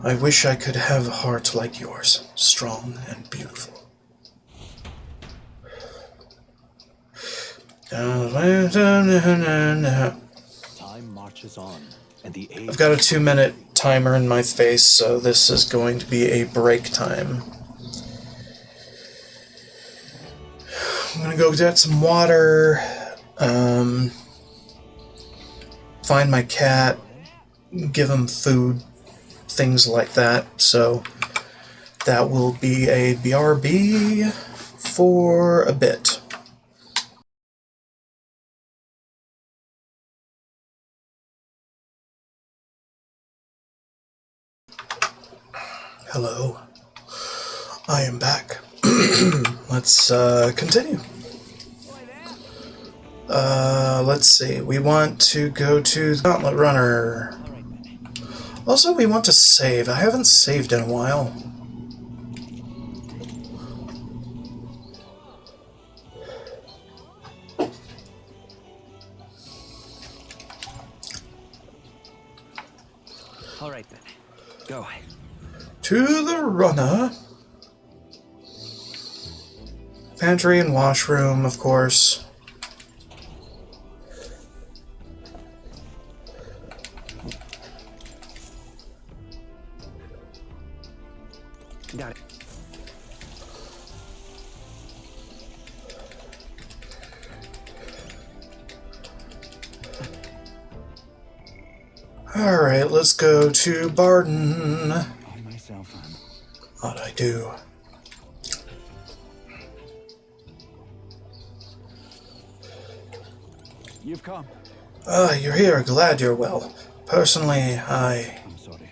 I wish I could have a heart like yours, strong and beautiful. Time marches on, and the age I've got a 2-minute timer in my face, so this is going to be a break time. I'm gonna go get some water, find my cat, give him food, things like that. So that will be a BRB for a bit. Hello, I am back. Let's continue. Let's see. We want to go to the Gauntlet Runner. Also, we want to save. I haven't saved in a while. All right then. Go. To the runner. Pantry and washroom, of course. Got it. Alright, let's go to Barden. I myself am. How'd I do? You've come. You're here. Glad you're well. Personally, I'm sorry.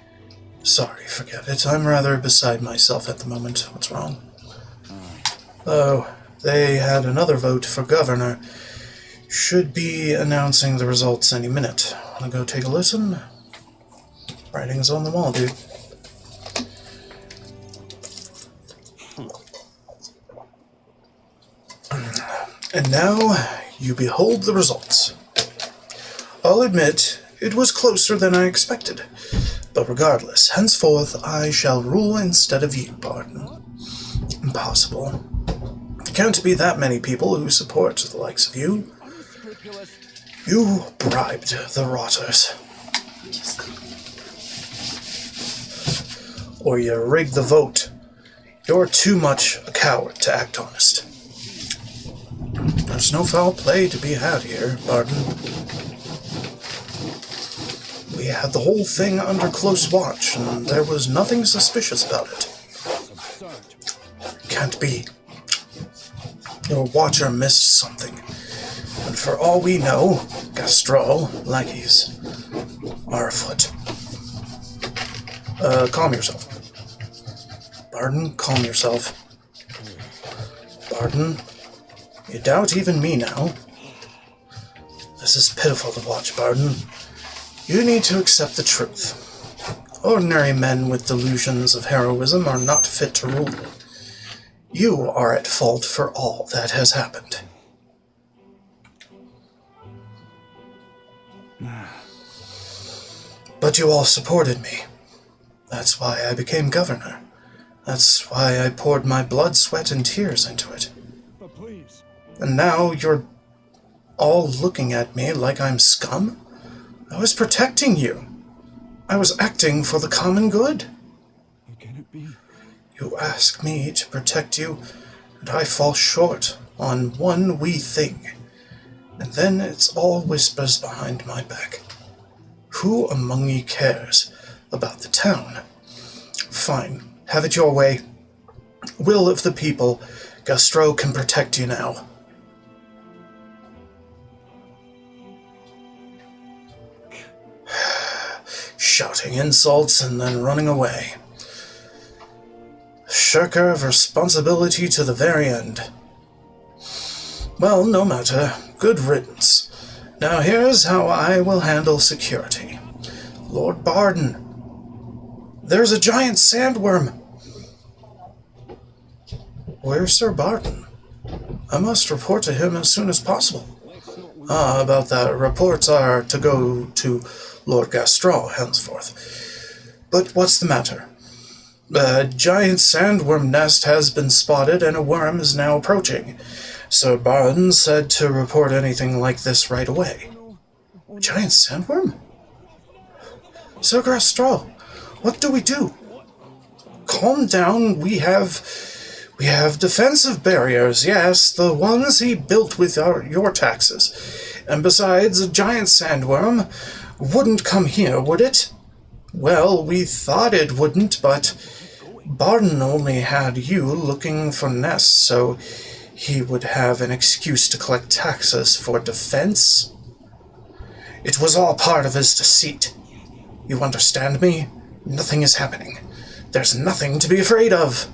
Sorry, forget it. I'm rather beside myself at the moment. What's wrong? Oh, they had another vote for governor. Should be announcing the results any minute. Wanna go take a listen? Writing's on the wall, dude. And now, you behold the results. I'll admit, it was closer than I expected. But regardless, henceforth I shall rule instead of you, Barden. Impossible. There can't be that many people who support the likes of you. You bribed the Rotters. Or you rigged the vote. You're too much a coward to act honest. There's no foul play to be had here, Barden. We had the whole thing under close watch, and there was nothing suspicious about it. Can't be. Your watcher missed something. And for all we know, Gastrol, lackeys, are afoot. Calm yourself. Barden, calm yourself. Barden, you doubt even me now. This is pitiful to watch, Barden. You need to accept the truth. Ordinary men with delusions of heroism are not fit to rule. You are at fault for all that has happened. But you all supported me. That's why I became governor. That's why I poured my blood, sweat, and tears into it. But please. And now you're all looking at me like I'm scum? I was protecting you. I was acting for the common good. How can it be? You ask me to protect you, and I fall short on one wee thing. And then it's all whispers behind my back. Who among ye cares about the town? Fine, have it your way. Will of the people, Gastro can protect you now. Shouting insults and then running away. Shirker of responsibility to the very end. Well, no matter. Good riddance. Now here's how I will handle security. Lord Barden. There's a giant sandworm. Where's Sir Barden? I must report to him as soon as possible. About that. Reports are to go to Lord Gastrol henceforth. But what's the matter? A giant sandworm nest has been spotted and a worm is now approaching. Sir Barden said to report anything like this right away. A giant sandworm? Sir Gastrol, what do we do? Calm down, we have defensive barriers, yes, the ones he built with your taxes. And besides, a giant sandworm wouldn't come here, would it? Well, we thought it wouldn't, but Barden only had you looking for nests, so he would have an excuse to collect taxes for defense. It was all part of his deceit. You understand me? Nothing is happening. There's nothing to be afraid of.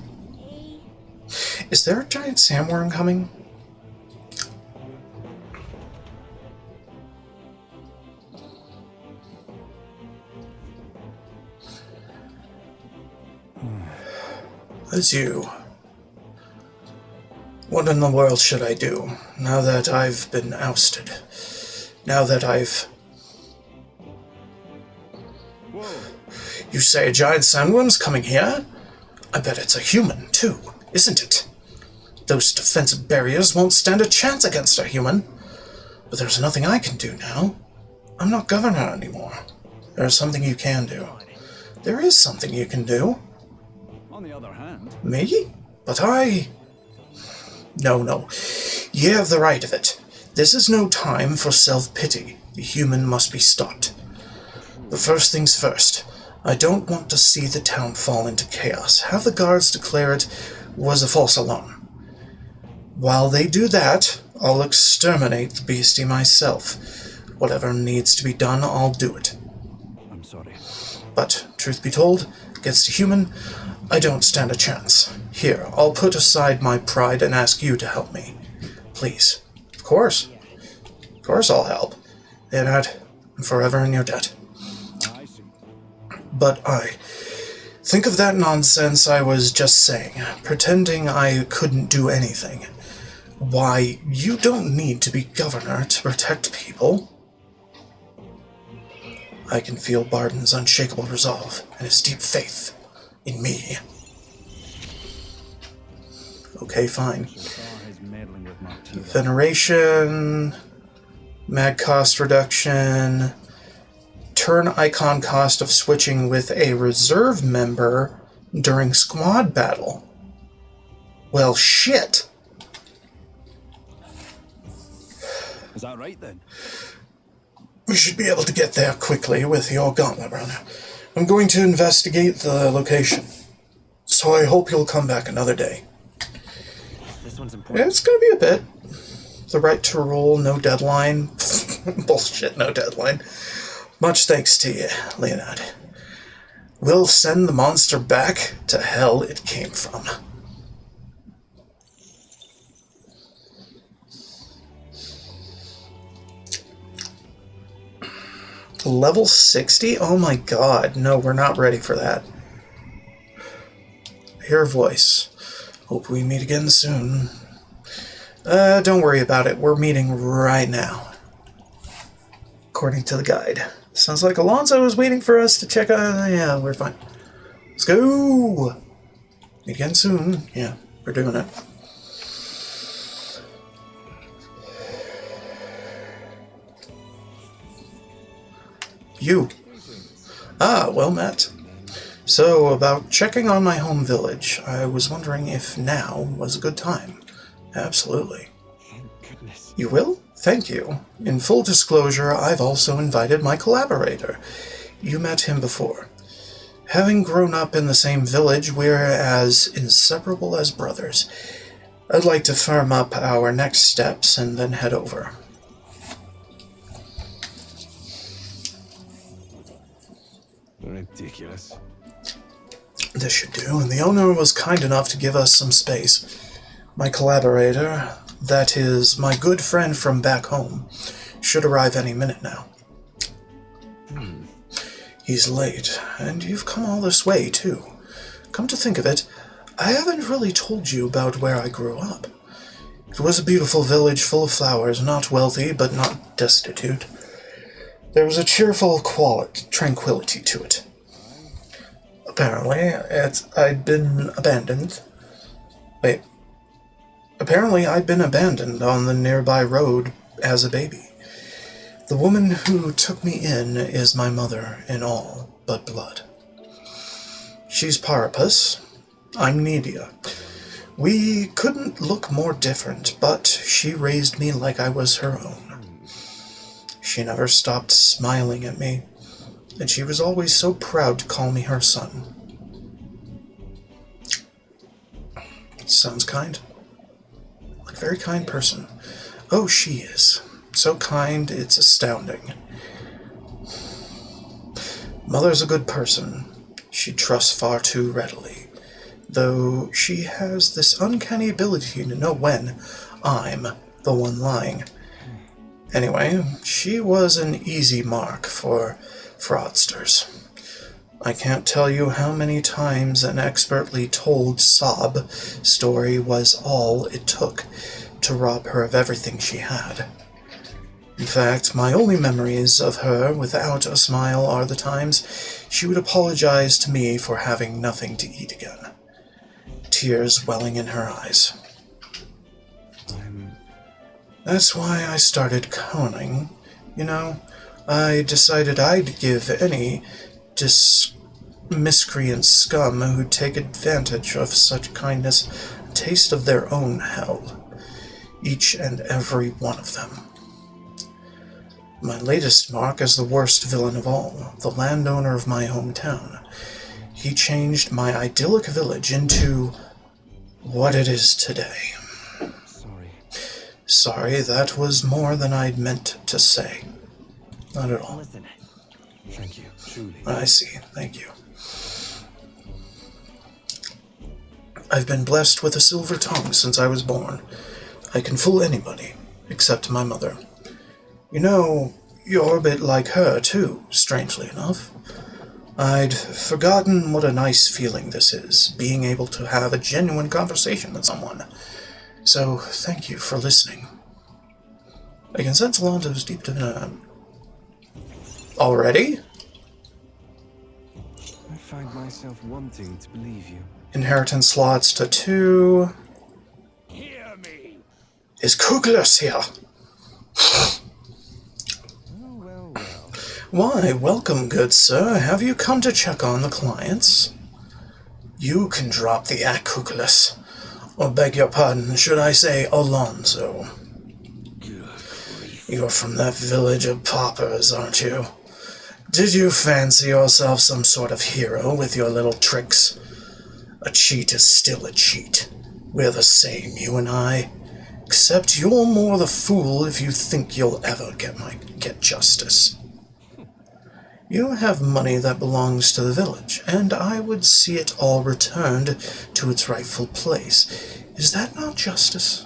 Is there a giant sandworm coming? It's you. What in the world should I do, now that I've been ousted? Now that I've... You say a giant sandworm's coming here? I bet it's a human, too, isn't it? Those defensive barriers won't stand a chance against a human. But there's nothing I can do now. I'm not governor anymore. There's something you can do. There is something you can do. On the other hand... Me? But I... No. You have the right of it. This is no time for self-pity. The human must be stopped. But first things first, I don't want to see the town fall into chaos. Have the guards declare it was a false alarm. While they do that, I'll exterminate the beastie myself. Whatever needs to be done, I'll do it. I'm sorry. But, truth be told, against a human, I don't stand a chance. Here, I'll put aside my pride and ask you to help me. Please. Of course. Of course I'll help. Leonard, I'm forever in your debt. I see. But think of that nonsense I was just saying, pretending I couldn't do anything. Why, you don't need to be governor to protect people. I can feel Barden's unshakable resolve and his deep faith in me. Okay, fine. Shazar is meddling with Martina. Veneration, mag cost reduction, turn icon cost of switching with a reserve member during squad battle. Well, shit. Is that right then? We should be able to get there quickly with your gauntlet runner. I'm going to investigate the location, so I hope you'll come back another day. This one's Yeah, important. it's going to be a bit. The right to rule, no deadline. Bullshit, no deadline. Much thanks to you, Leonard. We'll send the monster back to hell it came from. Level 60? Oh my god, no, we're not ready for that. Hear a voice. Hope we meet again soon. Don't worry about it, we're meeting right now. According to the guide. Sounds like Alonso is waiting for us to check out. Yeah, we're fine. Let's go! Meet again soon. Yeah, we're doing it. You. Ah, well met. So, about checking on my home village, I was wondering if now was a good time. Absolutely. Thank goodness. You will? Thank you. In full disclosure, I've also invited my collaborator. You met him before. Having grown up in the same village, we're as inseparable as brothers. I'd like to firm up our next steps and then head over. Ridiculous. This should do, and the owner was kind enough to give us some space. My collaborator, that is, my good friend from back home, should arrive any minute now. He's late, and you've come all this way, too. Come to think of it, I haven't really told you about where I grew up. It was a beautiful village full of flowers, not wealthy, but not destitute. There was a cheerful tranquility to it. Apparently, I'd been abandoned. Wait. Apparently, I'd been abandoned on the nearby road as a baby. The woman who took me in is my mother in all but blood. She's Parapus. I'm Nidia. We couldn't look more different, but she raised me like I was her own. She never stopped smiling at me, and she was always so proud to call me her son. Sounds kind. Like a very kind person. Oh, she is. So kind, it's astounding. Mother's a good person. She trusts far too readily, though she has this uncanny ability to know when I'm the one lying. Anyway, she was an easy mark for fraudsters. I can't tell you how many times an expertly told sob story was all it took to rob her of everything she had. In fact, my only memories of her without a smile are the times she would apologize to me for having nothing to eat again. Tears welling in her eyes. That's why I started coning. You know, I decided I'd give any miscreant scum who'd take advantage of such kindness a taste of their own hell. Each and every one of them. My latest mark as the worst villain of all, the landowner of my hometown. He changed my idyllic village into what it is today. Sorry. Sorry, that was more than I'd meant to say. Not at all. Listen, Thank you, truly. I see. Thank you. I've been blessed with a silver tongue since I was born. I can fool anybody, except my mother. You know, you're a bit like her, too, strangely enough. I'd forgotten what a nice feeling this is, being able to have a genuine conversation with someone. So, thank you for listening. I can sense Alonso's deep divinity. Already? I find myself wanting to believe you. Inheritance slots to 2. Hear me. Is Kuglus here? Oh, well, well. Why, welcome, good sir. Have you come to check on the clients? You can drop the Kuglus. Or beg your pardon, should I say Alonso? You're from that village of paupers, aren't you? Did you fancy yourself some sort of hero with your little tricks? A cheat is still a cheat. We're the same, you and I. Except you're more the fool if you think you'll ever get justice. You have money that belongs to the village, and I would see it all returned to its rightful place. Is that not justice?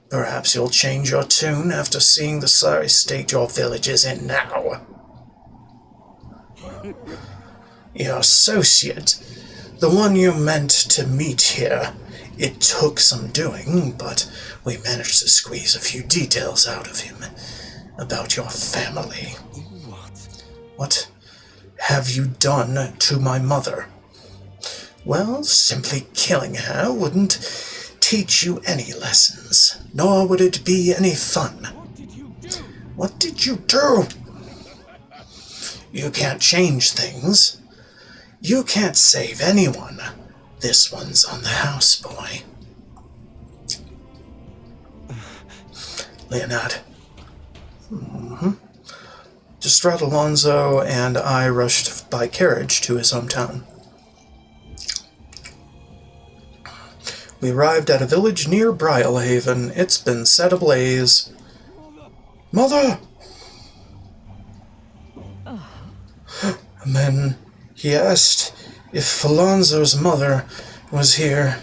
Perhaps you'll change your tune after seeing the sorry state your village is in now. Your associate, the one you meant to meet here, it took some doing, but we managed to squeeze a few details out of him about your family. What? What have you done to my mother? Well, simply killing her wouldn't teach you any lessons, nor would it be any fun. What did you do? You can't change things. You can't save anyone. This one's on the house, boy. Leonard. Distraught Alonso and I rushed by carriage to his hometown. We arrived at a village near Brylehaven. It's been set ablaze. Mother! And then he asked if Alonso's mother was here.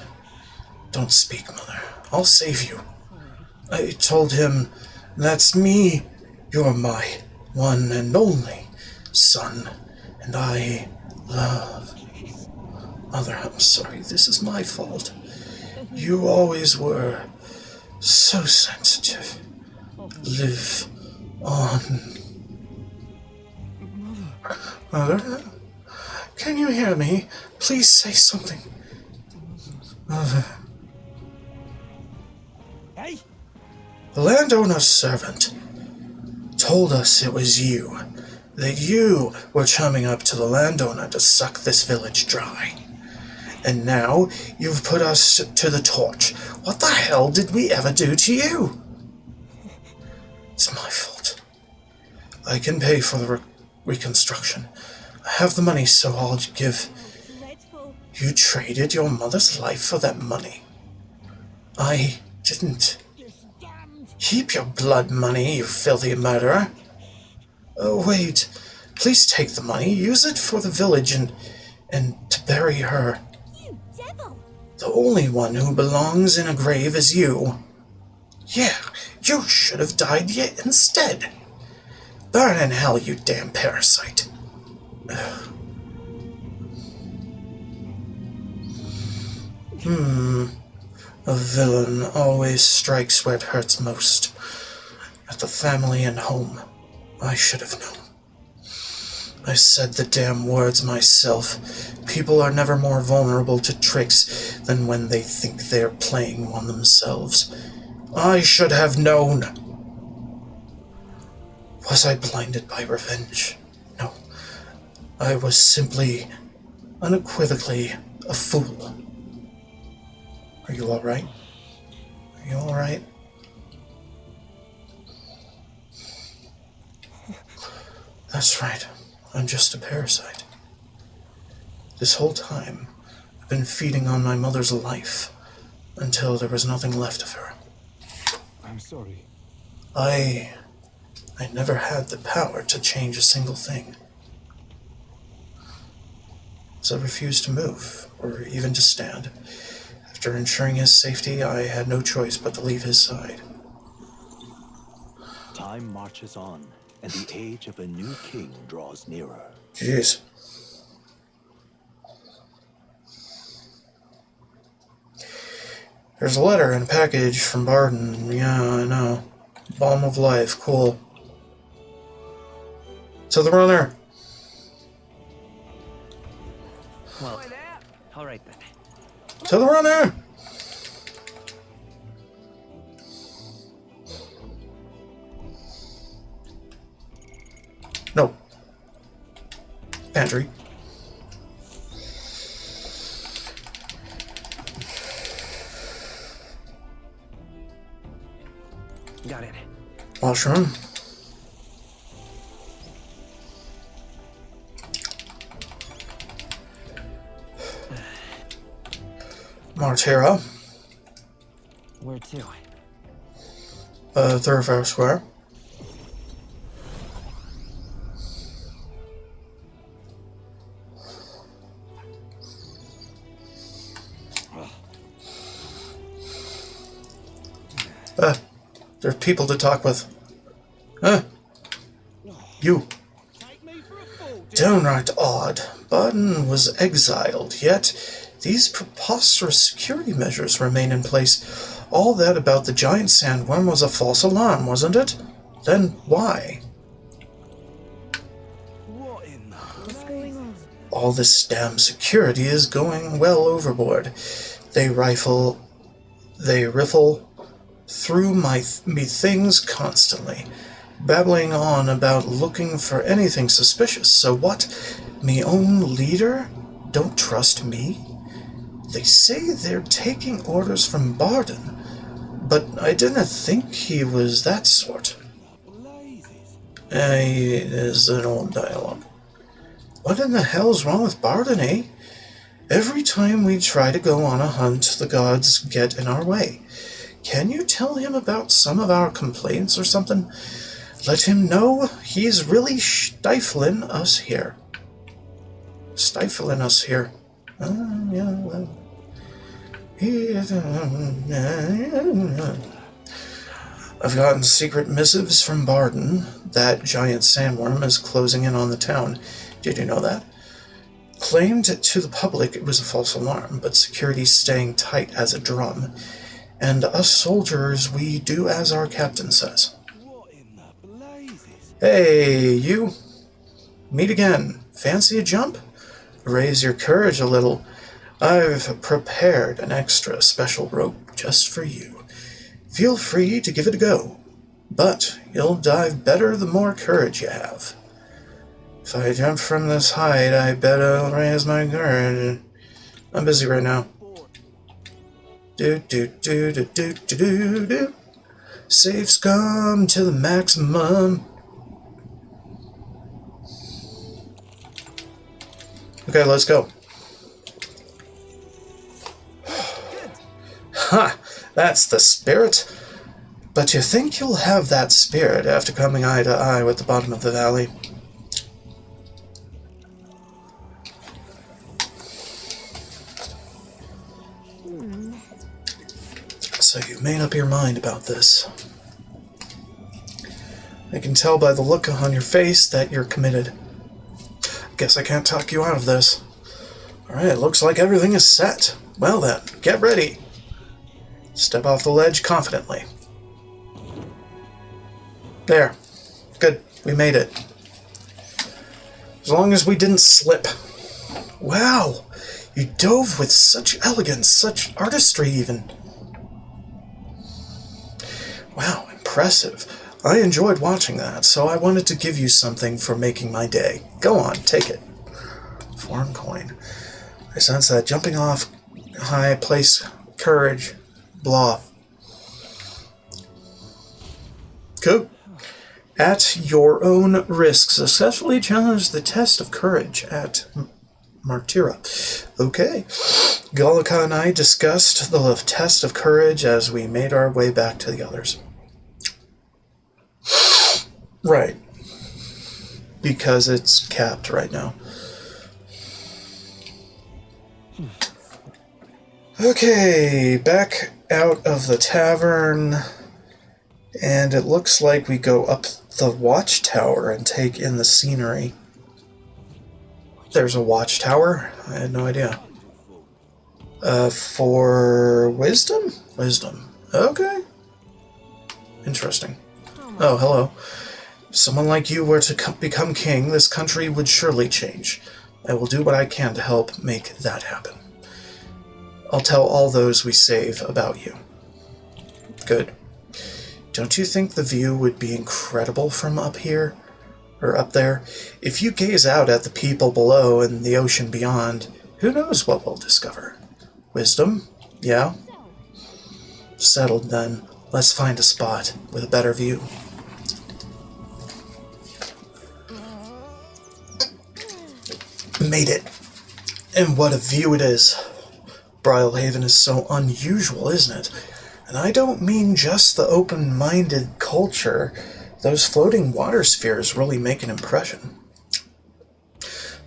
Don't speak, Mother. I'll save you. I told him, that's me. You're my one and only son, and I love. Mother, I'm sorry. This is my fault. You always were so sensitive. Live on. Mother, can you hear me? Please say something. Mother. Hey? The landowner's servant told us it was you, that you were coming up to the landowner to suck this village dry. And now you've put us to the torch. What the hell did we ever do to you? It's my fault. I can pay for the reconstruction. I have the money, so I'll give. You traded your mother's life for that money. I didn't. Keep your blood money, you filthy murderer. Oh, wait. Please take the money. Use it for the village and to bury her. You devil! The only one who belongs in a grave is you. Yeah, you should have died yet instead. Burn in hell, you damn parasite. A villain always strikes where it hurts most. At the family and home. I should have known. I said the damn words myself. People are never more vulnerable to tricks than when they think they're playing one themselves. I should have known. Was I blinded by revenge? No. I was simply, unequivocally, a fool. Are you alright? Are you alright? That's right. I'm just a parasite. This whole time, I've been feeding on my mother's life until there was nothing left of her. I'm sorry. I never had the power to change a single thing. So I refused to move, or even to stand. After ensuring his safety, I had no choice but to leave his side. Time marches on, and the age of a new king draws nearer. Jeez. There's a letter and a package from Barden. Yeah, I know. Balm of life, cool. To the runner! Well, all right then. To the runner! No. Pantry. Got it. Washroom. Martera. Where to? Thoroughfare Square. There's people to talk with. You. Downright odd. Barden was exiled, yet these preposterous security measures remain in place. All that about the giant sandworm was a false alarm, wasn't it? Then why? What's going on? All this damn security is going well overboard. They riffle through me things constantly, babbling on about looking for anything suspicious. So what? Me own leader don't trust me? They say they're taking orders from Barden, but I didn't think he was that sort. Is an old dialogue. What in the hell's wrong with Barden, eh? Every time we try to go on a hunt, the gods get in our way. Can you tell him about some of our complaints or something? Let him know he's really stifling us here. Stifling us here. Yeah, well. I've gotten secret missives from Barden. That giant sandworm is closing in on the town. Did you know that? Claimed to the public it was a false alarm, but security's staying tight as a drum. And us soldiers, we do as our captain says. Hey, you. Meet again. Fancy a jump? Raise your courage a little. I've prepared an extra special rope just for you. Feel free to give it a go. But you'll dive better the more courage you have. If I jump from this height, I bet I'll raise my courage. I'm busy right now. Do. Save scum to the maximum. Okay, let's go. Ha! That's the spirit. But you think you'll have that spirit after coming eye to eye with the bottom of the valley? So you've made up your mind about this. I can tell by the look on your face that you're committed. Guess I can't talk you out of this. Alright, looks like everything is set. Well then, get ready. Step off the ledge confidently. There. Good. We made it. As long as we didn't slip. Wow! You dove with such elegance, such artistry even. Wow, impressive. I enjoyed watching that, so I wanted to give you something for making my day. Go on, take it. Foreign coin. I sense that jumping off high place, courage, blah. Cool. At your own risk, successfully challenge the test of courage at Martyra. Okay. Gallica and I discussed the test of courage as we made our way back to the others. Right. Because it's capped right now. Okay, back out of the tavern, and it looks like we go up the watchtower and take in the scenery. There's a watchtower? I had no idea. For wisdom? Wisdom. Okay. Interesting. Oh, hello. If someone like you were to become king, this country would surely change. I will do what I can to help make that happen. I'll tell all those we save about you. Good. Don't you think the view would be incredible from up here? Or up there? If you gaze out at the people below and the ocean beyond, who knows what we'll discover? Wisdom? Yeah? Settled then. Let's find a spot with a better view. Made it. And what a view it is. Brylehaven is so unusual, isn't it? And I don't mean just the open-minded culture. Those floating water spheres really make an impression.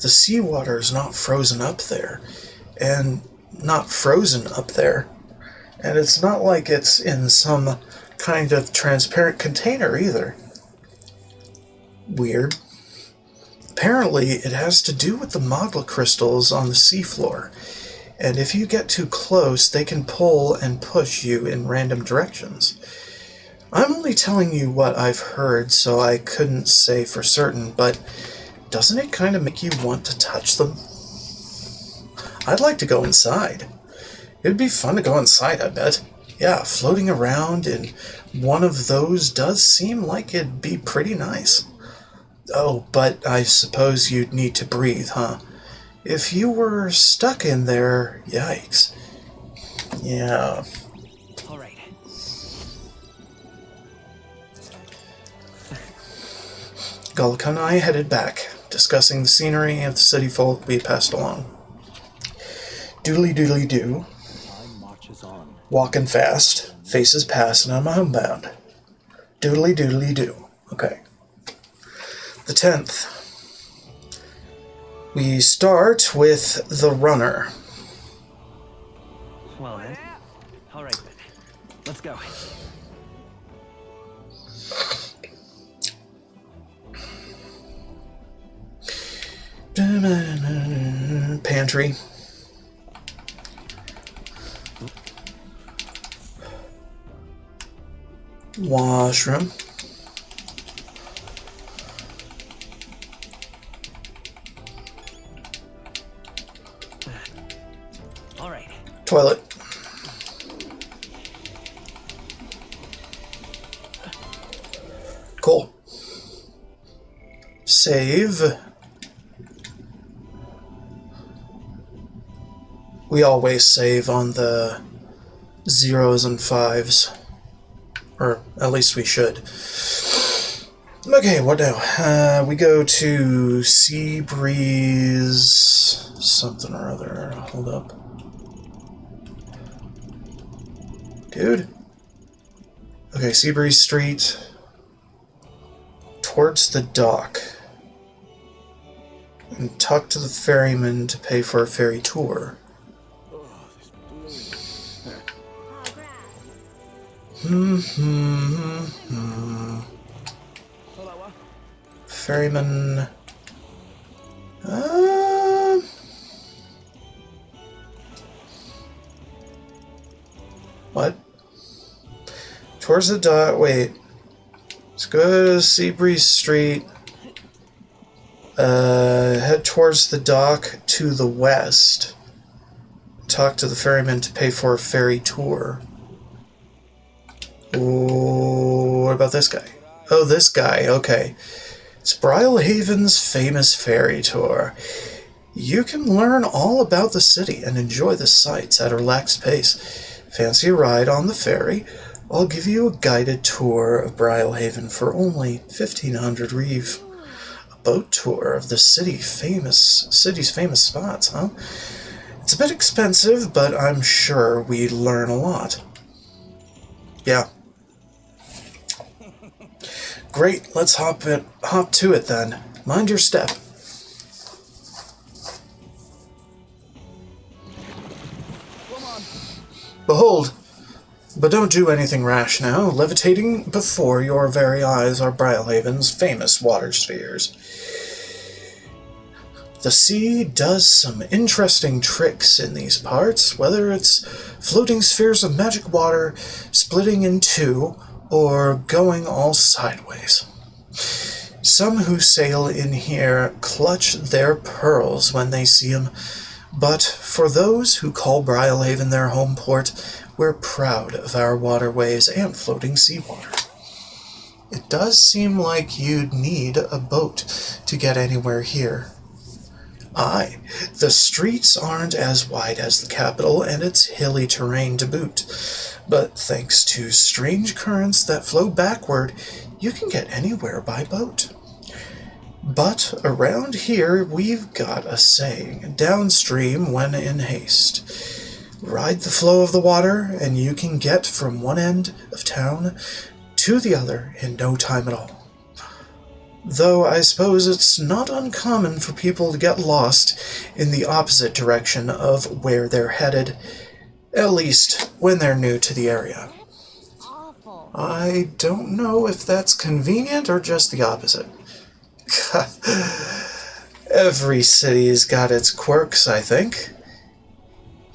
The seawater is not frozen up there, and it's not like it's in some kind of transparent container either. Weird. Apparently, it has to do with the magma crystals on the seafloor, and if you get too close, they can pull and push you in random directions. I'm only telling you what I've heard, so I couldn't say for certain, but doesn't it kind of make you want to touch them? I'd like to go inside. It'd be fun to go inside, I bet. Yeah, floating around in one of those does seem like it'd be pretty nice. Oh, but I suppose you'd need to breathe, huh? If you were stuck in there, yikes. Yeah. All right. Gallica and I headed back, discussing the scenery of the city folk we passed along. Doodly-doodly-doo. Time marches on. Walking fast, faces past, and I'm homebound. Doodly-doodly-doo. Okay. The 10th. We start with the runner. Well then. All right then. Let's go. Pantry. Washroom. All right. Toilet. Cool. Save. We always save on the 0s and 5s. Or at least we should. Okay, what now? We go to Sea Breeze something or other. Hold up. Dude. Okay, Sea Breeze Street. Towards the dock. And talk to the ferryman to pay for a ferry tour. Ferryman. What? Towards the dock. Wait. Let's go to Sea Breeze Street. Head towards the dock to the west. Talk to the ferryman to pay for a ferry tour. Ooh, what about this guy? Oh, this guy, okay. It's Brylehaven's famous ferry tour. You can learn all about the city and enjoy the sights at a relaxed pace. Fancy a ride on the ferry? I'll give you a guided tour of Brylehaven for only 1500 reeve. A boat tour of the city's famous spots, huh? It's a bit expensive, but I'm sure we'd learn a lot. Yeah. Great, let's hop to it then. Mind your step. Behold, but don't do anything rash now. Levitating before your very eyes are Brylehaven's famous water spheres. The sea does some interesting tricks in these parts, whether it's floating spheres of magic water splitting in two or going all sideways. Some who sail in here clutch their pearls when they see 'em, but for those who call Brylehaven their home port, we're proud of our waterways and floating seawater. It does seem like you'd need a boat to get anywhere here. Aye, the streets aren't as wide as the capital, and it's hilly terrain to boot. But thanks to strange currents that flow backward, you can get anywhere by boat. But around here, we've got a saying, downstream when in haste. Ride the flow of the water, and you can get from one end of town to the other in no time at all. Though I suppose it's not uncommon for people to get lost in the opposite direction of where they're headed, at least when they're new to the area. I don't know if that's convenient or just the opposite. Every city's got its quirks, I think.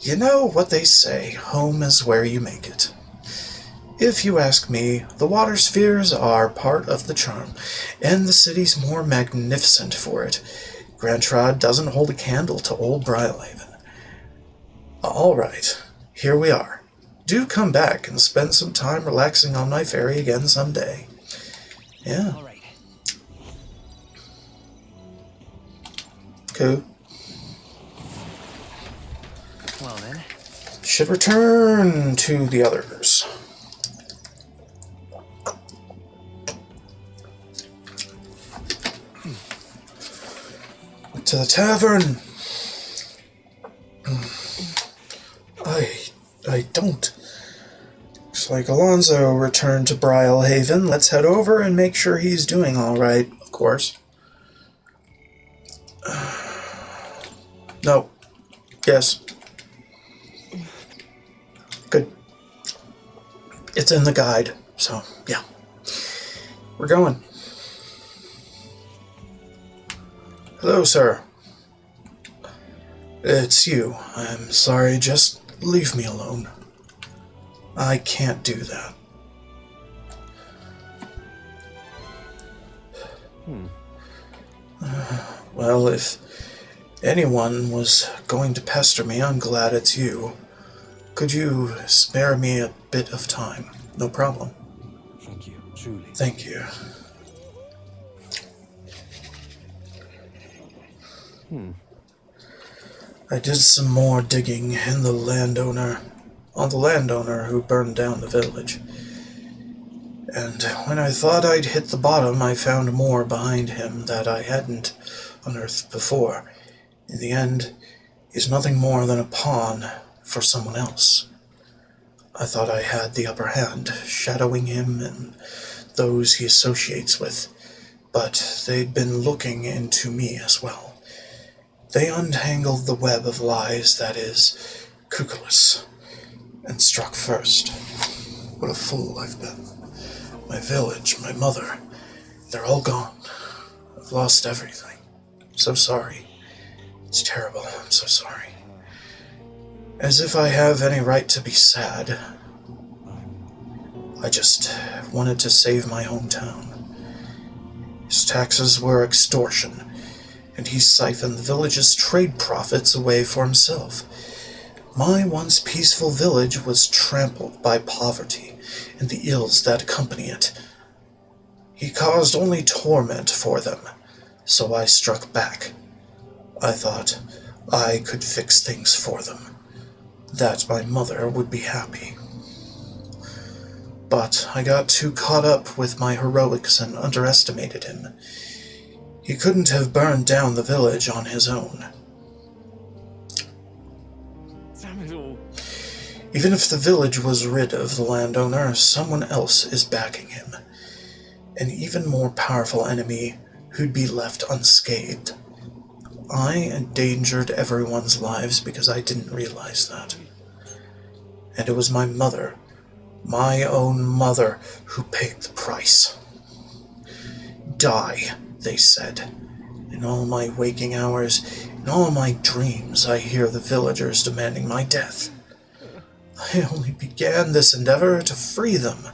You know what they say, home is where you make it. If you ask me, the water spheres are part of the charm, and the city's more magnificent for it. Grantrad doesn't hold a candle to old Brylehaven. All right, here we are. Do come back and spend some time relaxing on my ferry again someday. Yeah. All right. Cool. Well then. Should return to the others. To the tavern. I don't. Looks like Alonso returned to Brylehaven. Let's head over and make sure he's doing all right, of course. No. Yes. Good. It's in the guide, so yeah. We're going. Hello, sir. It's you. I'm sorry, just leave me alone. I can't do that. Well, if anyone was going to pester me, I'm glad it's you. Could you spare me a bit of time? No problem. Thank you, truly. Thank you. I did some more digging on the landowner who burned down the village. And when I thought I'd hit the bottom, I found more behind him that I hadn't unearthed before. In the end, he's nothing more than a pawn for someone else. I thought I had the upper hand, shadowing him and those he associates with, but they'd been looking into me as well. They untangled the web of lies that is Cuculus, and struck first. What a fool I've been. My village, my mother, they're all gone. I've lost everything. I'm so sorry. It's terrible. I'm so sorry. As if I have any right to be sad. I just wanted to save my hometown. His taxes were extortion, and he siphoned the village's trade profits away for himself. My once peaceful village was trampled by poverty and the ills that accompany it. He caused only torment for them, so I struck back. I thought I could fix things for them, that my mother would be happy. But I got too caught up with my heroics and underestimated him. He couldn't have burned down the village on his own. Damn it all. Even if the village was rid of the landowner, someone else is backing him. An even more powerful enemy who'd be left unscathed. I endangered everyone's lives because I didn't realize that. And it was my mother, my own mother, who paid the price. Die, they said. In all my waking hours, in all my dreams, I hear the villagers demanding my death. I only began this endeavor to free them,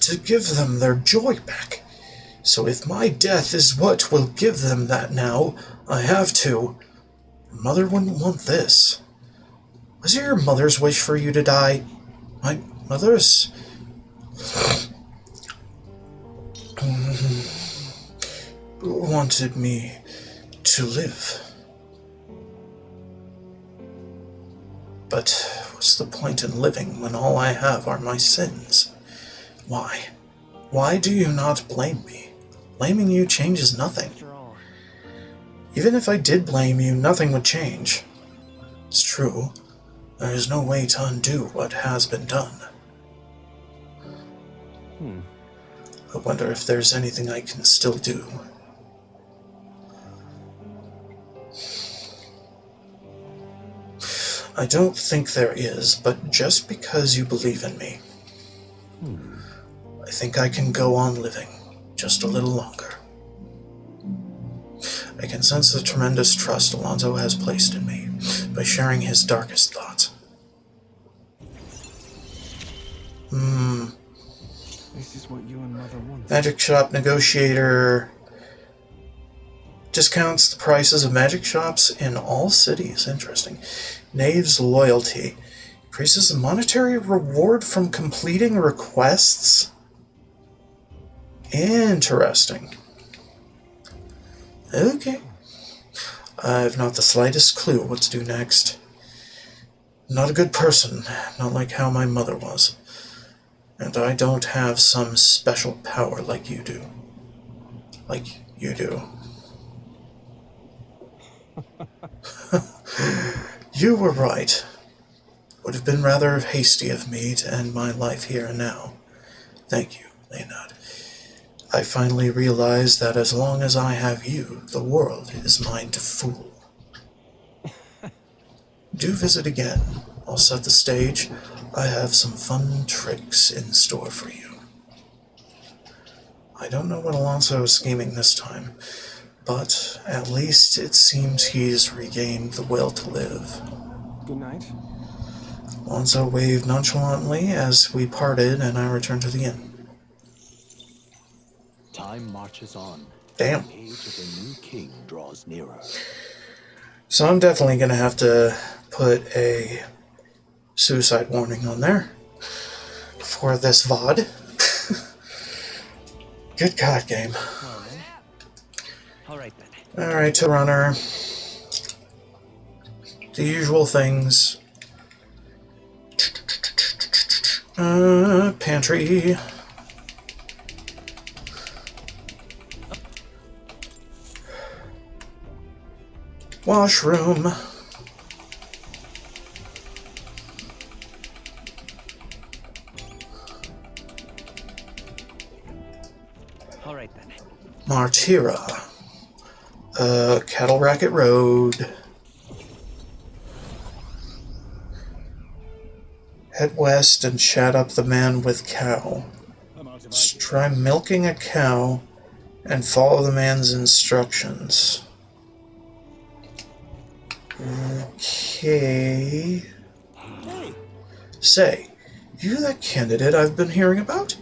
to give them their joy back. So if my death is what will give them that now, I have to. Mother wouldn't want this. Was it your mother's wish for you to die? My mother's? Wanted me to live. But what's the point in living when all I have are my sins? Why? Why do you not blame me? Blaming you changes nothing. After all, Even if I did blame you, nothing would change. It's true. There is no way to undo what has been done. I wonder if there's anything I can still do. I don't think there is, but just because you believe in me, I think I can go on living just a little longer. I can sense the tremendous trust Alonso has placed in me by sharing his darkest thoughts. This is what you and Mother want. Magic shop negotiator discounts the prices of magic shops in all cities. Interesting. Knave's loyalty increases the monetary reward from completing requests. Interesting. Okay. I've not the slightest clue what to do next. Not a good person, not like how my mother was. And I don't have some special power like you do. Like you do. You were right. Would have been rather hasty of me to end my life here and now. Thank you, Leonard. I finally realized that as long as I have you, the world is mine to fool. Do visit again. I'll set the stage. I have some fun tricks in store for you. I don't know what Alonso is scheming this time, but at least it seems he's regained the will to live. Good night. Alonso waved nonchalantly as we parted, and I returned to the inn. Time marches on. Damn. The age of a new king draws nearer. So I'm definitely going to have to put a suicide warning on there for this VOD. Good God, game. well then. Alright then. Alright, to runner. The usual things. Pantry. Washroom. Alright then. Martira. Cattle Racket Road. Head west and chat up the man with cow. Let's try milking a cow and follow the man's instructions. Okay. Say, you that candidate I've been hearing about?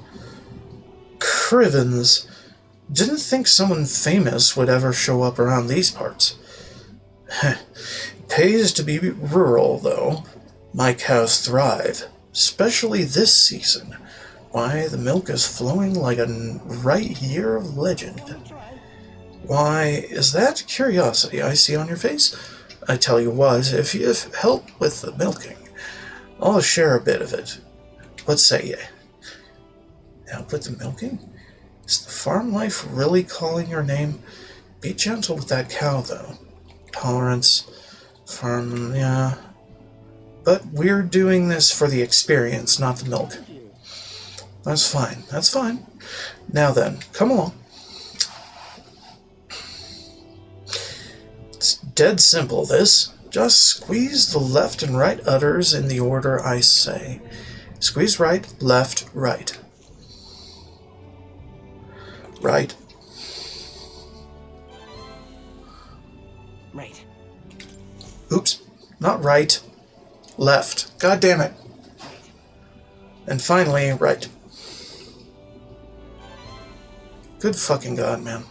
Crivens. Didn't think someone famous would ever show up around these parts. Pays to be rural, though. My cows thrive, especially this season. Why, the milk is flowing like a right year of legend. Why, is that curiosity I see on your face? I tell you what, if you help with the milking, I'll share a bit of it. What say ye? Now with the milking? Is the farm life really calling your name? Be gentle with that cow, though. Tolerance. Farm, yeah. But we're doing this for the experience, not the milk. That's fine. That's fine. Now then, come along. It's dead simple, this. Just squeeze the left and right udders in the order I say. Squeeze right, left, right. Right. Right. Oops. Not right. Left. God damn it. And finally, right. Good fucking God, man.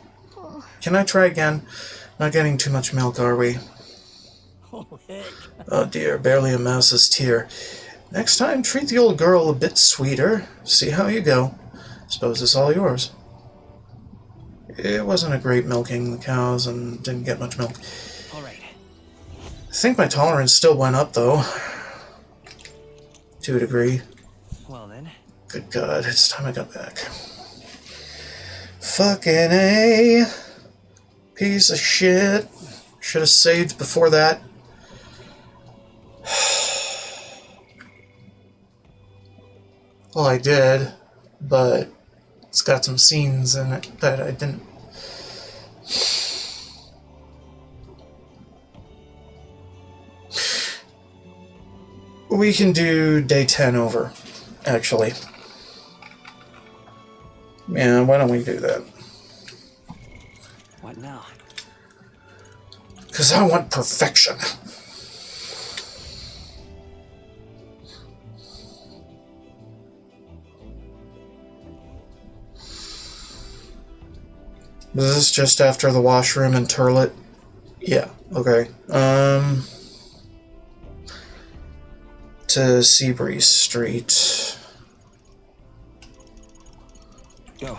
Can I try again? Not getting too much milk, are we? Oh, heck. Oh dear, barely a mouse's tear. Next time, treat the old girl a bit sweeter. See how you go. Suppose it's all yours. It wasn't a great milking the cows and didn't get much milk. All right. I think my tolerance still went up, though. To a degree. Well then. Good God, it's time I got back. Fucking A. Piece of shit. Should have saved before that. Well, I did, but it's got some scenes in it that I didn't. We can do day 10 over, actually. Yeah, why don't we do that? What now? Because I want perfection. Was this just after the washroom and turlet? Yeah, okay. To Seabreeze Street. Go.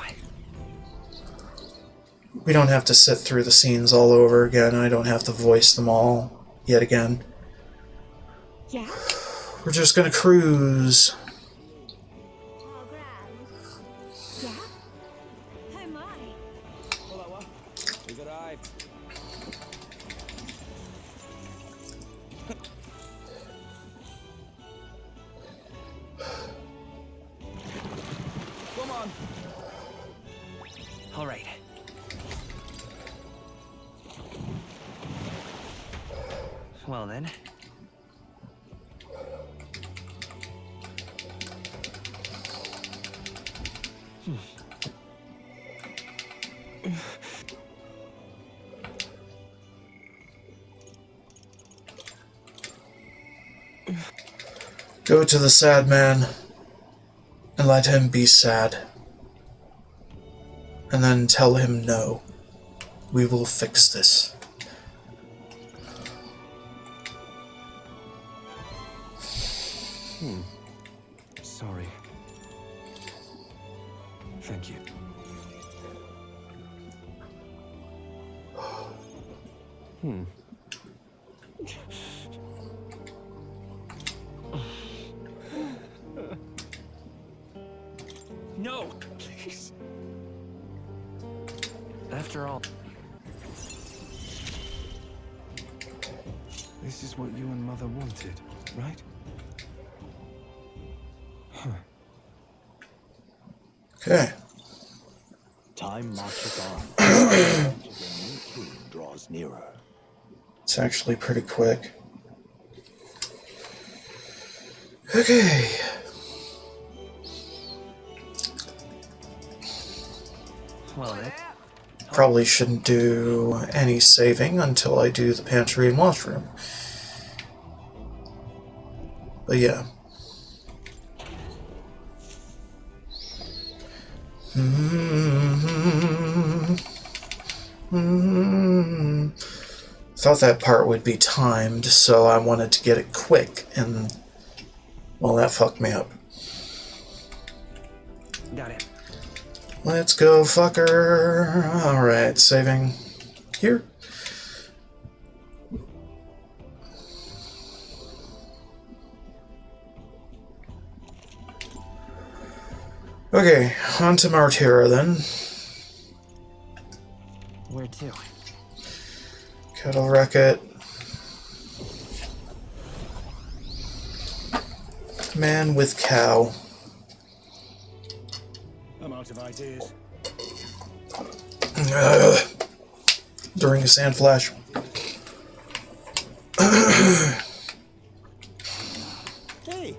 We don't have to sit through the scenes all over again. I don't have to voice them all yet again. Yeah? We're just gonna cruise. Oh, grand. Yeah? How am I? We've arrived. Come on. All right. Well then. Go to the sad man and let him be sad. And then tell him no. We will fix this. Sorry. Thank you. No, please. After all, This is what you and Mother wanted, right? Okay. Time marches on. The new king draws nearer. It's actually pretty quick. Okay. well then. Probably shouldn't do any saving until I do the pantry and washroom. But yeah. Thought that part would be timed, so I wanted to get it quick, and well, that fucked me up. Got it. Let's go, fucker. Alright, saving here. Okay, on to Martira then. Where to? Kettle Racket. Man with cow. I'm out of ideas. During a sand flash. Hey,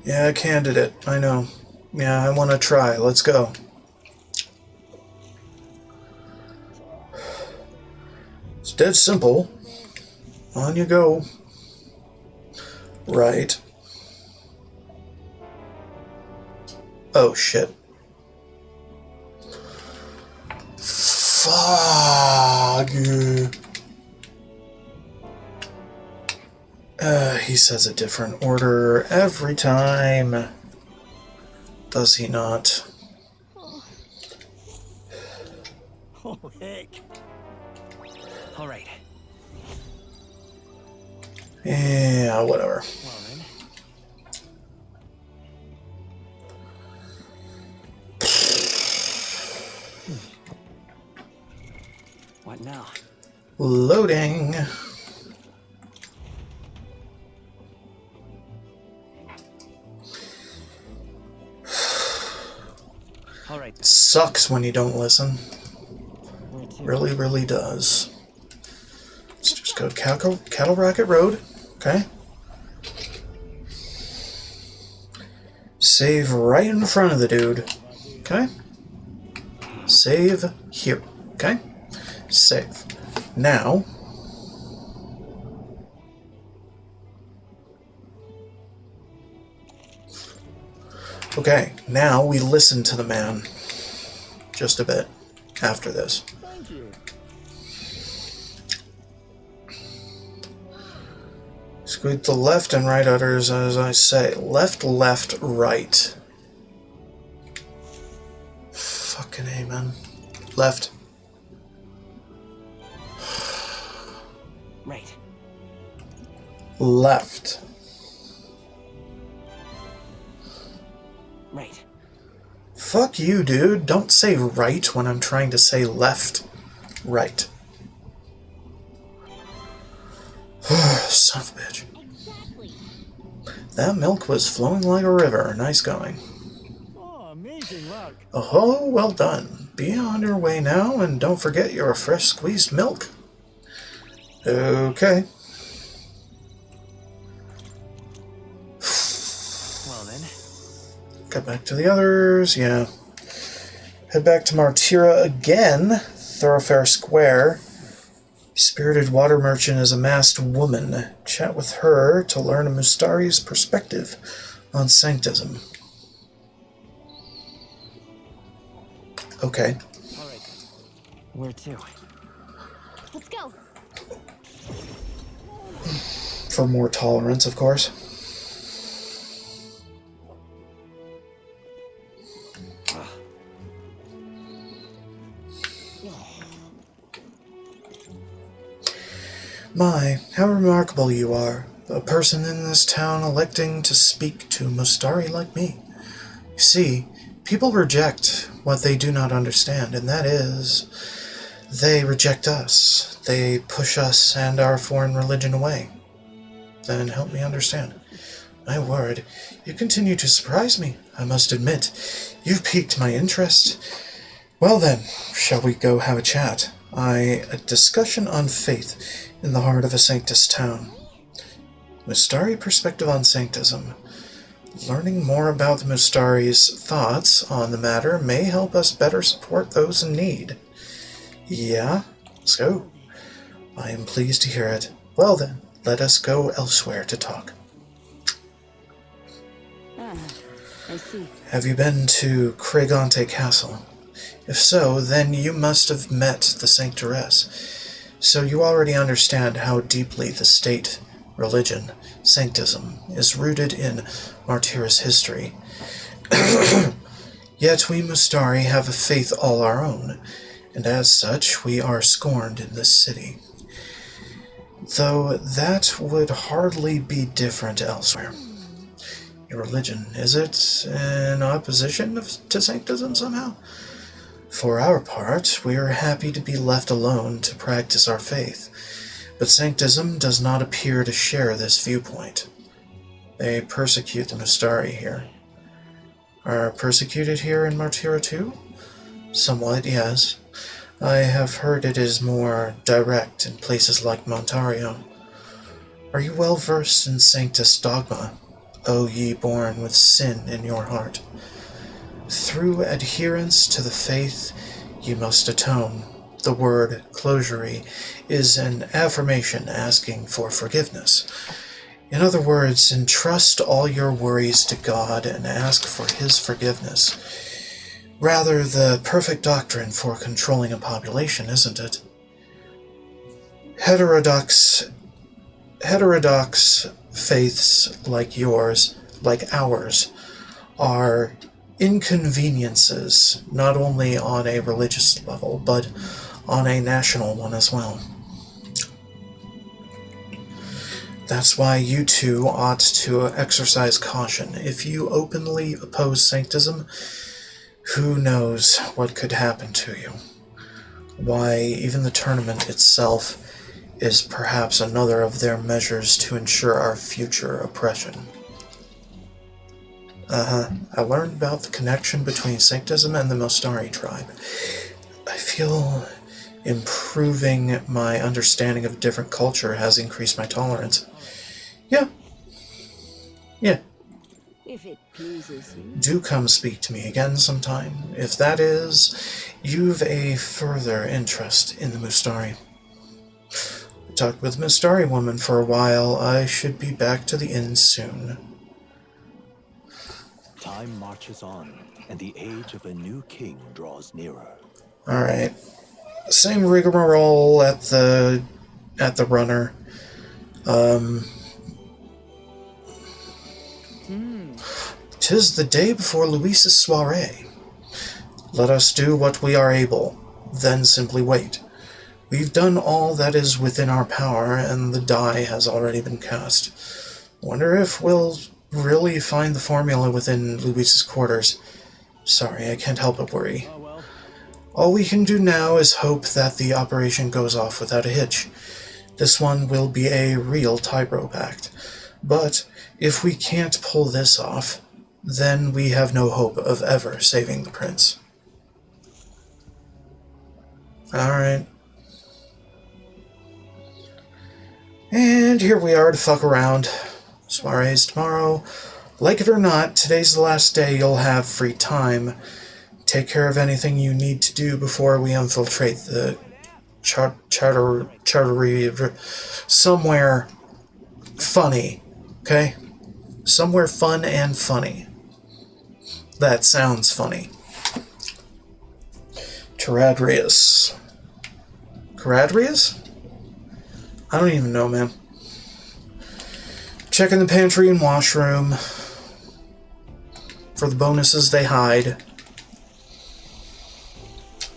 Yeah, candidate. I know. Yeah, I want to try. Let's go. It's dead simple. On you go. Right. Oh, shit. Fuck. He says a different order every time. Does he not? oh heck. All right. Yeah, whatever. Well then. What now? Loading. All right. Sucks when you don't listen. Where to? Really, really does. Let's just go Cattle Racket Road. Okay. Save right in front of the dude. Okay. Save here. Okay. Save. Now. Okay, now we listen to the man. Just a bit after this. Thank you. Squeak the left and right utters as I say. Left, left, right. Fucking amen. Left. Right. Left. Right. Fuck you, dude. Don't say right when I'm trying to say left. Right. Son of a bitch. Exactly. That milk was flowing like a river. Nice going. Oh, amazing luck. Oh, well done. Be on your way now, and don't forget your fresh squeezed milk. Okay. Well then. Got back to the others, yeah. Head back to Martira again. Thoroughfare Square. Spirited water merchant is a masked woman. Chat with her to learn Mustari's perspective on sanctism. Okay. All right. Where to? Let's go. For more tolerance, of course. My, how remarkable you are. A person in this town electing to speak to Mustari like me. You see, people reject what they do not understand, and that is, they reject us. They push us and our foreign religion away. Then help me understand. My word, you continue to surprise me, I must admit. You've piqued my interest. Well then, shall we go have a chat? A discussion on faith in the heart of a Sanctus town. Mustari perspective on sanctism. Learning more about the Mustari's thoughts on the matter may help us better support those in need. Yeah, let's go. I am pleased to hear it. Well then, let us go elsewhere to talk. Ah, I see. Have you been to Craigante Castle? If so, then you must have met the Sanctoress. So you already understand how deeply the state, religion, sanctism is rooted in Martira's history. Yet we Mustari have a faith all our own, and as such we are scorned in this city. Though that would hardly be different elsewhere. Your religion, is it in opposition to Sanctism somehow? For our part, we are happy to be left alone to practice our faith, but Sanctism does not appear to share this viewpoint. They persecute the Mustari here. Are persecuted here in Martira too? Somewhat, yes. I have heard it is more direct in places like Montario. Are you well versed in Sanctus dogma, O ye born with sin in your heart? Through adherence to the faith, you must atone. The word closury is an affirmation asking for forgiveness. In other words, entrust all your worries to God and ask for His forgiveness. Rather, the perfect doctrine for controlling a population, isn't it? Heterodox faiths like yours, like ours, are inconveniences not only on a religious level, but on a national one as well. That's why you two ought to exercise caution. If you openly oppose Sanctism, who knows what could happen to you? Why, even the tournament itself is perhaps another of their measures to ensure our future oppression. I learned about the connection between Sanctism and the Mostari tribe. I feel improving my understanding of different culture has increased my tolerance. Yeah. If it pleases you. Do come speak to me again sometime. If that is, you've a further interest in the Mustari. I talked with the Mustari woman for a while. I should be back to the inn soon. Time marches on, and the age of a new king draws nearer. Alright. Same rigmarole at the runner. "'Tis the day before Luis's soiree. Let us do what we are able, then simply wait. We've done all that is within our power, and the die has already been cast. Wonder if we'll really find the formula within Luis's quarters. Sorry, I can't help but worry. All we can do now is hope that the operation goes off without a hitch. This one will be a real tightrope act. But if we can't pull this off, then we have no hope of ever saving the prince." Alright. And here we are to fuck around. Soiree's tomorrow. Like it or not, today's the last day you'll have free time. Take care of anything you need to do before we infiltrate the chartery somewhere funny, okay? Somewhere fun and funny. That sounds funny. Caradrius. Caradrius? I don't even know, man. Checking the pantry and washroom for the bonuses they hide.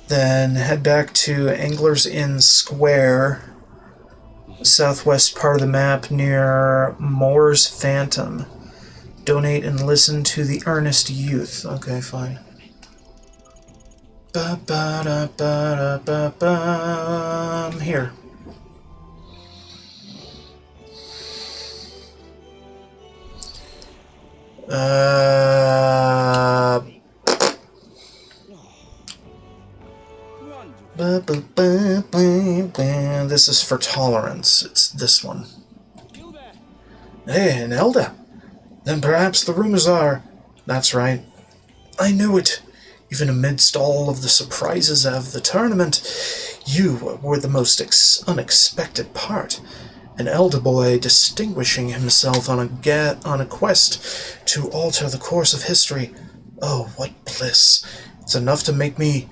Then head back to Angler's Inn Square, southwest part of the map near Moore's Phantom. Donate and listen to the Earnest Youth. Okay, fine. Here. This is for tolerance. It's this one. Hey, an Elder. Then perhaps the rumors are... That's right. I knew it. Even amidst all of the surprises of the tournament, you were the most unexpected part. An elder boy distinguishing himself on a quest to alter the course of history. Oh, what bliss. It's enough to make me...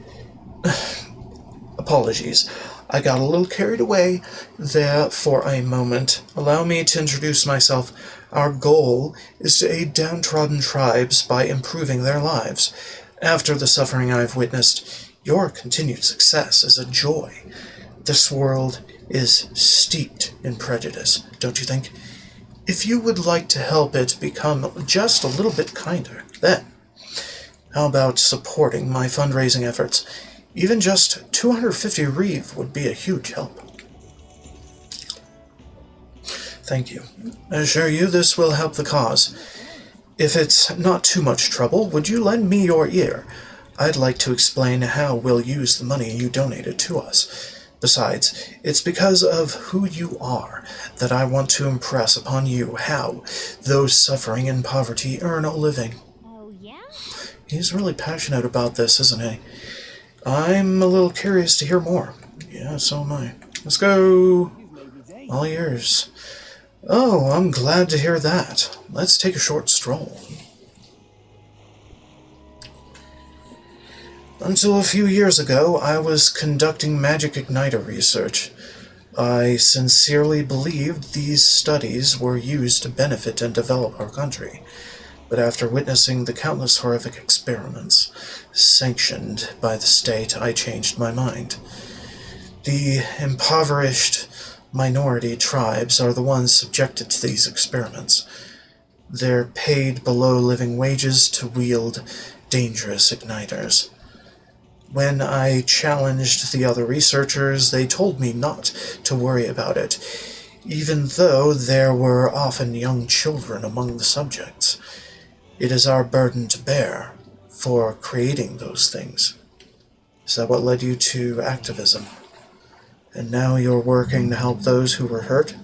Apologies. I got a little carried away there for a moment. Allow me to introduce myself. Our goal is to aid downtrodden tribes by improving their lives. After the suffering I've witnessed, your continued success is a joy. This world is steeped in prejudice, don't you think? if you would like to help it become just a little bit kinder, then how about supporting my fundraising efforts? Even just 250 Reeve would be a huge help. Thank you. I assure you this will help the cause. If it's not too much trouble, would you lend me your ear? I'd like to explain how we'll use the money you donated to us. Besides, it's because of who you are that I want to impress upon you how those suffering in poverty earn a living. Oh, yeah? He's really passionate about this, isn't he? I'm a little curious to hear more. Yeah, so am I. Let's go. All yours. Oh, I'm glad to hear that. Let's take a short stroll. Until a few years ago, I was conducting magic igniter research. I sincerely believed these studies were used to benefit and develop our country. But after witnessing the countless horrific experiments sanctioned by the state, I changed my mind. The impoverished minority tribes are the ones subjected to these experiments. They're paid below living wages to wield dangerous igniters. When I challenged the other researchers, they told me not to worry about it, even though there were often young children among the subjects. It is our burden to bear for creating those things. Is that what led you to activism? And now you're working to help those who were hurt?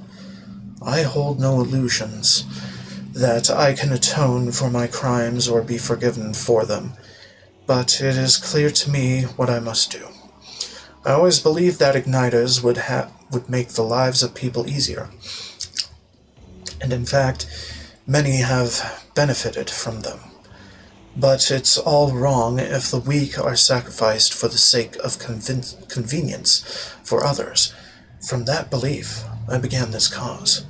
I hold no illusions that I can atone for my crimes or be forgiven for them. But it is clear to me what I must do. I always believed that igniters would make the lives of people easier. And in fact, many have benefited from them. But it's all wrong if the weak are sacrificed for the sake of convenience for others. From that belief, I began this cause.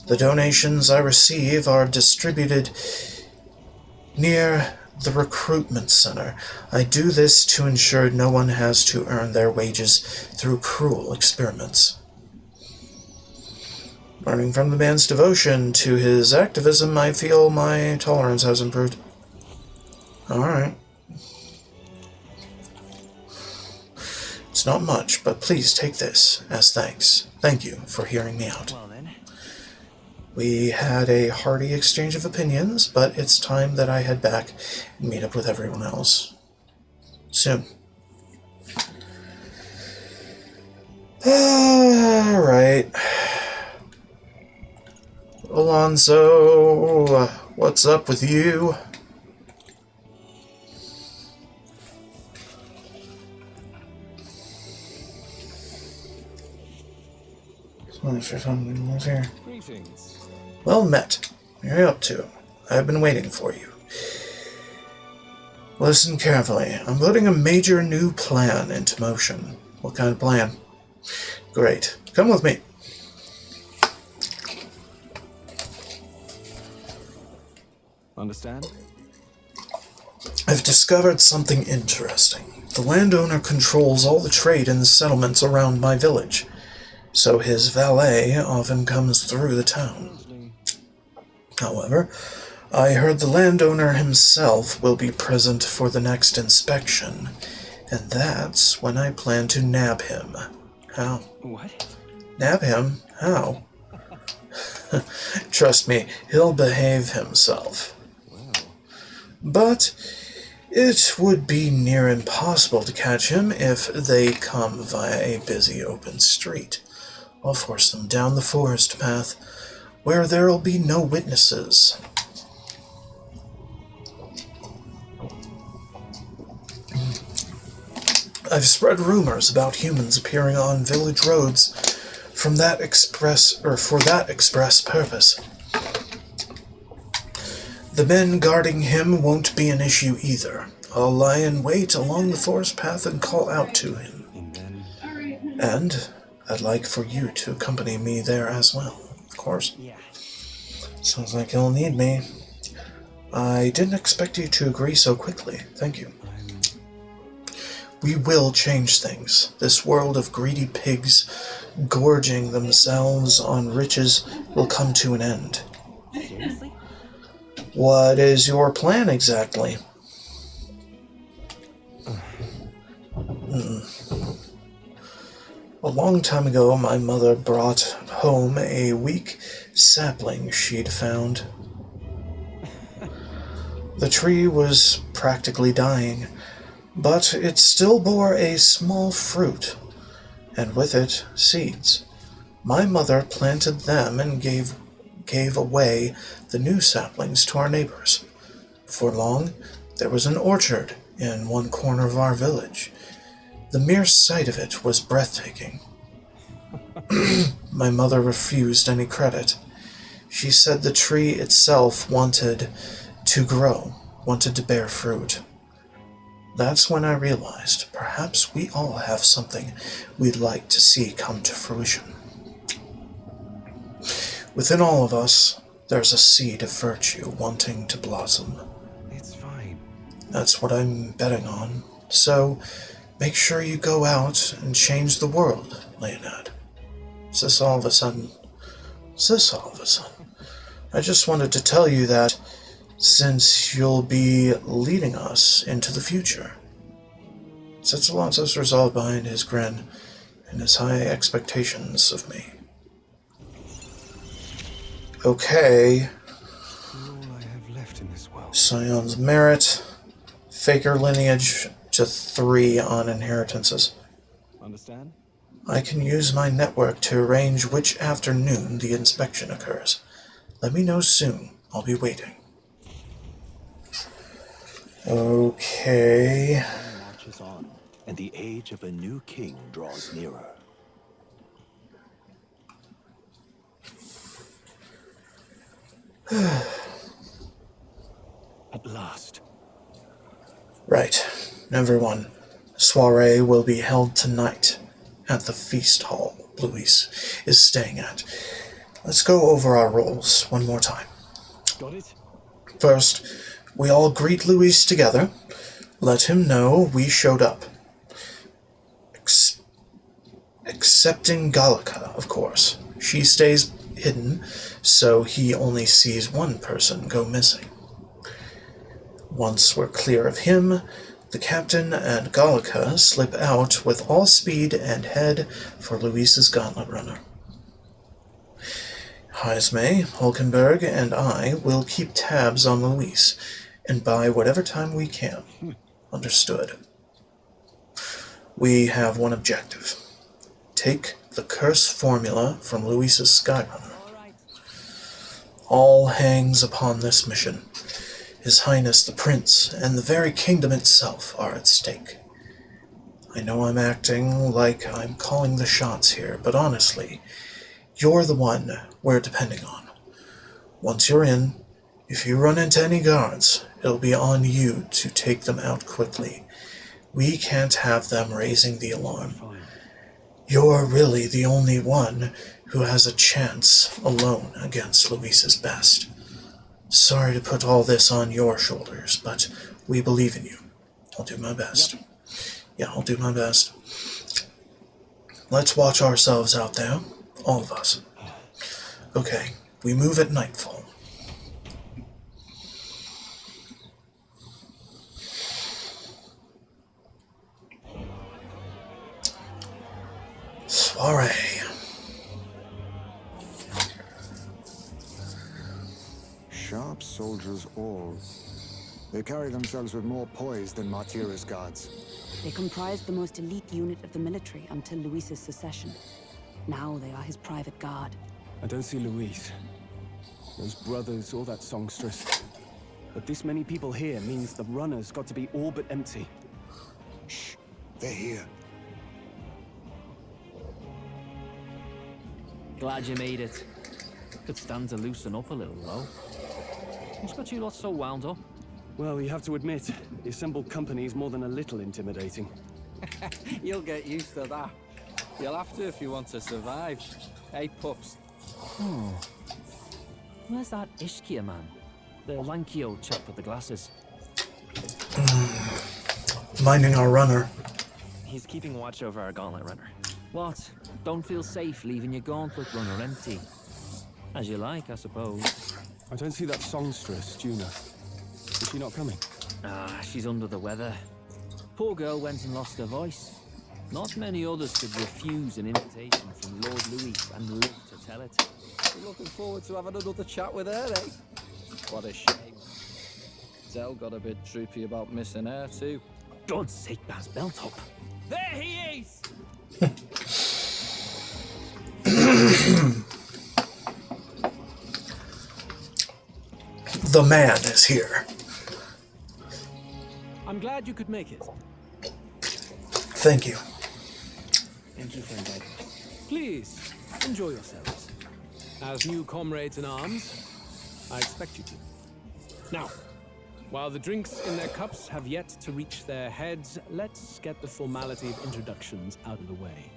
The donations I receive are distributed near the recruitment center. I do this to ensure no one has to earn their wages through cruel experiments. Learning from the man's devotion to his activism, I feel my tolerance has improved. Alright. It's not much, but please take this as thanks. Thank you for hearing me out. Well then. We had a hearty exchange of opinions, but it's time that I head back and meet up with everyone else. Soon. Alright. Alonso, what's up with you? Here. Greetings. Well met. What are you up to? I've been waiting for you. Listen carefully. I'm putting a major new plan into motion. What kind of plan? Great. Come with me. Understand? I've discovered something interesting. The landowner controls all the trade in the settlements around my village, so his valet often comes through the town. However, I heard the landowner himself will be present for the next inspection, and that's when I plan to nab him. How? What? Nab him? How? Trust me, he'll behave himself. But it would be near impossible to catch him if they come via a busy open street. I'll force them down the forest path, where there'll be no witnesses. I've spread rumors about humans appearing on village roads for that express purpose. The men guarding him won't be an issue either. I'll lie in wait along the forest path and call out to him. And I'd like for you to accompany me there as well, of course. Yeah. Sounds like you'll need me. I didn't expect you to agree so quickly. Thank you. We will change things. This world of greedy pigs gorging themselves on riches will come to an end. Seriously? What is your plan exactly? A long time ago, my mother brought home a weak sapling she'd found. The tree was practically dying, but it still bore a small fruit, and with it, seeds. My mother planted them and gave away the new saplings to our neighbors. Before long, there was an orchard in one corner of our village. The mere sight of it was breathtaking. My mother refused any credit. She said the tree itself wanted to grow, wanted to bear fruit. That's when I realized perhaps we all have something we'd like to see come to fruition. Within all of us, there's a seed of virtue wanting to blossom. It's fine. That's what I'm betting on. So, make sure you go out and change the world, Leonard. Is this all of a sudden? I just wanted to tell you that since you'll be leading us into the future. Setsalon's resolve behind his grin and his high expectations of me. Okay. All I have left in this world. Scion's merit. Faker lineage to 3 on inheritances. Understand? I can use my network to arrange which afternoon the inspection occurs. Let me know soon. I'll be waiting. Okay. Time marches on, and the age of a new king draws nearer. At last. Right. Everyone, the soiree will be held tonight at the feast hall Luis is staying at. Let's go over our roles one more time. Got it? First, we all greet Luis together. Let him know we showed up. Excepting Gallica, of course. She stays hidden, so he only sees one person go missing. Once we're clear of him, the captain and Gallica slip out with all speed and head for Luis's gauntlet runner. Heisme, Hulkenberg, and I will keep tabs on Luis and buy whatever time we can. Understood. We have one objective. Take the curse formula from Luis's Skyrunner. All hangs upon this mission. His Highness the Prince and the very kingdom itself are at stake. I know I'm acting like I'm calling the shots here, but honestly, you're the one we're depending on. Once you're in, if you run into any guards, it'll be on you to take them out quickly. We can't have them raising the alarm. Fine. You're really the only one who has a chance alone against Luis's best. Sorry to put all this on your shoulders, but we believe in you. I'll do my best. Yep. Yeah, I'll do my best. Let's watch ourselves out there, all of us. Okay, we move at nightfall. Soiree. Sharp soldiers all. They carry themselves with more poise than Martira's guards. They comprised the most elite unit of the military until Luis's secession. Now they are his private guard. I don't see Luis, those brothers, or that songstress. But this many people here means the runner's got to be all but empty. Shh, they're here. Glad you made it. Could stand to loosen up a little, though. What's got you lot so wound up? Well, you have to admit, the assembled company is more than a little intimidating. You'll get used to that. You'll have to if you want to survive. Hey, pups. Where's that Ishkia man? The lanky old chap with the glasses. Minding our runner. He's keeping watch over our gauntlet runner. What? Don't feel safe leaving your gauntlet runner empty? As you like, I suppose. I don't see that songstress, Juna. Is she not coming? Ah, she's under the weather. Poor girl went and lost her voice. Not many others could refuse an invitation from Lord Louis and live to tell it. We're looking forward to having another chat with her, eh? What a shame. Zell got a bit droopy about missing her, too. God's sake, Baz, belt up. There he is! The man is here. I'm glad you could make it. Thank you. Thank you for inviting us. Please, enjoy yourselves. As new comrades in arms, I expect you to. Now, while the drinks in their cups have yet to reach their heads, let's get the formality of introductions out of the way.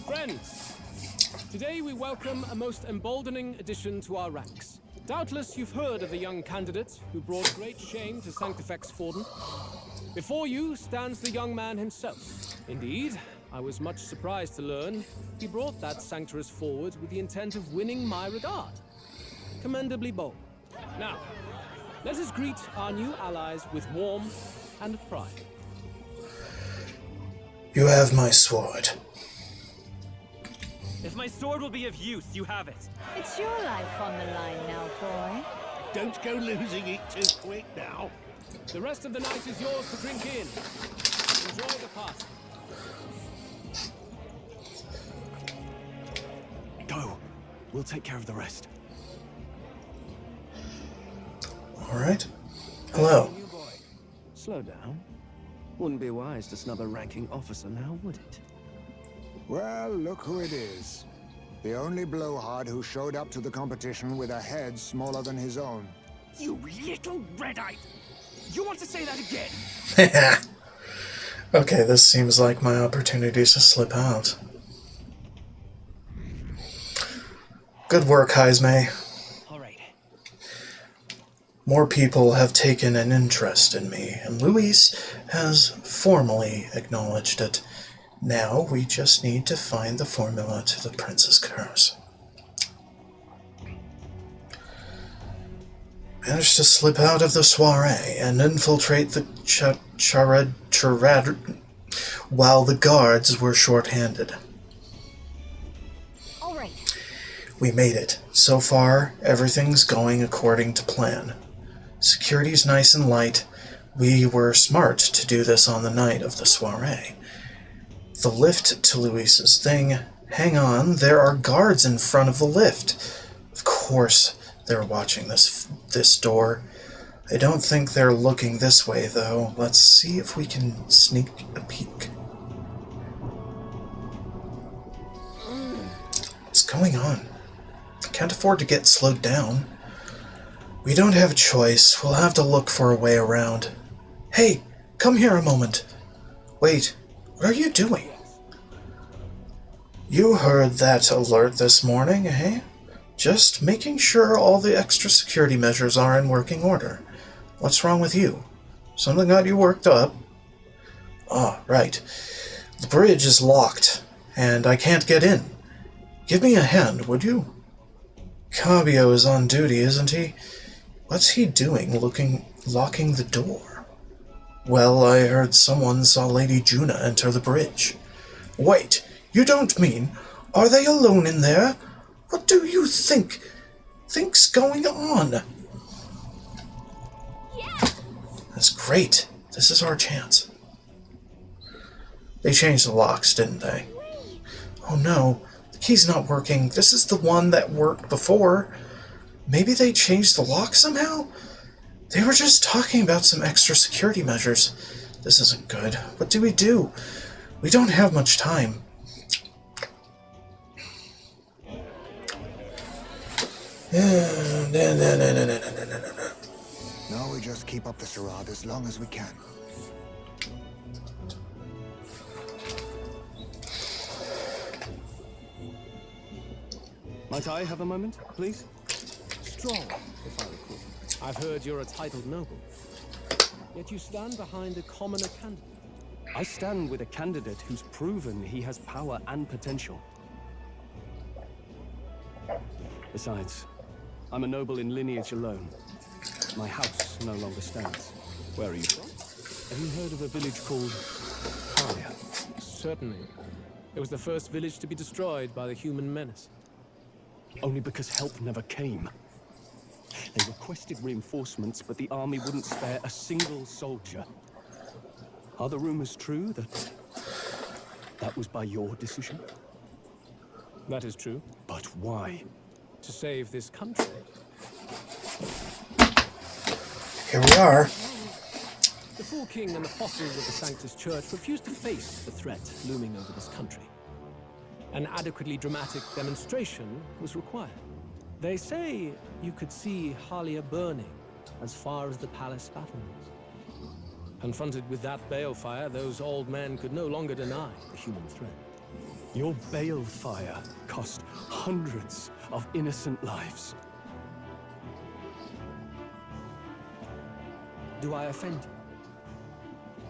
Friends, today we welcome a most emboldening addition to our ranks. Doubtless you've heard of the young candidate who brought great shame to Sanctifex Forden. Before you stands the young man himself. Indeed, I was much surprised to learn he brought that Sanctorus forward with the intent of winning my regard. Commendably bold. Now, let us greet our new allies with warmth and pride. You have my sword. If my sword will be of use, you have it. It's your life on the line now, boy. Don't go losing it too quick now. The rest of the night is yours to drink in. Enjoy the party. Go. We'll take care of the rest. All right. Hello. New boy. Slow down. Wouldn't be wise to snub a ranking officer now, would it? Well, look who it is. The only blowhard who showed up to the competition with a head smaller than his own. You little red-eyed! You want to say that again? Okay, this seems like my opportunity to slip out. Good work, Heismay. All right. More people have taken an interest in me, and Louis has formally acknowledged it. Now we just need to find the formula to the Prince's Curse. Managed to slip out of the soiree and infiltrate the charade while the guards were short-handed. All right. We made it. So far, everything's going according to plan. Security's nice and light. We were smart to do this on the night of the soiree. The lift to Louis's thing. Hang on, there are guards in front of the lift. Of course, they're watching this door. I don't think they're looking this way, though. Let's see if we can sneak a peek. What's going on? I can't afford to get slowed down. We don't have a choice. We'll have to look for a way around. Hey, come here a moment. Wait, what are you doing? You heard that alert this morning, eh? Just making sure all the extra security measures are in working order. What's wrong with you? Something got you worked up? Ah, right. The bridge is locked, and I can't get in. Give me a hand, would you? Cabio is on duty, isn't he? What's he doing, locking the door? Well, I heard someone saw Lady Juna enter the bridge. Wait, you don't mean... Are they alone in there? What do you think's going on? Yeah. That's great. This is our chance. They changed the locks, didn't they? Oh no, the key's not working. This is the one that worked before. Maybe they changed the lock somehow? They were just talking about some extra security measures. This isn't good. What do? We don't have much time. Now we just keep up the charade as long as we can. Might I have a moment, please? Strong, if I recall. I've heard you're a titled noble. Yet you stand behind a commoner candidate. I stand with a candidate who's proven he has power and potential. Besides, I'm a noble in lineage alone. My house no longer stands. Where are you from? Have you heard of a village called Halia? Certainly. It was the first village to be destroyed by the human menace. Only because help never came. They requested reinforcements, but the army wouldn't spare a single soldier. Are the rumors true that was by your decision? That is true. But why? To save this country. Here we are. The Fool King and the fossils of the Sanctus Church refused to face the threat looming over this country. An adequately dramatic demonstration was required. They say you could see Halia burning as far as the palace battlements. Confronted with that balefire, those old men could no longer deny the human threat. Your balefire cost hundreds of innocent lives. Do I offend you?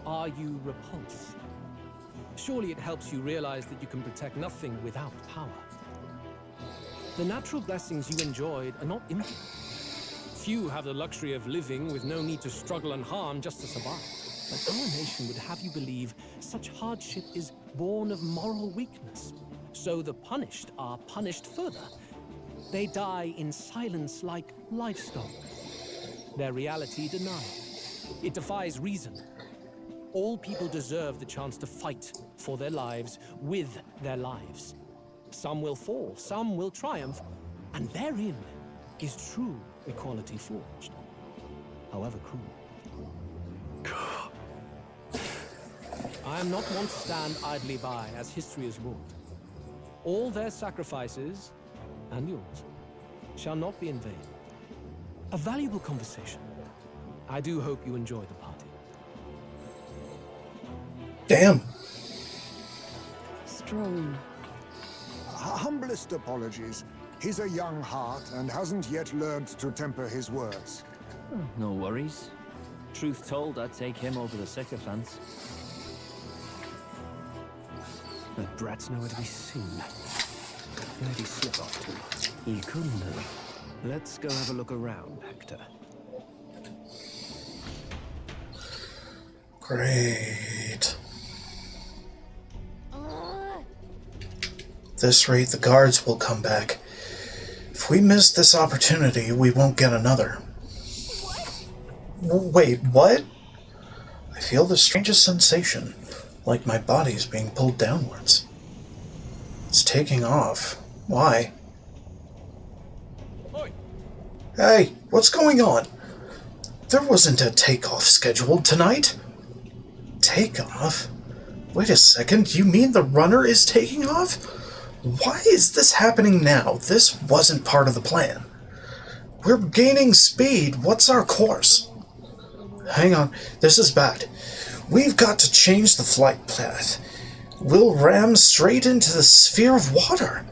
Are you repulsed? Surely it helps you realize that you can protect nothing without power. The natural blessings you enjoyed are not infinite. Few have the luxury of living with no need to struggle and harm just to survive. But our nation would have you believe such hardship is born of moral weakness. So the punished are punished further. They die in silence like livestock. Their reality denied. It defies reason. All people deserve the chance to fight for their lives with their lives. Some will fall, some will triumph, and therein is true equality forged, however cruel. I am not one to stand idly by as history is wrought. All their sacrifices, and yours, shall not be in vain. A valuable conversation. I do hope you enjoy the party. Damn. Strone. Humblest apologies. He's a young heart and hasn't yet learned to temper his words. No worries. Truth told, I'd take him over the sycophants. That brat's nowhere to be seen. Where'd he slip off to? He couldn't have. Let's go have a look around, Hector. Great. At this rate, the guards will come back. If we miss this opportunity, we won't get another. Wait, what? I feel the strangest sensation, like my body's being pulled downwards. It's taking off. Why? Oi. Hey, what's going on? There wasn't a takeoff scheduled tonight. Takeoff? Wait a second, you mean the runner is taking off? Why is this happening now? This wasn't part of the plan. We're gaining speed. What's our course? Hang on, this is bad. We've got to change the flight path. We'll ram straight into the sphere of water.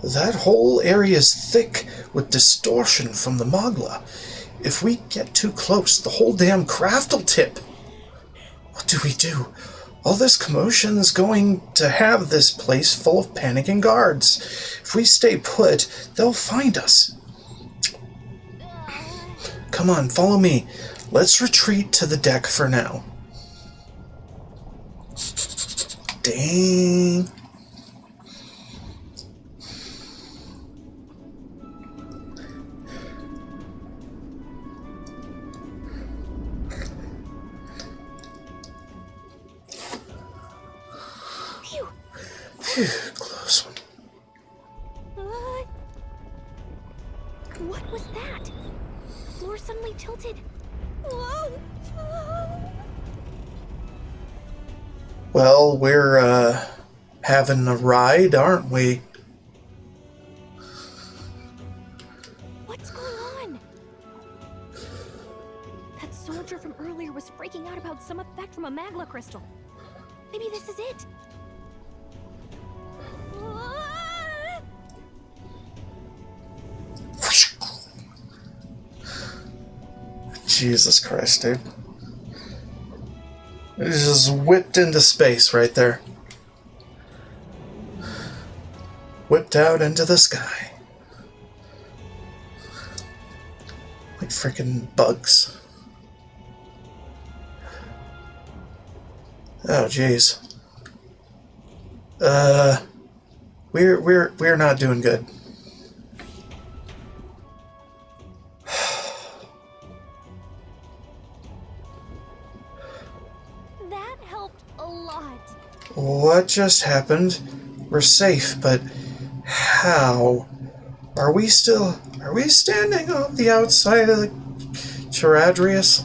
That whole area is thick with distortion from the Magla. If we get too close, the whole damn craft will tip. What do we do? All this commotion's going to have this place full of panicking guards. If we stay put, they'll find us. Come on, follow me. Let's retreat to the deck for now. Dang. Close one. What was that? The floor suddenly tilted. Whoa! Well, we're having a ride, aren't we? What's going on? That soldier from earlier was freaking out about some effect from a Magla crystal. Maybe this is it. Jesus Christ, dude. It's just whipped into space right there. Whipped out into the sky. Like freaking bugs. Oh, jeez. We're not doing good. That helped a lot. What just happened? We're safe, but how? Are we standing on the outside of the Charadrius?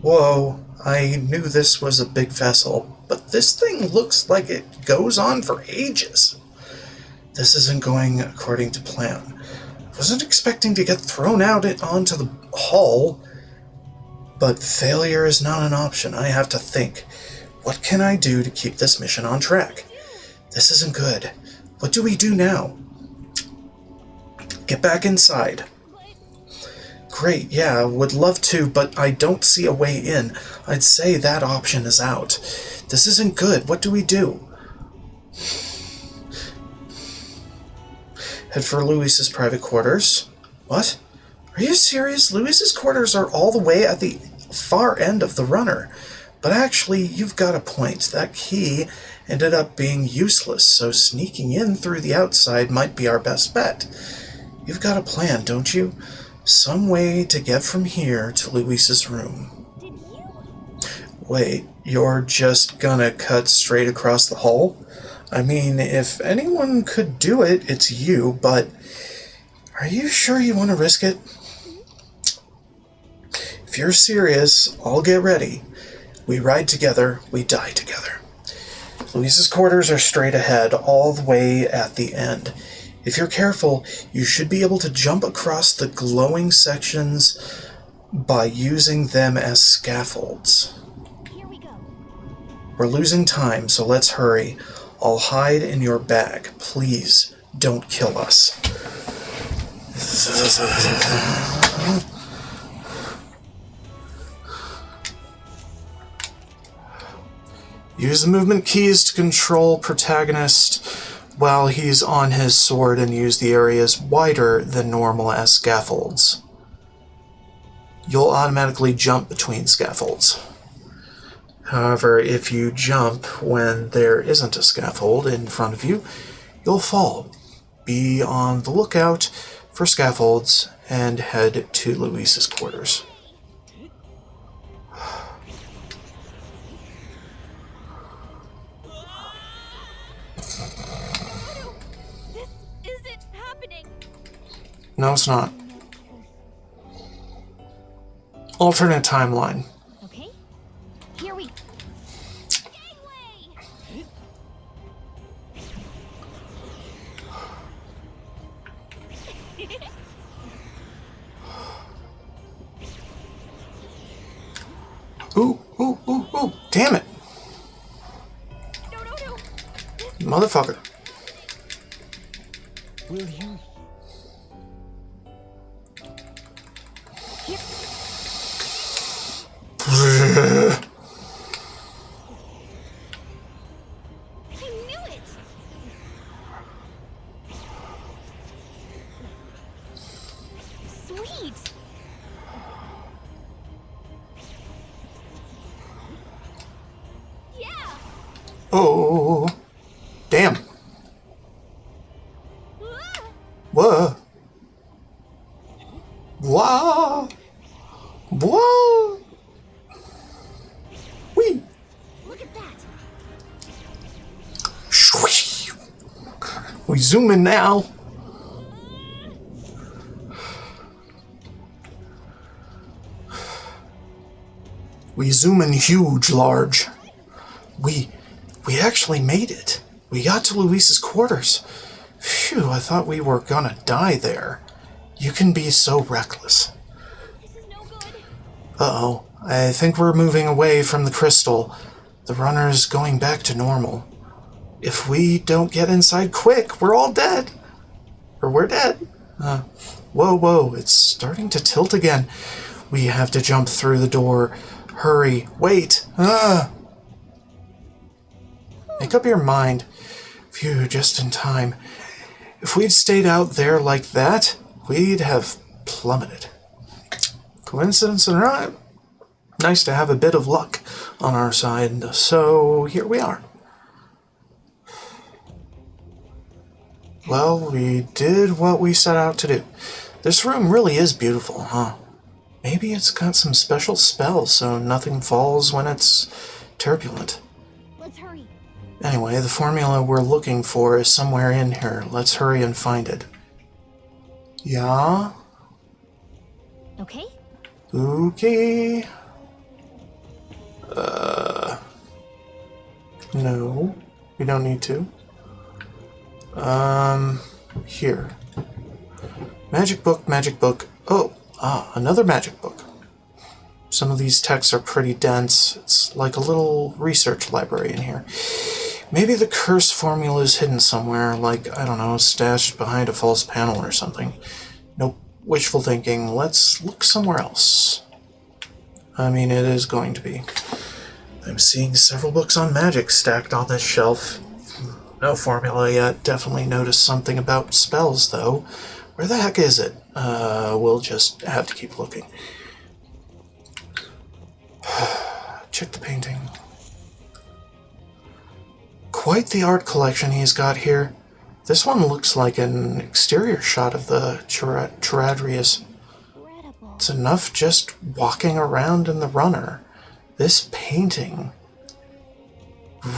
Whoa, I knew this was a big vessel, but this thing looks like it goes on for ages. This isn't going according to plan. I wasn't expecting to get thrown out onto the hull, but failure is not an option. I have to think. What can I do to keep this mission on track? This isn't good. What do we do now? Get back inside. Great, yeah, would love to, but I don't see a way in. I'd say that option is out. This isn't good. What do we do? Head for Luis's private quarters. What? Are you serious? Luis's quarters are all the way at the far end of the runner. But actually, you've got a point. That key ended up being useless, so sneaking in through the outside might be our best bet. You've got a plan, don't you? Some way to get from here to Luis's room. Wait, you're just gonna cut straight across the hull? I mean, if anyone could do it, it's you, but are you sure you want to risk it? If you're serious, I'll get ready. We ride together, we die together. Luis's quarters are straight ahead, all the way at the end. If you're careful, you should be able to jump across the glowing sections by using them as scaffolds. Here we go. We're losing time, so let's hurry. I'll hide in your bag. Please, don't kill us. Use the movement keys to control protagonist while he's on his sword and use the areas wider than normal as scaffolds. You'll automatically jump between scaffolds. However, if you jump when there isn't a scaffold in front of you, you'll fall. Be on the lookout for scaffolds and head to Luis's quarters. This isn't happening. No, it's not. Alternate timeline. Okay. Here we Ooh, ooh, ooh, ooh. Damn it. Motherfucker. Will you? I knew it. Sweet. Yeah. Oh. Damn. Whoa. Whoa. Whoa. Wee. Look at that. Shwee. We zoom in now. We zoom in huge, large. We actually made it. We got to Luis's quarters. Phew, I thought we were gonna die there. You can be so reckless. Uh-oh. I think we're moving away from the crystal. The runner's going back to normal. If we don't get inside quick, we're all dead. Or we're dead. Whoa, it's starting to tilt again. We have to jump through the door. Hurry. Wait. Make up your mind. Phew, just in time. If we'd stayed out there like that, we'd have plummeted. Coincidence or not, nice to have a bit of luck on our side, so here we are. Well, we did what we set out to do. This room really is beautiful, huh? Maybe it's got some special spells so nothing falls when it's turbulent. Let's hurry. Anyway, the formula we're looking for is somewhere in here. Let's hurry and find it. Yeah? Okay. Okay. No. We don't need to. Here. Magic book, magic book. Oh, another magic book. Some of these texts are pretty dense. It's like a little research library in here. Maybe the curse formula is hidden somewhere, like, I don't know, stashed behind a false panel or something. Nope, wishful thinking. Let's look somewhere else. I mean, it is going to be. I'm seeing several books on magic stacked on this shelf. No formula yet. Definitely noticed something about spells, though. Where the heck is it? We'll just have to keep looking. Check the painting. Quite the art collection he's got here. This one looks like an exterior shot of the Charadrius. It's enough just walking around in the runner. This painting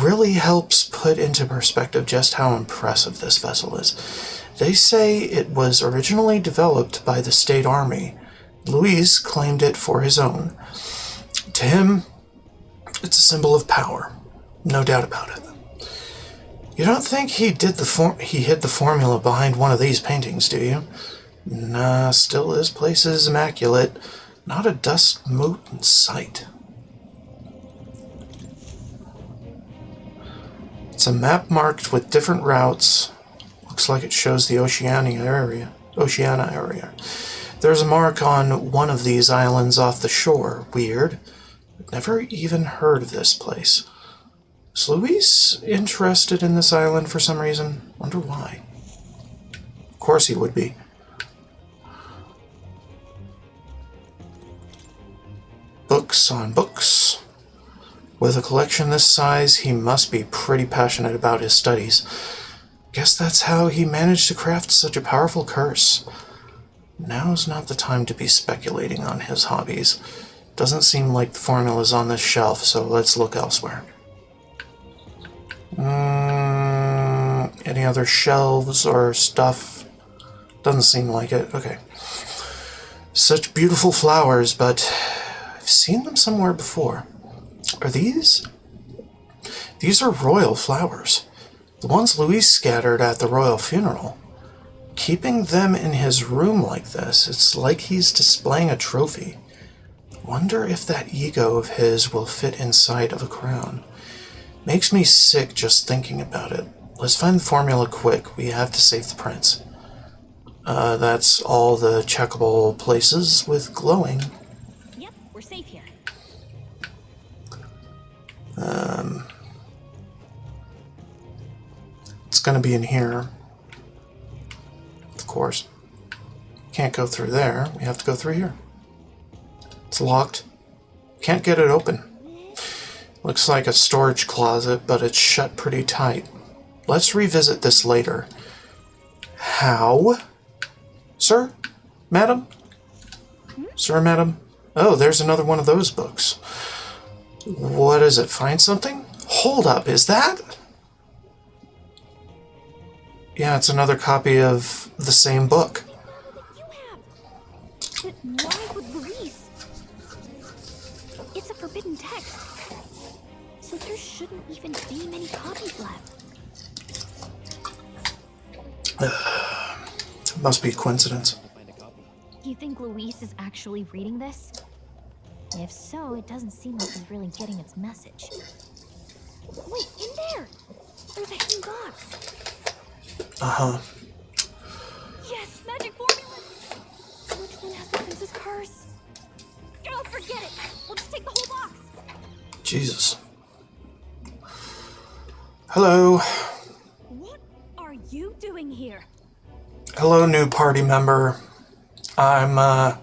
really helps put into perspective just how impressive this vessel is. They say it was originally developed by the State Army. Luis claimed it for his own. To him, it's a symbol of power. No doubt about it. You don't think he hid the formula behind one of these paintings, do you? Nah, still his place is immaculate. Not a dust mote in sight. It's a map marked with different routes. Looks like it shows the Oceania area. There's a mark on one of these islands off the shore. Weird. I've never even heard of this place. Is Luis interested in this island for some reason? Wonder why. Of course he would be. Books on books. With a collection this size, he must be pretty passionate about his studies. Guess that's how he managed to craft such a powerful curse. Now's not the time to be speculating on his hobbies. Doesn't seem like the formula's on this shelf, so let's look elsewhere. Any other shelves or stuff? Doesn't seem like it. Okay. Such beautiful flowers, but I've seen them somewhere before. Are these? These are royal flowers. The ones Luis scattered at the royal funeral. Keeping them in his room like this, it's like he's displaying a trophy. Wonder if that ego of his will fit inside of a crown. Makes me sick just thinking about it. Let's find the formula quick. We have to save the prince. That's all the checkable places with glowing. Yep, we're safe here. It's gonna be in here. Of course. Can't go through there. We have to go through here. It's locked. Can't get it open. Looks like a storage closet, but it's shut pretty tight. Let's revisit this later. How? Sir? Madam? Sir, madam? Oh, there's another one of those books. What is it? Find something? Hold up, is that? Yeah, it's another copy of the same book. You have. But why would Luis? It's a forbidden text. So there shouldn't even be many copies left. Must be a coincidence. Do you think Luis is actually reading this? If so, it doesn't seem like he's really getting its message. Wait, in there! There's a hidden box. Uh-huh. Yes, magic formula! Which one has the prince's curse? Oh, forget it. We'll just take the whole box. Jesus. Hello. What are you doing here? Hello, new party member. I'm, I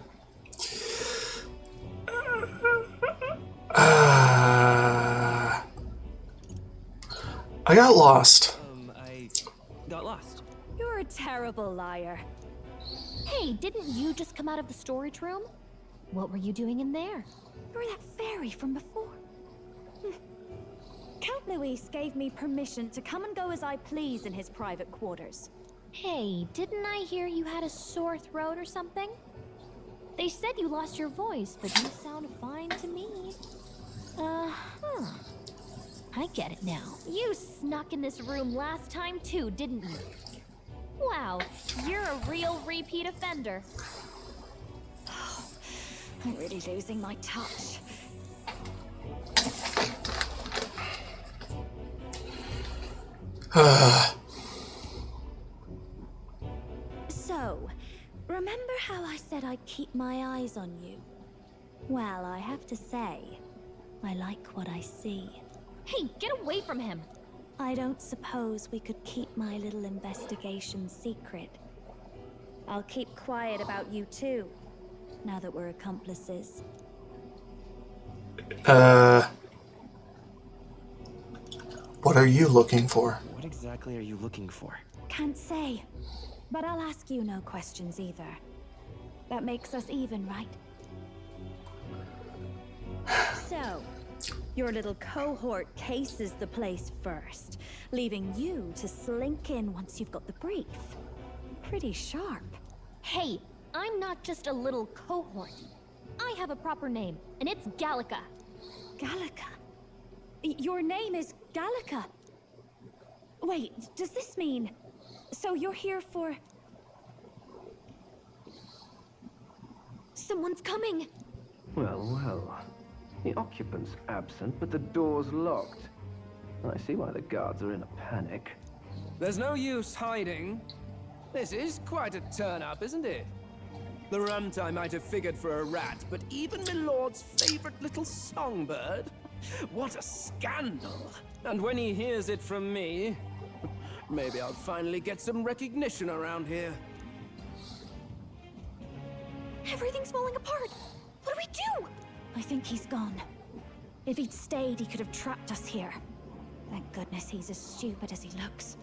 got lost. I got lost. You're a terrible liar. Hey, didn't you just come out of the storage room? What were you doing in there? You're that fairy from before. Count Luis gave me permission to come and go as I please in his private quarters. Hey, didn't I hear you had a sore throat or something? They said you lost your voice, but you sound fine to me. I get it now. You snuck in this room last time too, didn't you? Wow, you're a real repeat offender. I'm really losing my touch. So, remember how I said I'd keep my eyes on you? Well, I have to say, I like what I see. Hey, get away from him! I don't suppose we could keep my little investigation secret. I'll keep quiet about you too, now that we're accomplices. What are you looking for? What exactly are you looking for? Can't say, but I'll ask you no questions either. That makes us even, right? So, your little cohort cases the place first, leaving you to slink in once you've got the brief. Pretty sharp. Hey, I'm not just a little cohort. I have a proper name, and it's Gallica. Gallica? Your name is Gallica? Wait, does this mean... So you're here for... Someone's coming! Well, well. The occupant's absent, but the door's locked. I see why the guards are in a panic. There's no use hiding. This is quite a turn-up, isn't it? The runt I might have figured for a rat, but even my lord's favorite little songbird? What a scandal! And when he hears it from me, maybe I'll finally get some recognition around here. Everything's falling apart! What do we do? I think he's gone. If he'd stayed, he could have trapped us here. Thank goodness he's as stupid as he looks.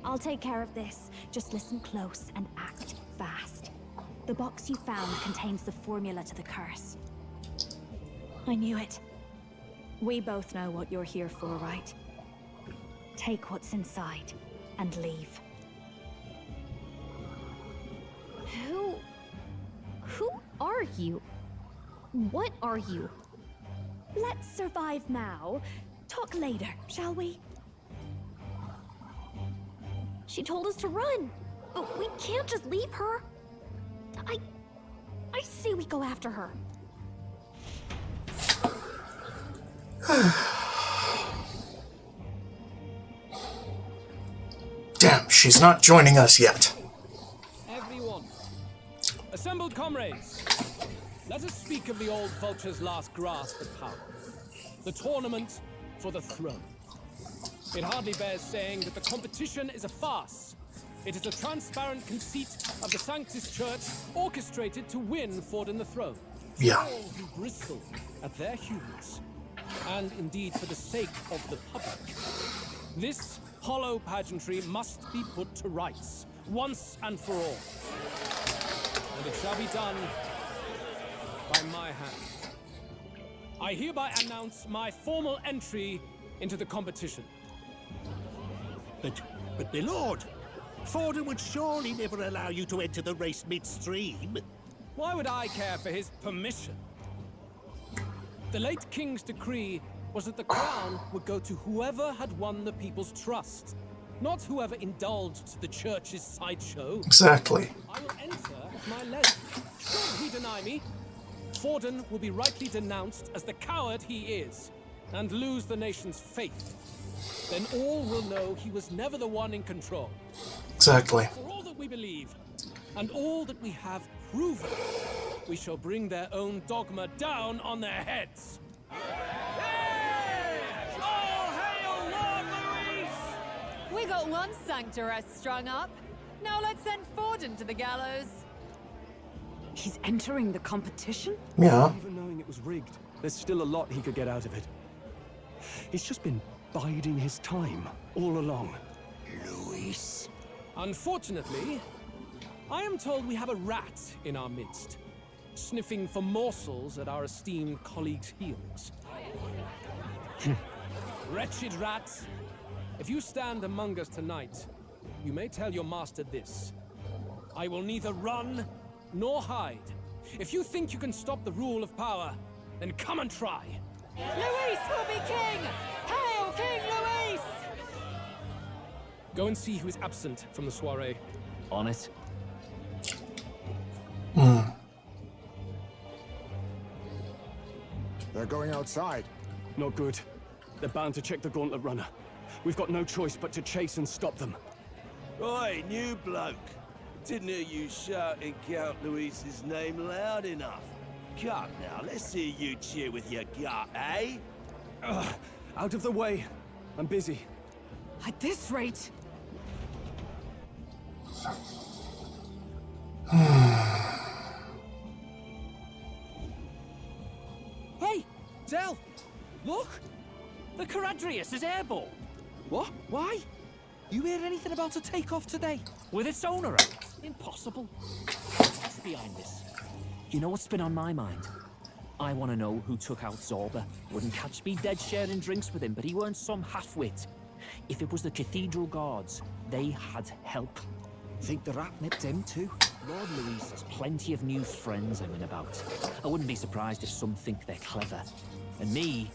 I'll take care of this. Just listen close and act fast. The box you found contains the formula to the curse. I knew it. We both know what you're here for, right? Take what's inside and leave. Who are you? What are you? Let's survive now. Talk later, shall we? She told us to run. We can't just leave her. I say we go after her. Damn, she's not joining us yet. Everyone, assembled comrades, let us speak of the old vulture's last grasp of power. The tournament for the throne. It hardly bears saying that the competition is a farce. It is a transparent conceit of the Sanctus Church orchestrated to win Forden the throne. Yeah. All who bristle at their hubris, and indeed for the sake of the public. This hollow pageantry must be put to rights, once and for all. And it shall be done by my hand. I hereby announce my formal entry into the competition. But my lord, Forden would surely never allow you to enter the race midstream. Why would I care for his permission? The late king's decree was that the crown would go to whoever had won the people's trust, not whoever indulged the church's sideshow. Exactly. I will enter at my leisure. Should he deny me, Forden will be rightly denounced as the coward he is, and lose the nation's faith. Then all will know he was never the one in control. Exactly. For all that we believe, and all that we have proven, we shall bring their own dogma down on their heads. All hail Lord Luis! We got one sanctoress strung up. Now let's send Forden to the gallows. He's entering the competition? Yeah. Even knowing it was rigged, there's still a lot he could get out of it. He's just been biding his time all along. Luis. Unfortunately, I am told we have a rat in our midst, sniffing for morsels at our esteemed colleagues' heels. Wretched rat, if you stand among us tonight, you may tell your master this. I will neither run nor hide. If you think you can stop the rule of power, then come and try. Luis will be king! Hail King Luis! Go and see who is absent from the soiree. On it. They're going outside. Not good. They're bound to check the Gauntlet Runner. We've got no choice but to chase and stop them. Oi, new bloke. Didn't hear you shouting Count Luis's name loud enough. Come now, let's hear you cheer with your gut, eh? Out of the way. I'm busy. At this rate... Hey, Del! Look! The Caradrius is airborne! What? Why? You hear anything about a takeoff today? With its owner out? Impossible. What's behind this? You know what's been on my mind? I want to know who took out Zorba. Wouldn't catch me dead sharing drinks with him, but he weren't some half-wit. If it was the Cathedral Guards, they had help. Think the rat nipped him too? Lord Luis has plenty of new friends I'm in about. I wouldn't be surprised if some think they're clever. And me,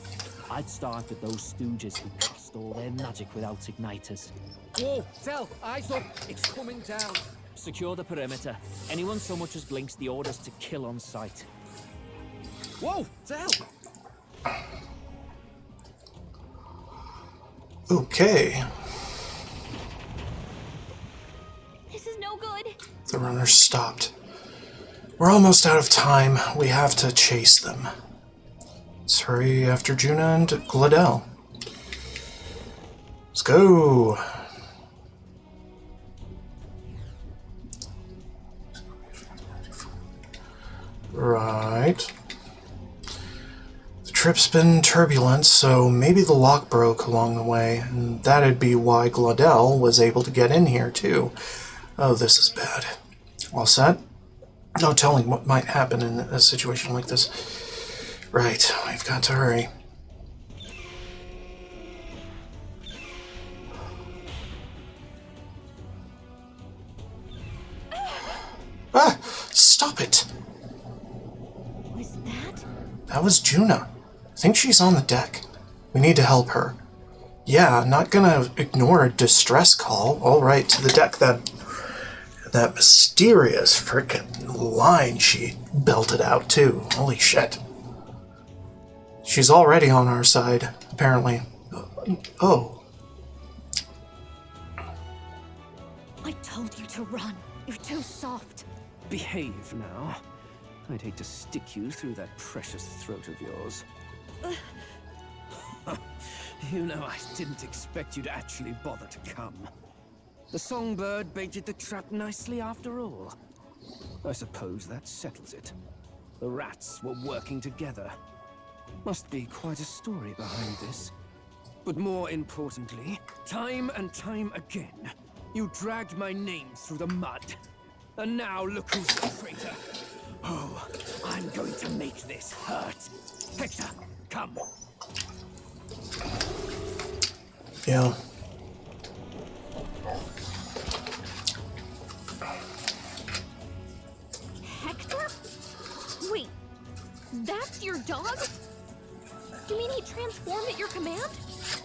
I'd start with those stooges who cast all their magic without igniters. Whoa, Del, eyes up, it's coming down. Secure the perimeter. Anyone so much as blinks, the orders to kill on sight. Whoa, Del! Okay. This is no good. The runner stopped. We're almost out of time. We have to chase them. Let's hurry after Juna and Gladel. Let's go. Right. The trip's been turbulent, so maybe the lock broke along the way, and that'd be why Gladel was able to get in here, too. Oh, this is bad. All set? No telling what might happen in a situation like this. Right, we've got to hurry. Ah! Stop it! Was that? That was Juna. I think she's on the deck. We need to help her. Yeah, not gonna ignore a distress call. Alright, to the deck. That mysterious frickin' line she belted out, too. Holy shit. She's already on our side, apparently. Oh. I told you to run. You're too soft. Behave now. I'd hate to stick you through that precious throat of yours. You know, I didn't expect you to actually bother to come. The songbird baited the trap nicely after all. I suppose that settles it. The rats were working together. Must be quite a story behind this. But more importantly, time and time again, you dragged my name through the mud. And now look who's the traitor. Oh, I'm going to make this hurt. Hector, come. Yeah. Hector? Wait, that's your dog? You mean he transformed at your command?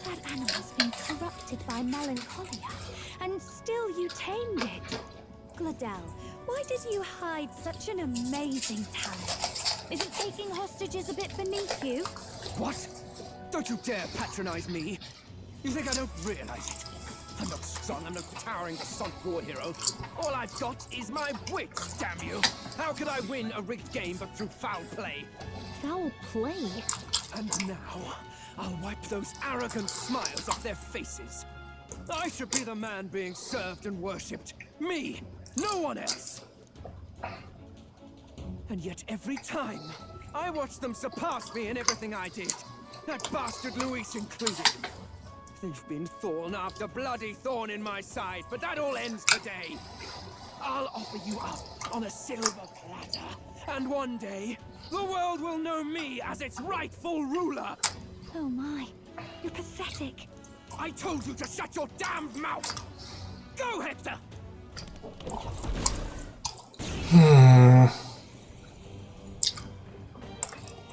That animal's been corrupted by melancholia, and still you tamed it. Gladel, why did you hide such an amazing talent? Isn't taking hostages a bit beneath you? What? Don't you dare patronize me! You think I don't realize it? I'm not strong, I'm no towering Basant war hero. All I've got is my wits, damn you! How could I win a rigged game but through foul play? Foul play? And now, I'll wipe those arrogant smiles off their faces. I should be the man being served and worshipped. Me! No one else! And yet every time, I watch them surpass me in everything I did. That bastard Luis included. They've been thorn after bloody thorn in my side, but that all ends today. I'll offer you up on a silver platter, and one day, the world will know me as its rightful ruler. Oh my, you're pathetic. I told you to shut your damned mouth! Go, Hector!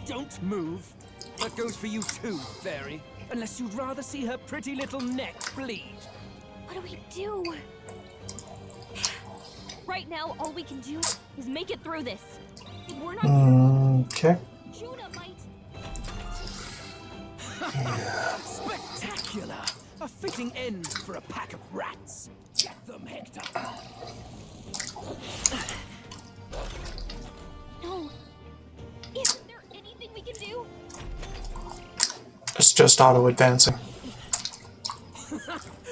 Don't move. That goes for you too, Fairy. Unless you'd rather see her pretty little neck bleed. What do we do? Right now, all we can do is make it through this. If we're not Okay. Judah might. Spectacular! A fitting end for a pack of rats. Get them, Hector. No. Isn't there anything we can do? It's just auto-advancing.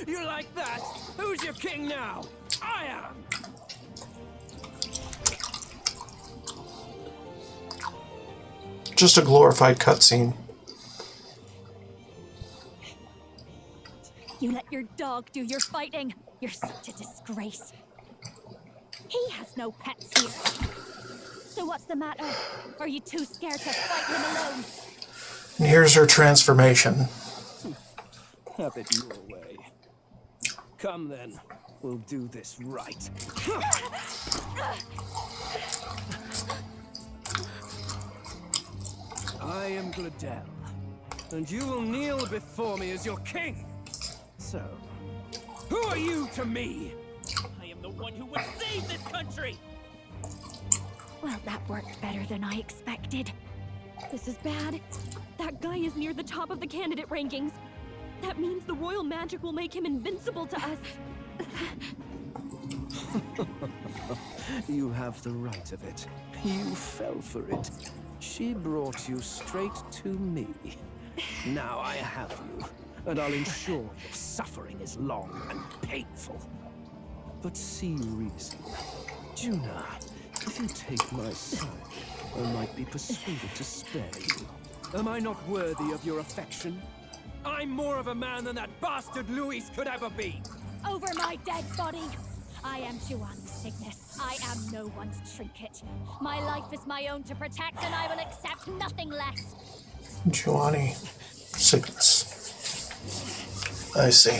You like that? Who's your king now? I am! Just a glorified cutscene. You let your dog do your fighting. You're such a disgrace. He has no pets here. So what's the matter? Are you too scared to fight him alone? And here's her transformation. Have it your way. Come then, we'll do this right. I am Gladel, and you will kneel before me as your king. So, who are you to me? I am the one who would save this country! Well, that worked better than I expected. This is bad. That guy is near the top of the candidate rankings. That means the royal magic will make him invincible to us. You have the right of it. You fell for it. She brought you straight to me. Now I have you, and I'll ensure your suffering is long and painful. But see reason. Juna, if you take my side, I might be persuaded to spare you. Am I not worthy of your affection? I'm more of a man than that bastard Luis could ever be! Over my dead body! I am Juan Cygnus. I am no one's trinket. My life is my own to protect, and I will accept nothing less. Giovanni Cygnus. I see.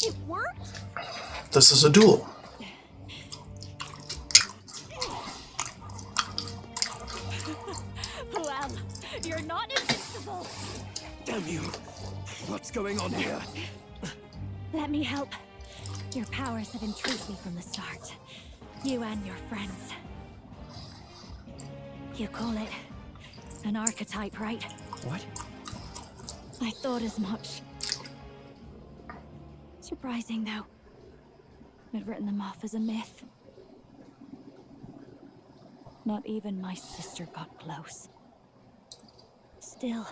It worked? This is a duel. Well, you're not invincible. Damn you! What's going on here? Let me help. Your powers have intrigued me from the start. You and your friends. You call it an archetype, right? What? I thought as much. Surprising, though. I'd written them off as a myth. Not even my sister got close. Still,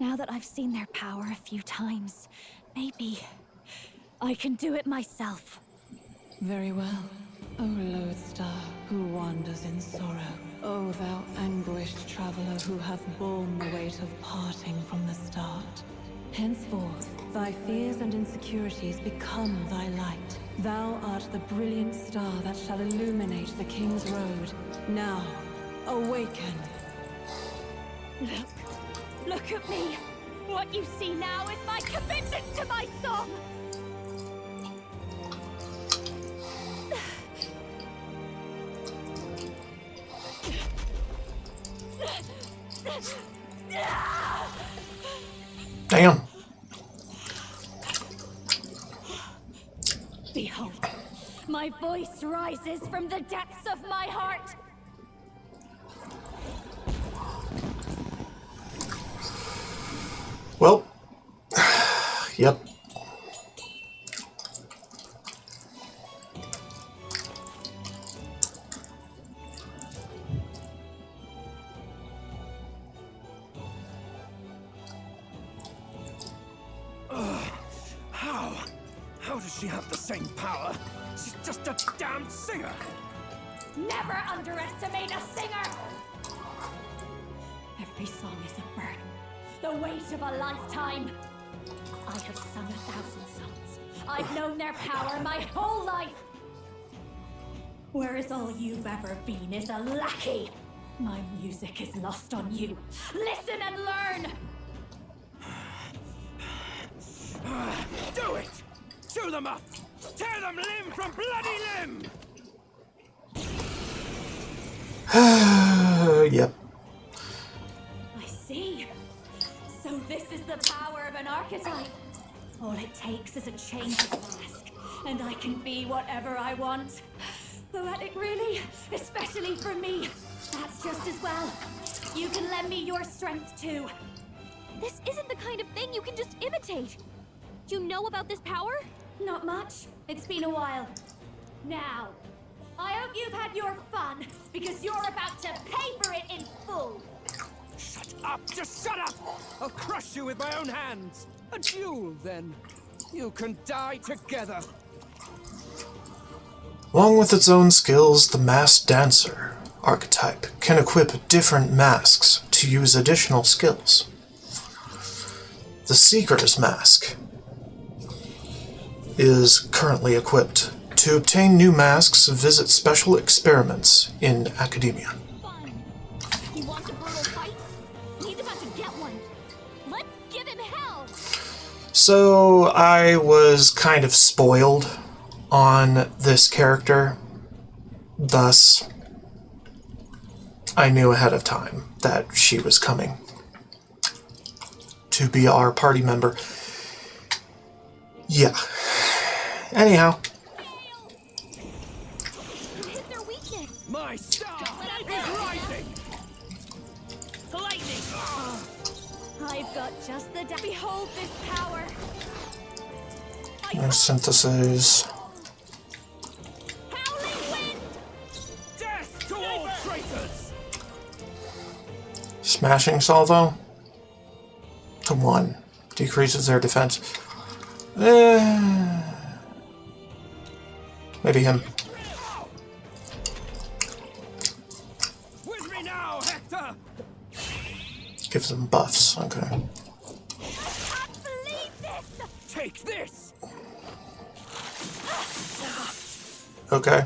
now that I've seen their power a few times, maybe I can do it myself. Very well. O lodestar, who wanders in sorrow. O thou anguished traveler who hath borne the weight of parting from the start. Henceforth, thy fears and insecurities become thy light. Thou art the brilliant star that shall illuminate the King's Road. Now, awaken. Look at me. What you see now is my commitment to my song. Damn. Behold, my voice rises from the depths of my heart. Well, she have the same power? She's just a damn singer. Never underestimate a singer! Every song is a burden, the weight of a lifetime. I have sung 1,000 songs. I've known their power my whole life. Whereas all you've ever been is a lackey. My music is lost on you. Listen and learn! Do it! Chew them up! Tear them limb from bloody limb! Yep. I see. So this is the power of an archetype. All it takes is a change of mask, and I can be whatever I want. Poetic, really? Especially for me. That's just as well. You can lend me your strength, too. This isn't the kind of thing you can just imitate. You know about this power? Not much. It's been a while. Now, I hope you've had your fun, because you're about to pay for it in full. Shut up! Just shut up! I'll crush you with my own hands. A duel, then. You can die together. Along with its own skills, the masked dancer archetype can equip different masks to use additional skills. The Seeker's Mask is currently equipped. To obtain new masks, visit special experiments in academia. He wants a brutal fight? He's about to get one. Let's give him hell! So I was kind of spoiled on this character, thus I knew ahead of time that she was coming to be our party member. Yeah. Anyhow. My star is rising! Lightning! I've got just the... Behold this power! Synthesis. Death to all traitors! Smashing salvo to 1. Decreases their defense. Maybe him. With me now, Hector! Gives them buffs. Okay. Take this! Okay.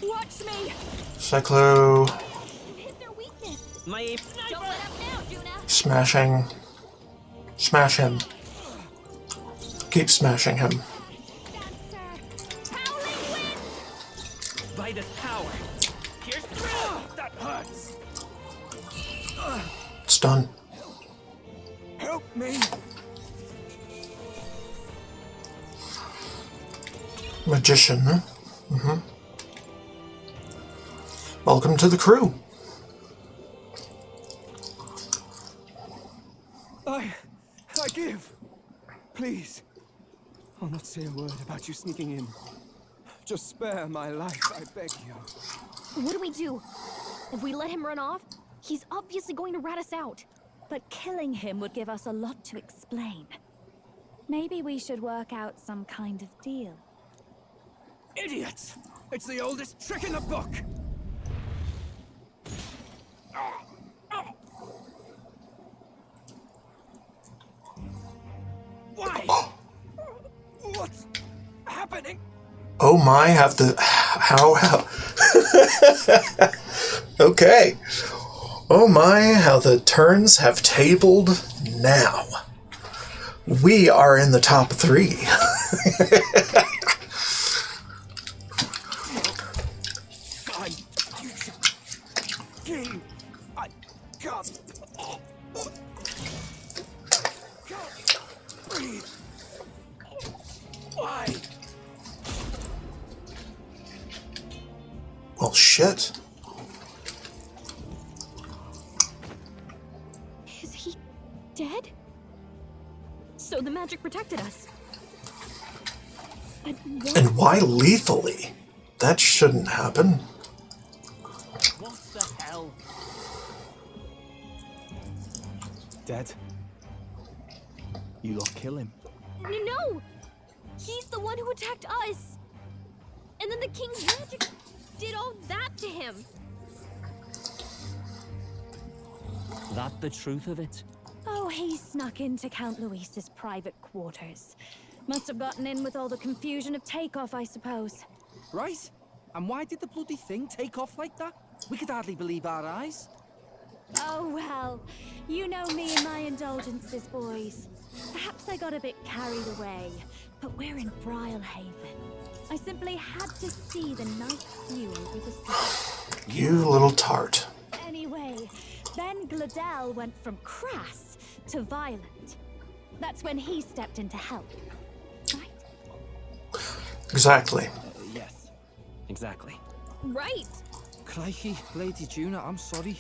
Watch me! Cyclo. Don't let up now, Juna! Smashing. Smash him. Keep smashing him. By this power. Here's that hurts! It's done. Help me! Magician, huh? Mm-hmm. Welcome to the crew. I give. Please. I'll not say a word about you sneaking in. Just spare my life, I beg you. What do we do? If we let him run off, he's obviously going to rat us out. But killing him would give us a lot to explain. Maybe we should work out some kind of deal. Idiots! It's the oldest trick in the book! Why? What's happening? Oh my, have the... How? Okay. Oh my, how the turns have tabled now. We are in the top 3. I'm future king. I can't breathe. Why? Well, shit. Is he dead? So the magic protected us. But what? And why lethally? That shouldn't happen. What the hell? Dead. You lot kill him. No! the one who attacked us. And then the king's magic did all that to him. That the truth of it? Oh, he snuck into Count Luis's private quarters. Must have gotten in with all the confusion of takeoff, I suppose. Right? And why did the bloody thing take off like that? We could hardly believe our eyes. Oh, well, you know me and my indulgences, boys. Perhaps I got a bit carried away, but we're in Brilehaven. I simply had to see the night view over the city. You little tart. Anyway, then Gladel went from crass to violent. That's when he stepped in to help. Exactly. Yes, exactly. Right. Crikey, Lady Juna, I'm sorry.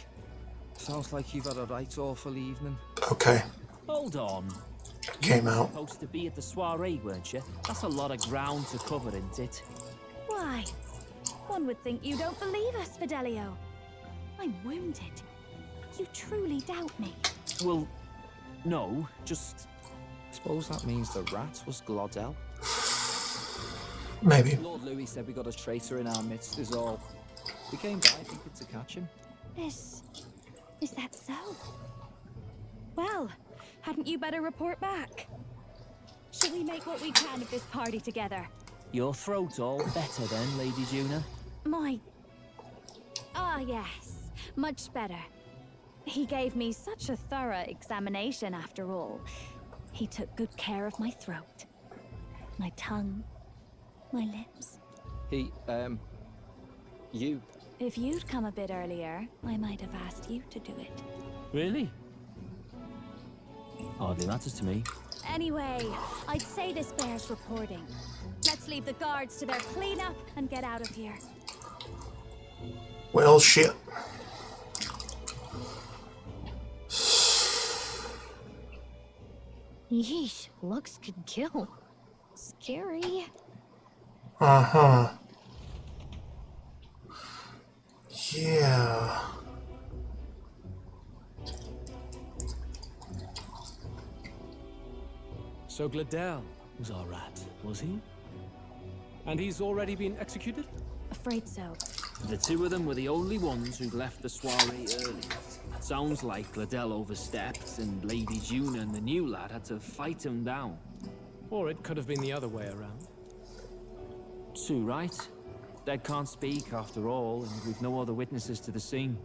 Sounds like you've had a right awful evening. Okay. Hold on. Came You were out. supposed to be at the soiree, weren't you? That's a lot of ground to cover, isn't it? Why? One would think you don't believe us, Fidelio. I'm wounded. You truly doubt me. Well, no, just... Suppose that means the rat was Glodell. Maybe. Lord Louis said we got a traitor in our midst is all. We came by thinking to catch him. Is that so? Well, hadn't you better report back? Shall we make what we can of this party together? Your throat's all better then, Lady Juna. Yes, much better. He gave me such a thorough examination after all. He took good care of my throat, my tongue, my lips. You. If you'd come a bit earlier, I might have asked you to do it. Really? Hardly matters to me. Anyway, I'd say this bears reporting. Let's leave the guards to their cleanup and get out of here. Well, shit. Yeesh, looks could kill. Scary. Uh-huh. Yeah. So Gladel was our rat, was he? And he's already been executed? Afraid so. The two of them were the only ones who left the soiree early. Sounds like Gladel overstepped, and Lady Juna and the new lad had to fight him down. Or it could have been the other way around. Too right. Dead can't speak, after all, and we've no other witnesses to the scene.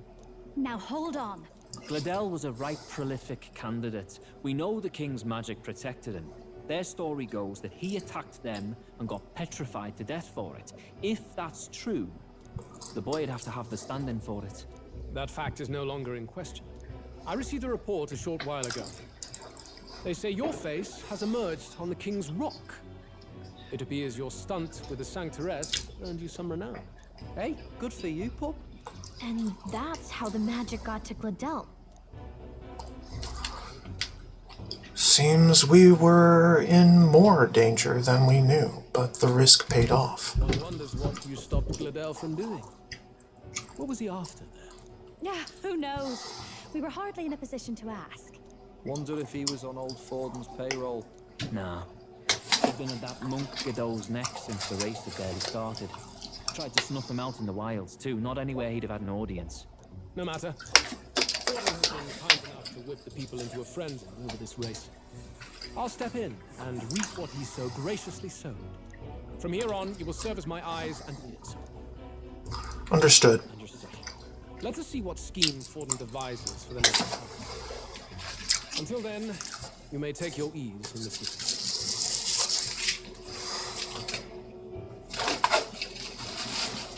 Now hold on. Gladel was a right prolific candidate. We know the king's magic protected him. Their story goes that he attacked them and got petrified to death for it. If that's true, the boy'd have to have the stand-in for it. That fact is no longer in question. I received a report a short while ago. They say your face has emerged on the King's Rock. It appears your stunt with the Sanctoress earned you some renown. Hey, good for you, pup. And that's how the magic got to Gladel. Seems we were in more danger than we knew, but the risk paid off. One wonders what you stopped Gladel from doing. What was he after there? Yeah, who knows? We were hardly in a position to ask. Wonder if he was on old Forden's payroll. Nah. He's been at that monk Godot's neck since the race had barely started. Tried to snuff him out in the wilds too, not anywhere he'd have had an audience. No matter. Forden has been kind enough to whip the people into a frenzy over this race. I'll step in and reap what he so graciously sowed. From here on, you will serve as my eyes and ears. Understood. Let us see what scheme Forden devises for the next time. Until then, you may take your ease in the city.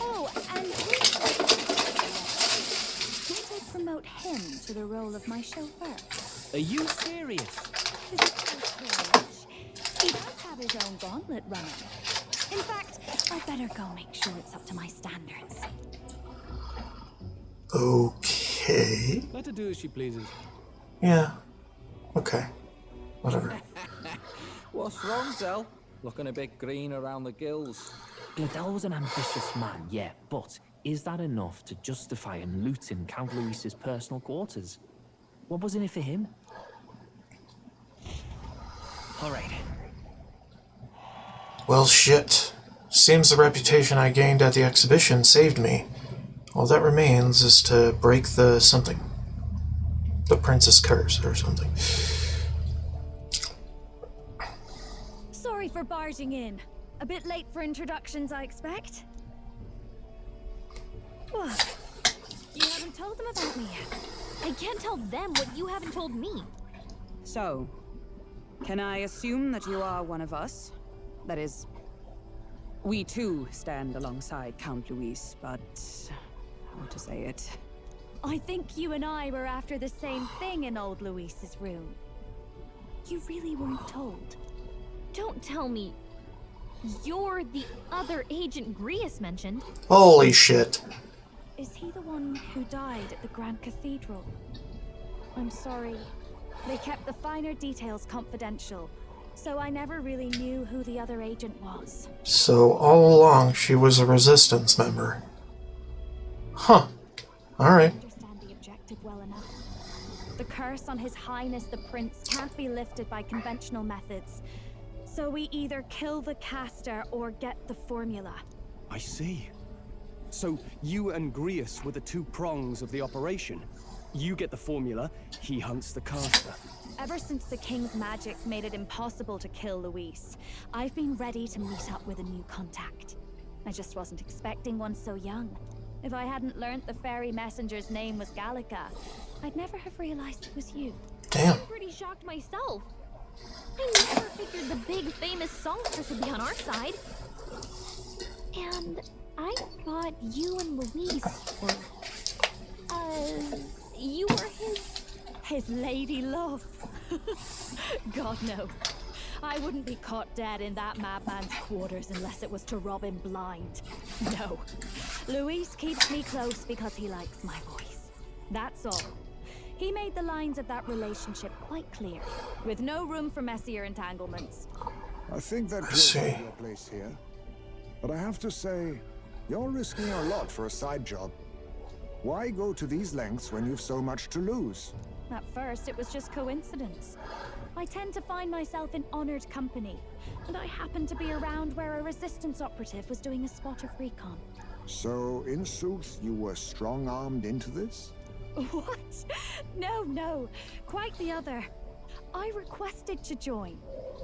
Oh, and might I promote him to the role of my chauffeur? Are you serious? Is it so strange? He does have his own gauntlet running. In fact, I'd better go make sure it's up to my standards. Okay. Let her do as she pleases. Yeah. Okay. Whatever. What's wrong, Del? Looking a bit green around the gills. Gladel was an ambitious man, yeah, but is that enough to justify him looting Count Luis's personal quarters? What was in it for him? All right. Well, shit. Seems the reputation I gained at the exhibition saved me. All that remains is to break the something. The Princess Curse or something. Sorry for barging in. A bit late for introductions, I expect. What? You haven't told them about me yet. I can't tell them what you haven't told me. So, can I assume that you are one of us? That is, we too stand alongside Count Luis, but how to say it? I think you and I were after the same thing in old Luis's room. You really weren't told. Don't tell me you're the other Agent Grius mentioned. Holy shit. Is he the one who died at the Grand Cathedral? I'm sorry. They kept the finer details confidential, so I never really knew who the other agent was. So all along she was a Resistance member. Huh. Alright. Understand the objective well enough. The curse on His Highness the Prince can't be lifted by conventional methods. So we either kill the caster or get the formula. I see. So you and Grius were the two prongs of the operation. You get the formula, he hunts the caster. Ever since the King's magic made it impossible to kill Luis, I've been ready to meet up with a new contact. I just wasn't expecting one so young. If I hadn't learnt the fairy messenger's name was Gallica, I'd never have realized it was you. Damn. I'm pretty shocked myself. I never figured the big famous songstress would be on our side. And I thought you and Luis were... you were his lady love. God, no. I wouldn't be caught dead in that madman's quarters unless it was to rob him blind. No. Luis keeps me close because he likes my voice. That's all. He made the lines of that relationship quite clear, with no room for messier entanglements. I think that clears up your place here. But I have to say, you're risking a lot for a side job. Why go to these lengths when you've so much to lose? At first, it was just coincidence. I tend to find myself in honored company, and I happened to be around where a Resistance operative was doing a spot of recon. So, in sooth, you were strong-armed into this? What? No. Quite the other. I requested to join.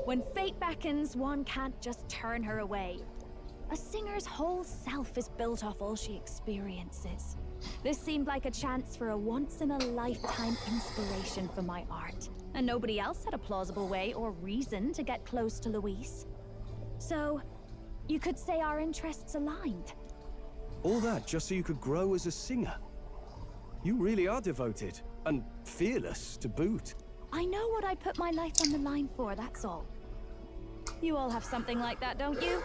When fate beckons, one can't just turn her away. A singer's whole self is built off all she experiences. This seemed like a chance for a once-in-a-lifetime inspiration for my art. And nobody else had a plausible way or reason to get close to Luis. So, you could say our interests aligned. All that just so you could grow as a singer? You really are devoted, and fearless to boot. I know what I put my life on the line for, that's all. You all have something like that, don't you?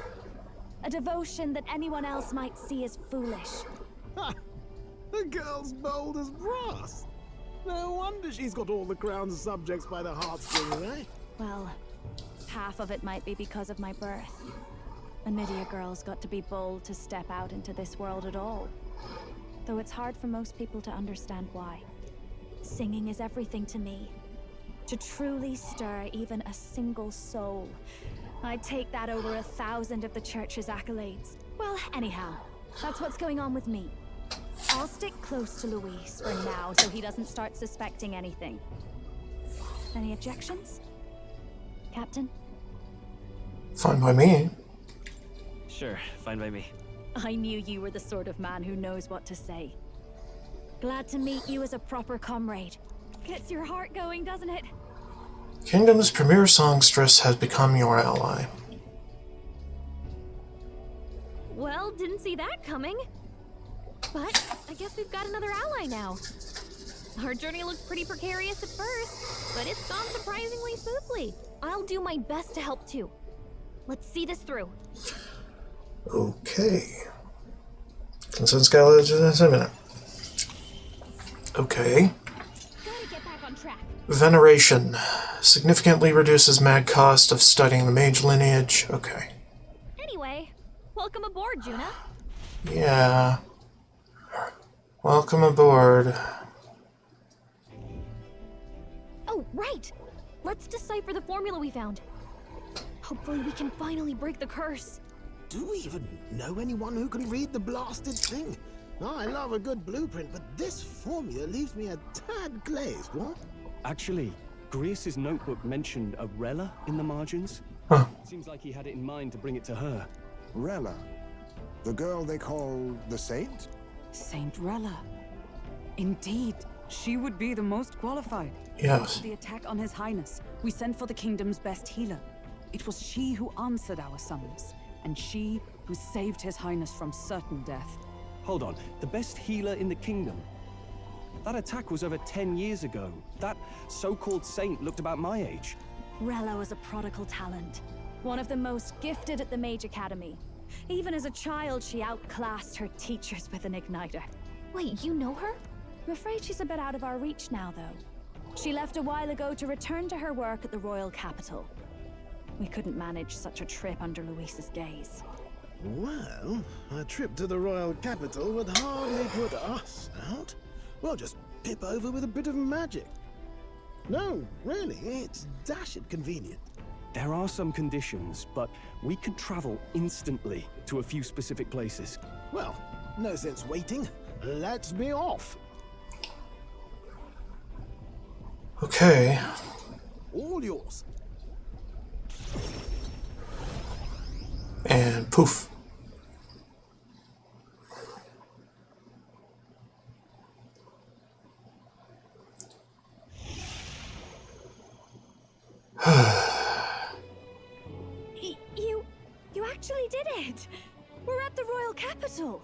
A devotion that anyone else might see as foolish. Ha! The girl's bold as brass. No wonder she's got all the crown's subjects by the heartstrings, eh? Well, half of it might be because of my birth. A Nydia girl's got to be bold to step out into this world at all. Though it's hard for most people to understand why. Singing is everything to me. To truly stir even a single soul, I'd take that over 1,000 of the church's accolades. Well, anyhow, that's what's going on with me. I'll stick close to Luis for now so he doesn't start suspecting anything. Any objections? Captain? Fine by me. Sure, fine by me. I knew you were the sort of man who knows what to say. Glad to meet you as a proper comrade. Gets your heart going, doesn't it? Kingdom's premier songstress has become your ally. Well, didn't see that coming. But I guess we've got another ally now. Our journey looked pretty precarious at first, but it's gone surprisingly smoothly. I'll do my best to help too. Let's see this through. Okay. Consent scala in a minute. Okay. Gotta get back on track. Veneration. Significantly reduces mag cost of studying the mage lineage. Okay. Anyway, welcome aboard, Juna. Yeah. Welcome aboard. Oh, right! Let's decipher the formula we found. Hopefully we can finally break the curse. Do we even know anyone who can read the blasted thing? I love a good blueprint, but this formula leaves me a tad glazed, what? Actually, Grius's notebook mentioned a Rella in the margins. Huh. Seems like he had it in mind to bring it to her. Rella? The girl they call the Saint? Saint Rella. Indeed, she would be the most qualified. Yes. After the attack on His Highness, we sent for the kingdom's best healer. It was she who answered our summons, and she who saved His Highness from certain death. Hold on, the best healer in the kingdom? That attack was over 10 years ago. That so-called saint looked about my age. Rella was a prodigal talent. One of the most gifted at the Mage Academy. Even as a child, she outclassed her teachers with an igniter. Wait, you know her? I'm afraid she's a bit out of our reach now, though. She left a while ago to return to her work at the royal capital. We couldn't manage such a trip under Luis's gaze. Well, a trip to the royal capital would hardly put us out. We'll just pip over with a bit of magic. No, really, it's dashed convenient. There are some conditions, but we could travel instantly to a few specific places. Well, no sense waiting. Let's be off. Okay. All yours. And poof. You actually did it! We're at the royal capital!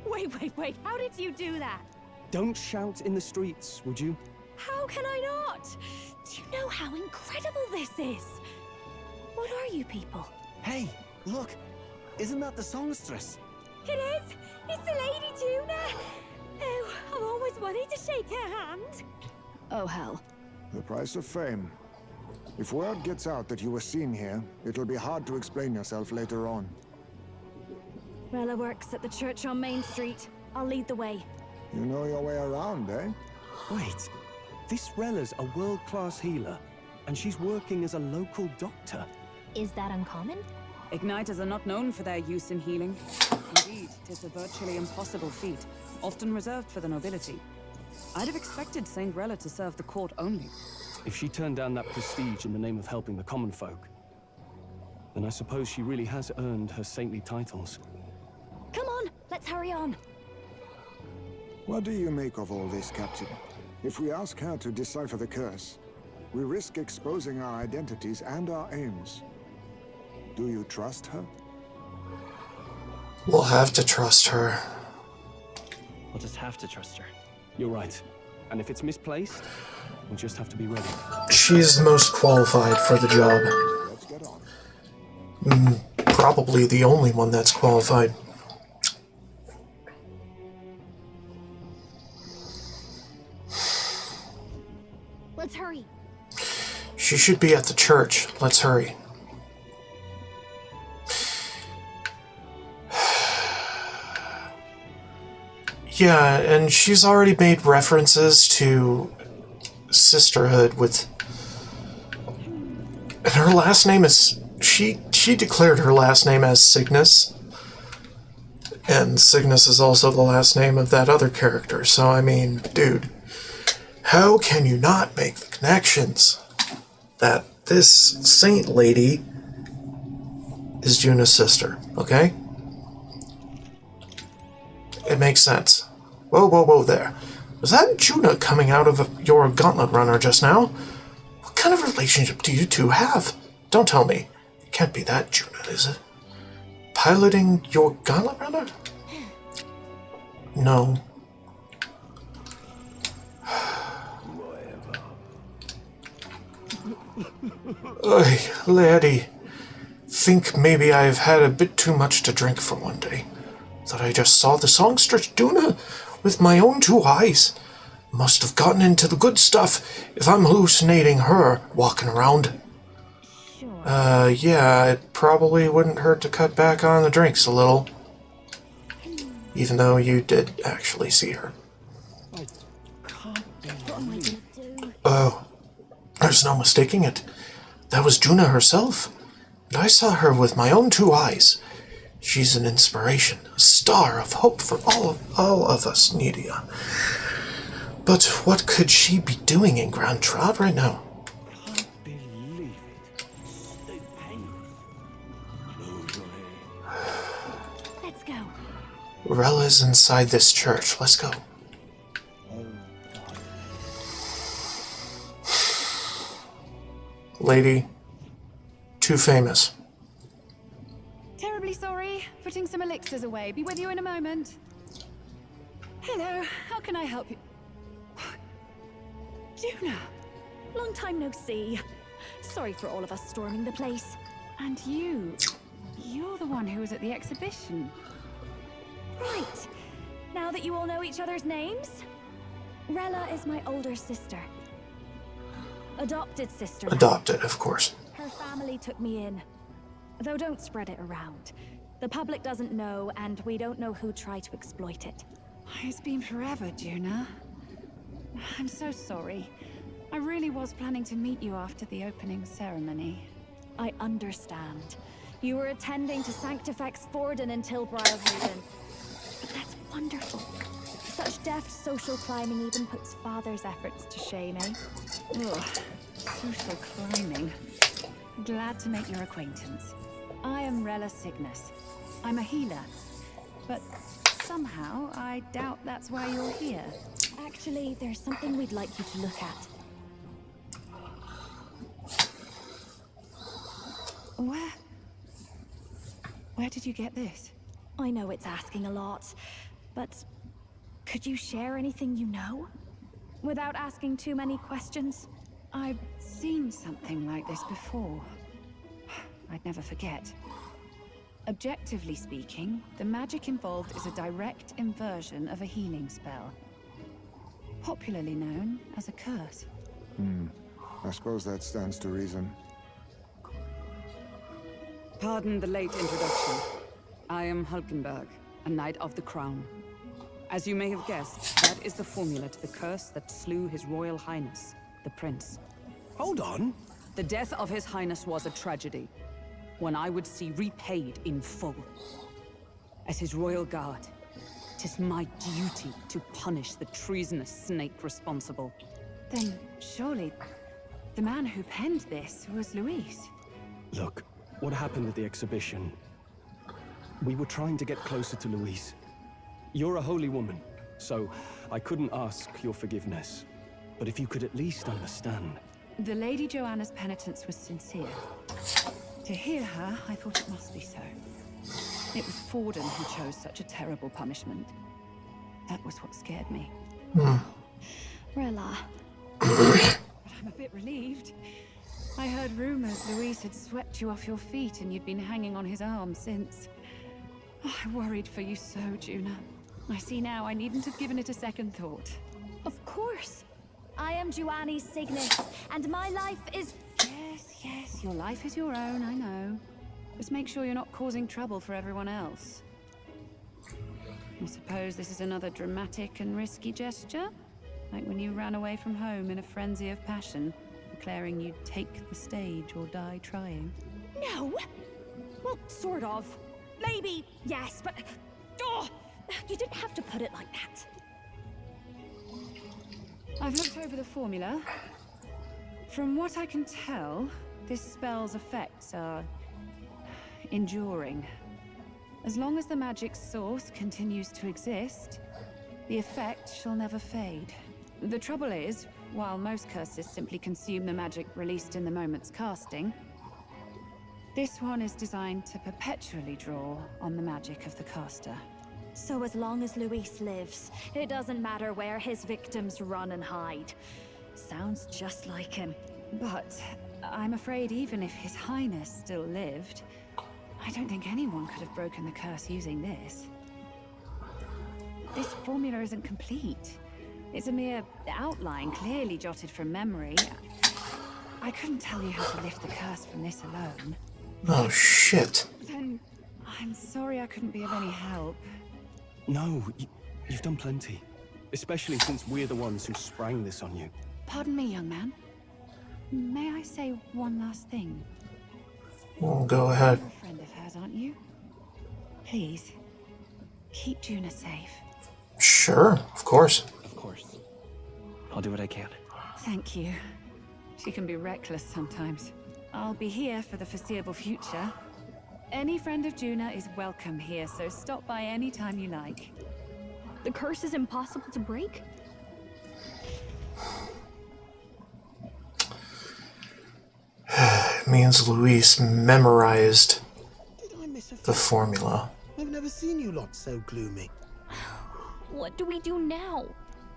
Wait, how did you do that? Don't shout in the streets, would you? How can I not? Do you know how incredible this is? What are you people? Hey, look! Isn't that the songstress? It is! It's the Lady Juna! Oh, I've always wanted to shake her hand. Oh, hell. The price of fame. If word gets out that you were seen here, it'll be hard to explain yourself later on. Rella works at the church on Main Street. I'll lead the way. You know your way around, eh? Wait, this Rella's a world-class healer, and she's working as a local doctor. Is that uncommon? Igniters are not known for their use in healing. Indeed, it is a virtually impossible feat, often reserved for the nobility. I'd have expected Saint Rella to serve the court only. If she turned down that prestige in the name of helping the common folk, then I suppose she really has earned her saintly titles. Come on, let's hurry on. What do you make of all this, Captain? If we ask her to decipher the curse, we risk exposing our identities and our aims. Do you trust her? We'll have to trust her. We'll just have to trust her. You're right. And if it's misplaced, we'll just have to be ready. She's the most qualified for the job. Let's get on. Probably the only one that's qualified. Let's hurry. She should be at the church. Let's hurry. Yeah, and she's already made references to sisterhood with... And her last name is... She declared her last name as Cygnus. And Cygnus is also the last name of that other character. So, I mean, dude, how can you not make the connections that this saint lady is Juna's sister, okay? It makes sense. Whoa there. Was that Juna coming out of your gauntlet runner just now? What kind of relationship do you two have? Don't tell me. It can't be that Juna, is it? Piloting your gauntlet runner? No. Oy, laddie. Think maybe I've had a bit too much to drink for one day. Thought I just saw the songstress Juna with my own two eyes. Must have gotten into the good stuff if I'm hallucinating her walking around. Yeah, it probably wouldn't hurt to cut back on the drinks a little. Even though you did actually see her. Oh, there's no mistaking it. That was Juna herself. I saw her with my own 2 eyes. She's an inspiration, a star of hope for all of us, Nydia. But what could she be doing in Grand Trad right now? Let's go. Rella's inside this church. Let's go. Lady, too famous. Terribly sorry. Putting some elixirs away. Be with you in a moment. Hello. How can I help you? Juna. Long time no see. Sorry for all of us storming the place. And you're the one who was at the exhibition. Right. Now that you all know each other's names, Rella is my older sister. Adopted sister. Adopted, of course. Her family took me in. Though don't spread it around. The public doesn't know, and we don't know who tried to exploit it. It's been forever, Juna. I'm so sorry. I really was planning to meet you after the opening ceremony. I understand. You were attending to Sanctifex Forden in Tilbriarhaven. But that's wonderful. Such deft social climbing even puts Father's efforts to shame, eh? Ugh, social climbing. Glad to make your acquaintance. I am Rella Cygnus. I'm a healer. But somehow, I doubt that's why you're here. Actually, there's something we'd like you to look at. Where did you get this? I know it's asking a lot, but could you share anything you know? Without asking too many questions? I've seen something like this before. I'd never forget. Objectively speaking, the magic involved is a direct inversion of a healing spell. Popularly known as a curse. I suppose that stands to reason. Pardon the late introduction. I am Hulkenberg, a Knight of the Crown. As you may have guessed, that is the formula to the curse that slew His Royal Highness, the Prince. Hold on. The death of His Highness was a tragedy, one I would see repaid in full. As His Royal Guard, 'tis my duty to punish the treasonous snake responsible. Then, surely, the man who penned this was Luis. Look, what happened at the exhibition? We were trying to get closer to Luis. You're a holy woman, so I couldn't ask your forgiveness. But if you could at least understand. The Lady Joanna's penitence was sincere. To hear her, I thought it must be so. It was Forden who chose such a terrible punishment. That was what scared me. Rella. But I'm a bit relieved. I heard rumors Luis had swept you off your feet and you'd been hanging on his arm since. Oh, I worried for you so, Juna. I see now I needn't have given it a second thought. Of course. I am Juani Cygnus, and my life is... Yes, your life is your own, I know. Just make sure you're not causing trouble for everyone else. I suppose this is another dramatic and risky gesture? Like when you ran away from home in a frenzy of passion, declaring you'd take the stage or die trying. No! Well, sort of. Maybe, yes, but... Oh, you didn't have to put it like that. I've looked over the formula. From what I can tell, this spell's effects are enduring. As long as the magic's source continues to exist, the effect shall never fade. The trouble is, while most curses simply consume the magic released in the moment's casting, this one is designed to perpetually draw on the magic of the caster. So as long as Luis lives, it doesn't matter where his victims run and hide. Sounds just like him. But I'm afraid even if His Highness still lived, I don't think anyone could have broken the curse using this. This formula isn't complete. It's a mere outline, clearly jotted from memory. I couldn't tell you how to lift the curse from this alone. Oh, shit. Then I'm sorry I couldn't be of any help. No, you've done plenty. Especially since we're the ones who sprang this on you. Pardon me, young man. May I say one last thing? Well, go ahead. You're a friend of hers, aren't you? Please, keep Juna safe. Sure, of course. Of course. I'll do what I can. Thank you. She can be reckless sometimes. I'll be here for the foreseeable future. Any friend of Juna is welcome here, so stop by any time you like. The curse is impossible to break? It means Luis memorized the formula. I've never seen you lot so gloomy. What do we do now?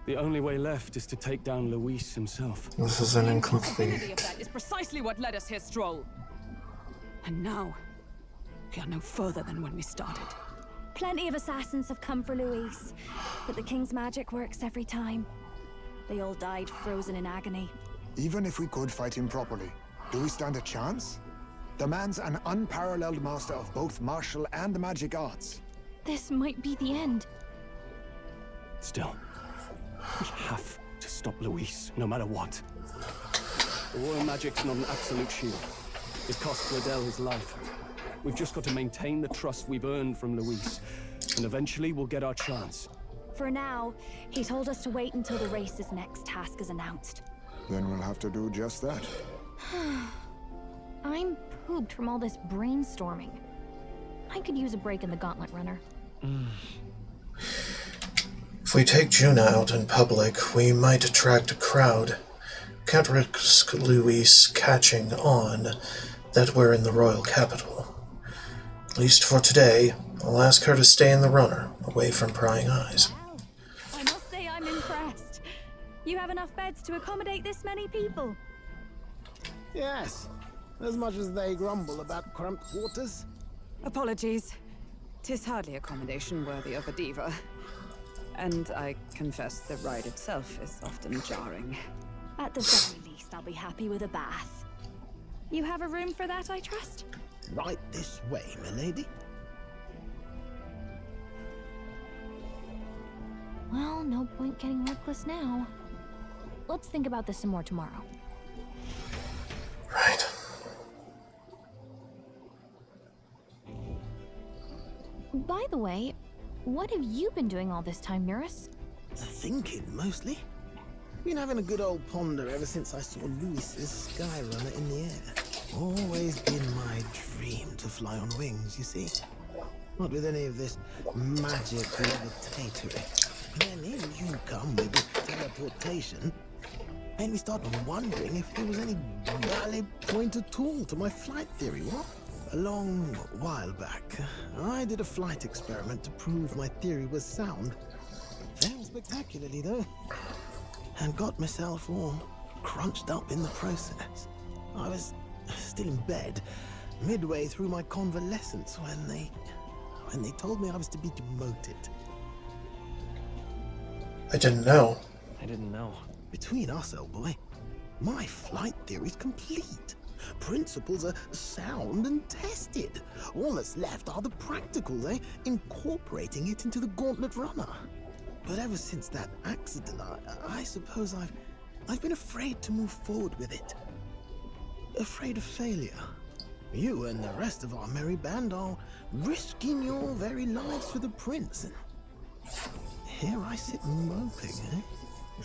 The only way left is to take down Luis himself. This is an The incomplete. of that is precisely what led us here, Stroll. And now, we are no further than when we started. Plenty of assassins have come for Luis, but the king's magic works every time. They all died frozen in agony. Even if we could fight him properly, do we stand a chance? The man's an unparalleled master of both martial and magic arts. This might be the end. Still, we have to stop Luis, no matter what. The royal magic's not an absolute shield. It cost Gladel his life. We've just got to maintain the trust we've earned from Luis, and eventually we'll get our chance. For now, he told us to wait until the race's next task is announced. Then we'll have to do just that. I'm pooped from all this brainstorming. I could use a break in the Gauntlet Runner. If we take Juna out in public, we might attract a crowd. Can't risk Luis catching on that we're in the royal capital. At least for today, I'll ask her to stay in the runner, away from prying eyes. I must say I'm impressed. You have enough beds to accommodate this many people. Yes, as much as they grumble about cramped quarters. Apologies. 'Tis hardly accommodation worthy of a diva. And I confess the ride itself is often jarring. At the very least, I'll be happy with a bath. You have a room for that, I trust? Right this way, milady. Well, no point getting reckless now. Let's think about this some more tomorrow. Right. By the way, what have you been doing all this time, Mirus? Thinking, mostly. Been having a good old ponder ever since I saw Luis's Skyrunner in the air. Always been my dream to fly on wings, you see. Not with any of this magic levitatory. And then in you come with this teleportation. Made me start wondering if there was any valid point at all to my flight theory, what? A long while back, I did a flight experiment to prove my theory was sound. Failed spectacularly, though. And got myself all crunched up in the process. I was still in bed, midway through my convalescence, when they told me I was to be demoted. I didn't know. I didn't know. Between us, old boy, my flight theory's complete. Principles are sound and tested. All that's left are the practicals, incorporating it into the Gauntlet Runner. But ever since that accident, I suppose I've been afraid to move forward with it. Afraid of failure. You and the rest of our merry band are risking your very lives for the prince. And here I sit moping,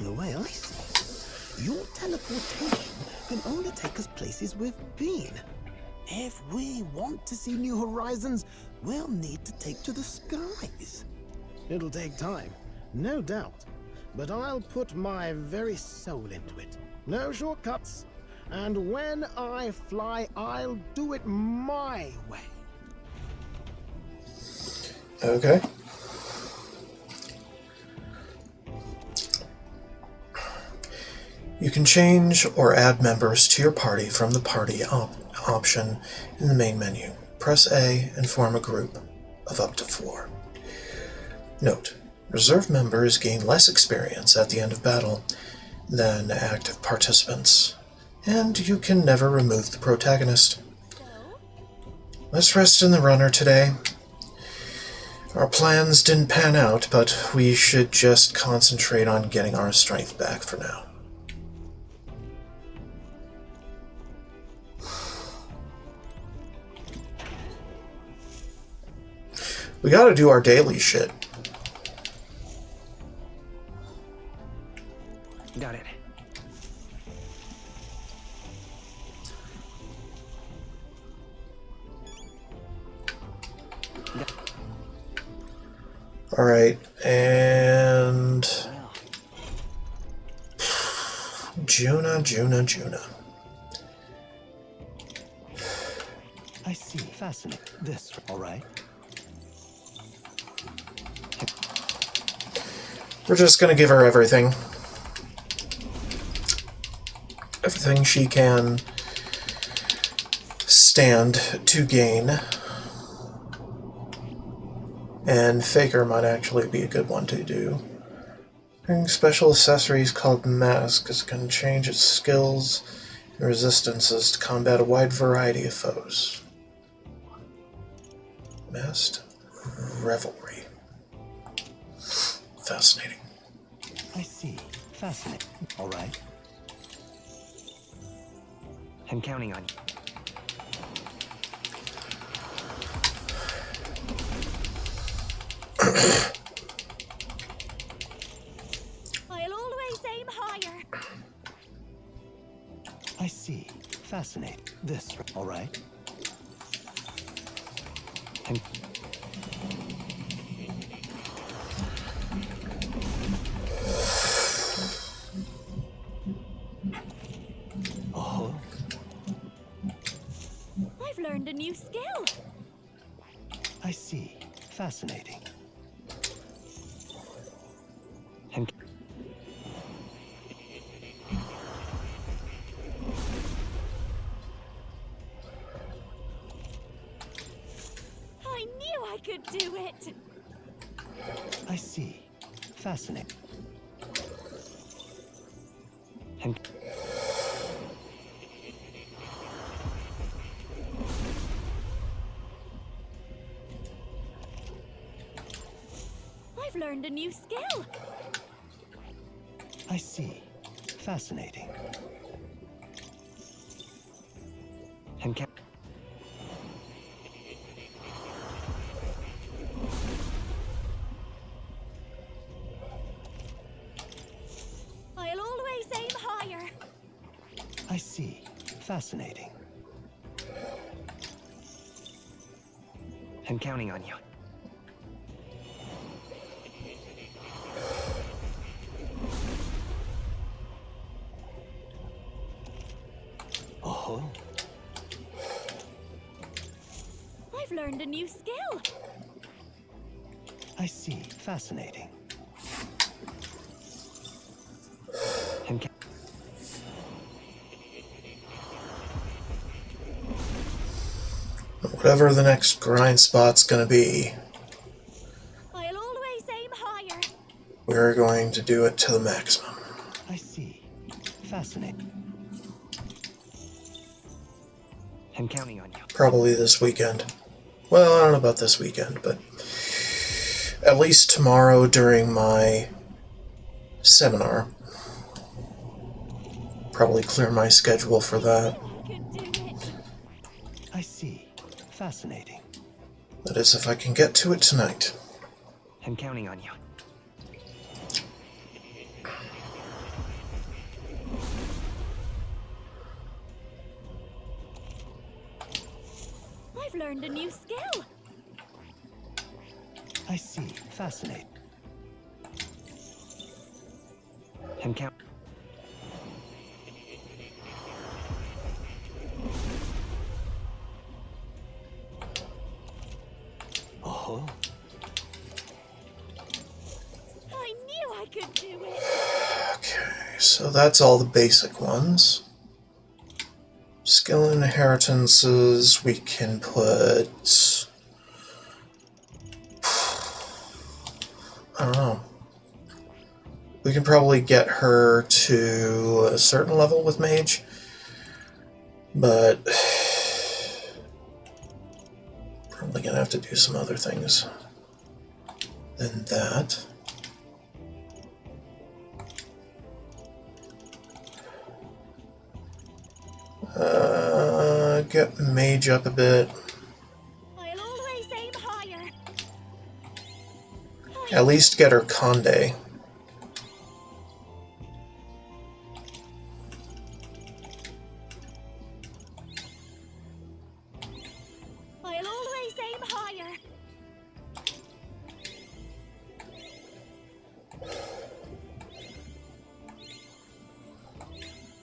The way I see it, your teleportation can only take us places we've been. If we want to see new horizons, we'll need to take to the skies. It'll take time, no doubt, but I'll put my very soul into it. No shortcuts. And when I fly, I'll do it my way. Okay. You can change or add members to your party from the party option in the main menu. Press A and form a group of up to 4. Note: reserve members gain less experience at the end of battle than active participants, and you can never remove the protagonist. Let's rest in the runner today. Our plans didn't pan out, but we should just concentrate on getting our strength back for now. We gotta do our daily shit. Got it. Alright, and... Juna. I see. Fascinating. This, all right? We're just gonna give her everything. Everything she can stand to gain. And Faker might actually be a good one to do. Bring special accessories called masks can change its skills and resistances to combat a wide variety of foes. Masked Revelry. Fascinating. I see. Fascinating. All right. I'm counting on you. I'll always aim higher. I see. Fascinating. This, all right? And oh, I've learned a new skill. I see. Fascinating. And I knew I could do it. I see. Fascinating. And I've learned a new skill. I see. Fascinating. And I'll always aim higher. I see. Fascinating. I'm counting on you. Oh, I've learned a new skill. I see. Fascinating. And Whatever the next grind spot's gonna be, I'll always aim higher. we're going to do it to the maximum. I see. Fascinating. I'm counting on you. Probably this weekend. Well, I don't know about this weekend, but at least tomorrow during my seminar. Probably clear my schedule for that. I see. Fascinating. That is, if I can get to it tonight. I'm counting on you. I've learned a new skill. I see. Fascinating. I'm counting. Oh, I knew I could do it. Okay, so that's all the basic ones. Skill inheritances, we can put... I don't know. We can probably get her to a certain level with Mage, but probably gonna have to do some other things than that. Get Mage up a bit. I'll always aim higher. At least get her Conde. I'll always aim higher.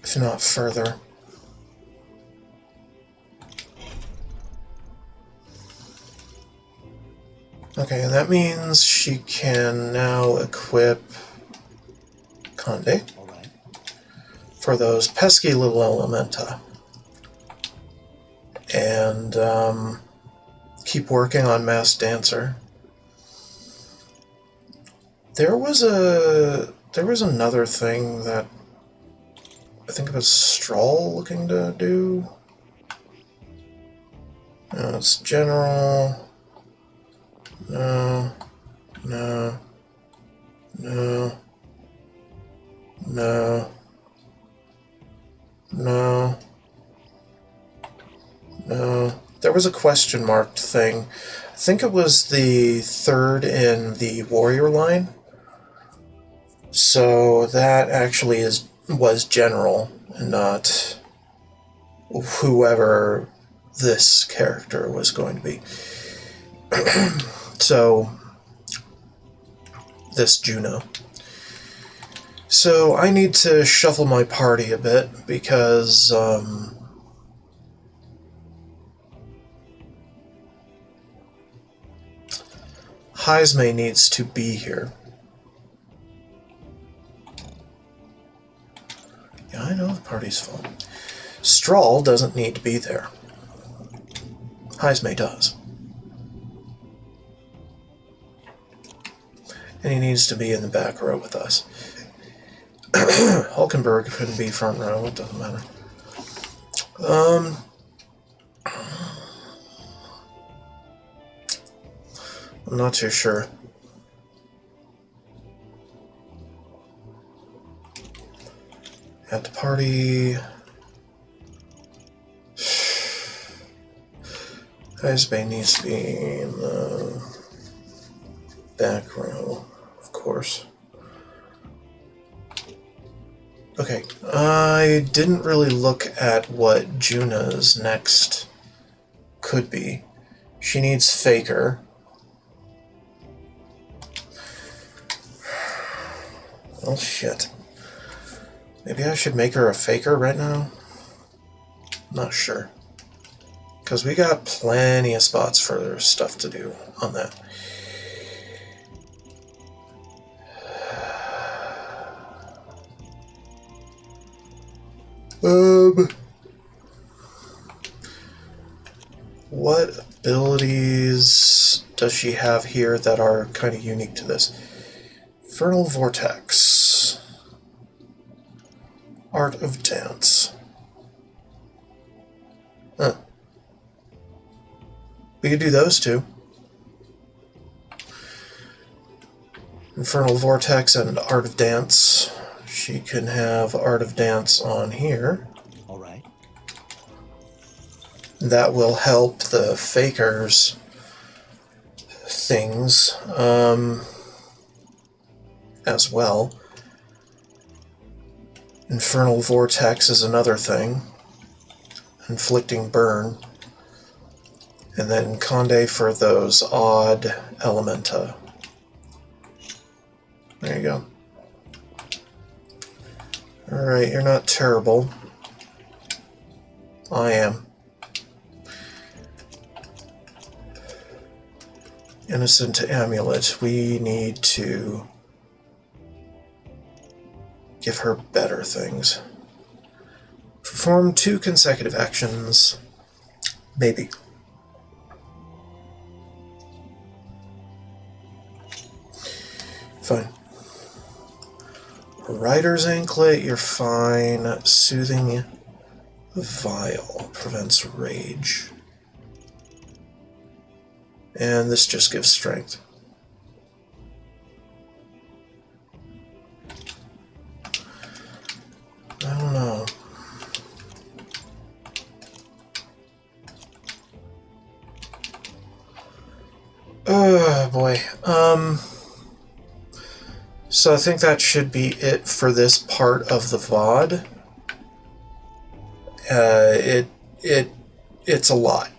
If not further. Okay, and that means she can now equip Conde for those pesky little Elementa. And keep working on Mass Dancer. There was another thing that I think it was Strahl looking to do. No, it's General. No. There was a question marked thing. I think it was the third in the warrior line. So that actually was General, and not whoever this character was going to be. So, this Juno. So I need to shuffle my party a bit, because Heisme needs to be here. Yeah, I know the party's full. Strahl doesn't need to be there. Heisme does. And he needs to be in the back row with us. Hulkenberg couldn't be front row, it doesn't matter. I'm not too sure. At the party... Heisme needs to be in the back row, of course. Okay, I didn't really look at what Juna's next could be. She needs Faker. Oh shit. Maybe I should make her a Faker right now? Not sure. Because we got plenty of spots for stuff to do on that. What abilities does she have here that are kind of unique to this? Infernal Vortex. Art of Dance. Huh. We could do those two. Infernal Vortex and Art of Dance. She can have Art of Dance on here. Alright. That will help the Fakers things as well. Infernal Vortex is another thing. Inflicting Burn. And then Conde for those odd Elementa. There you go. Alright, you're not terrible. I am. Innocent Amulet. We need to give her better things. Perform 2 consecutive actions. Maybe. Fine. Rider's Anklet, you're fine. Soothing Vial prevents rage. And this just gives strength. I don't know. Oh boy. So I think that should be it for this part of the VOD. It's a lot.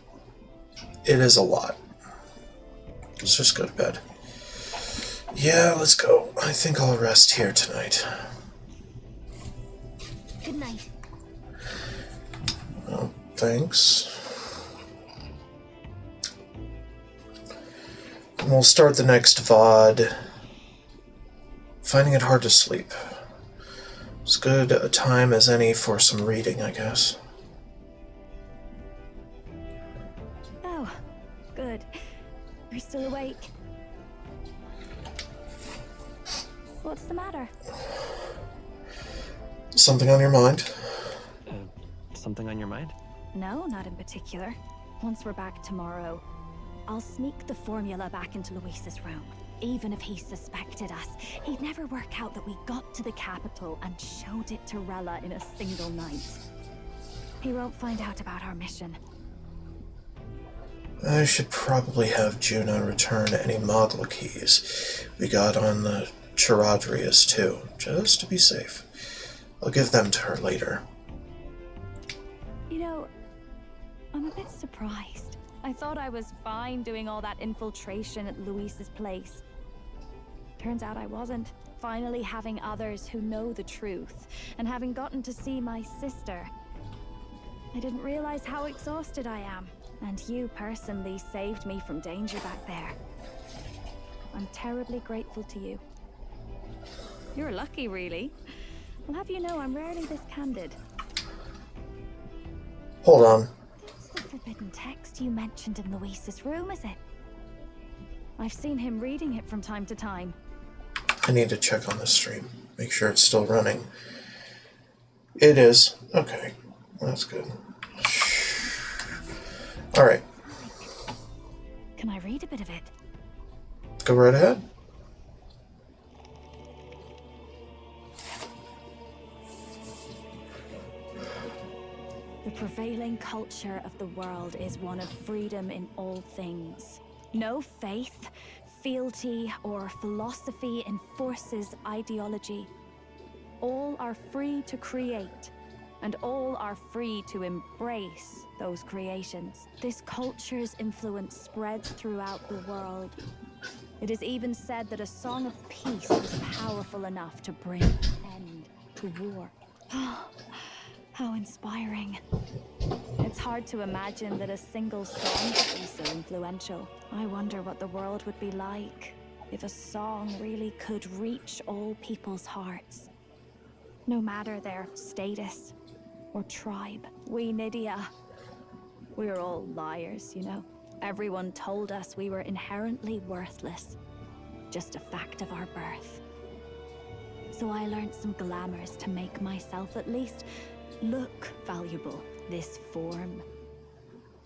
It is a lot. Let's just go to bed. Yeah, let's go. I think I'll rest here tonight. Good night. Well, thanks. And we'll start the next VOD. Finding it hard to sleep. As good a time as any for some reading, I guess. Oh, good. You're still awake. What's the matter? Something on your mind? Something on your mind? No, not in particular. Once we're back tomorrow, I'll sneak the formula back into Luis's room. Even if he suspected us, he'd never work out that we got to the capital and showed it to Rella in a single night. He won't find out about our mission. I should probably have Juna return any Mogla keys we got on the Charadrius too, just to be safe. I'll give them to her later. You know, I'm a bit surprised. I thought I was fine doing all that infiltration at Luis's place. Turns out I wasn't. Finally having others who know the truth, and having gotten to see my sister. I didn't realize how exhausted I am, and you personally saved me from danger back there. I'm terribly grateful to you. You're lucky, really. I'll have you know I'm rarely this candid. Hold on. That's the forbidden text you mentioned in Luis's room, is it? I've seen him reading it from time to time. I need to check on the stream. Make sure it's still running. It is. Okay. That's good. Alright. Can I read a bit of it? Go right ahead. The prevailing culture of the world is one of freedom in all things. No faith, fealty, or philosophy enforces ideology. All are free to create, and all are free to embrace those creations. This culture's influence spreads throughout the world. It is even said that a song of peace was powerful enough to bring an end to war. How inspiring. It's hard to imagine that a single song could be so influential. I wonder what the world would be like if a song really could reach all people's hearts. No matter their status or tribe. We Nydia, we're all liars, you know. Everyone told us we were inherently worthless. Just a fact of our birth. So I learned some glamours to make myself at least look valuable. This form.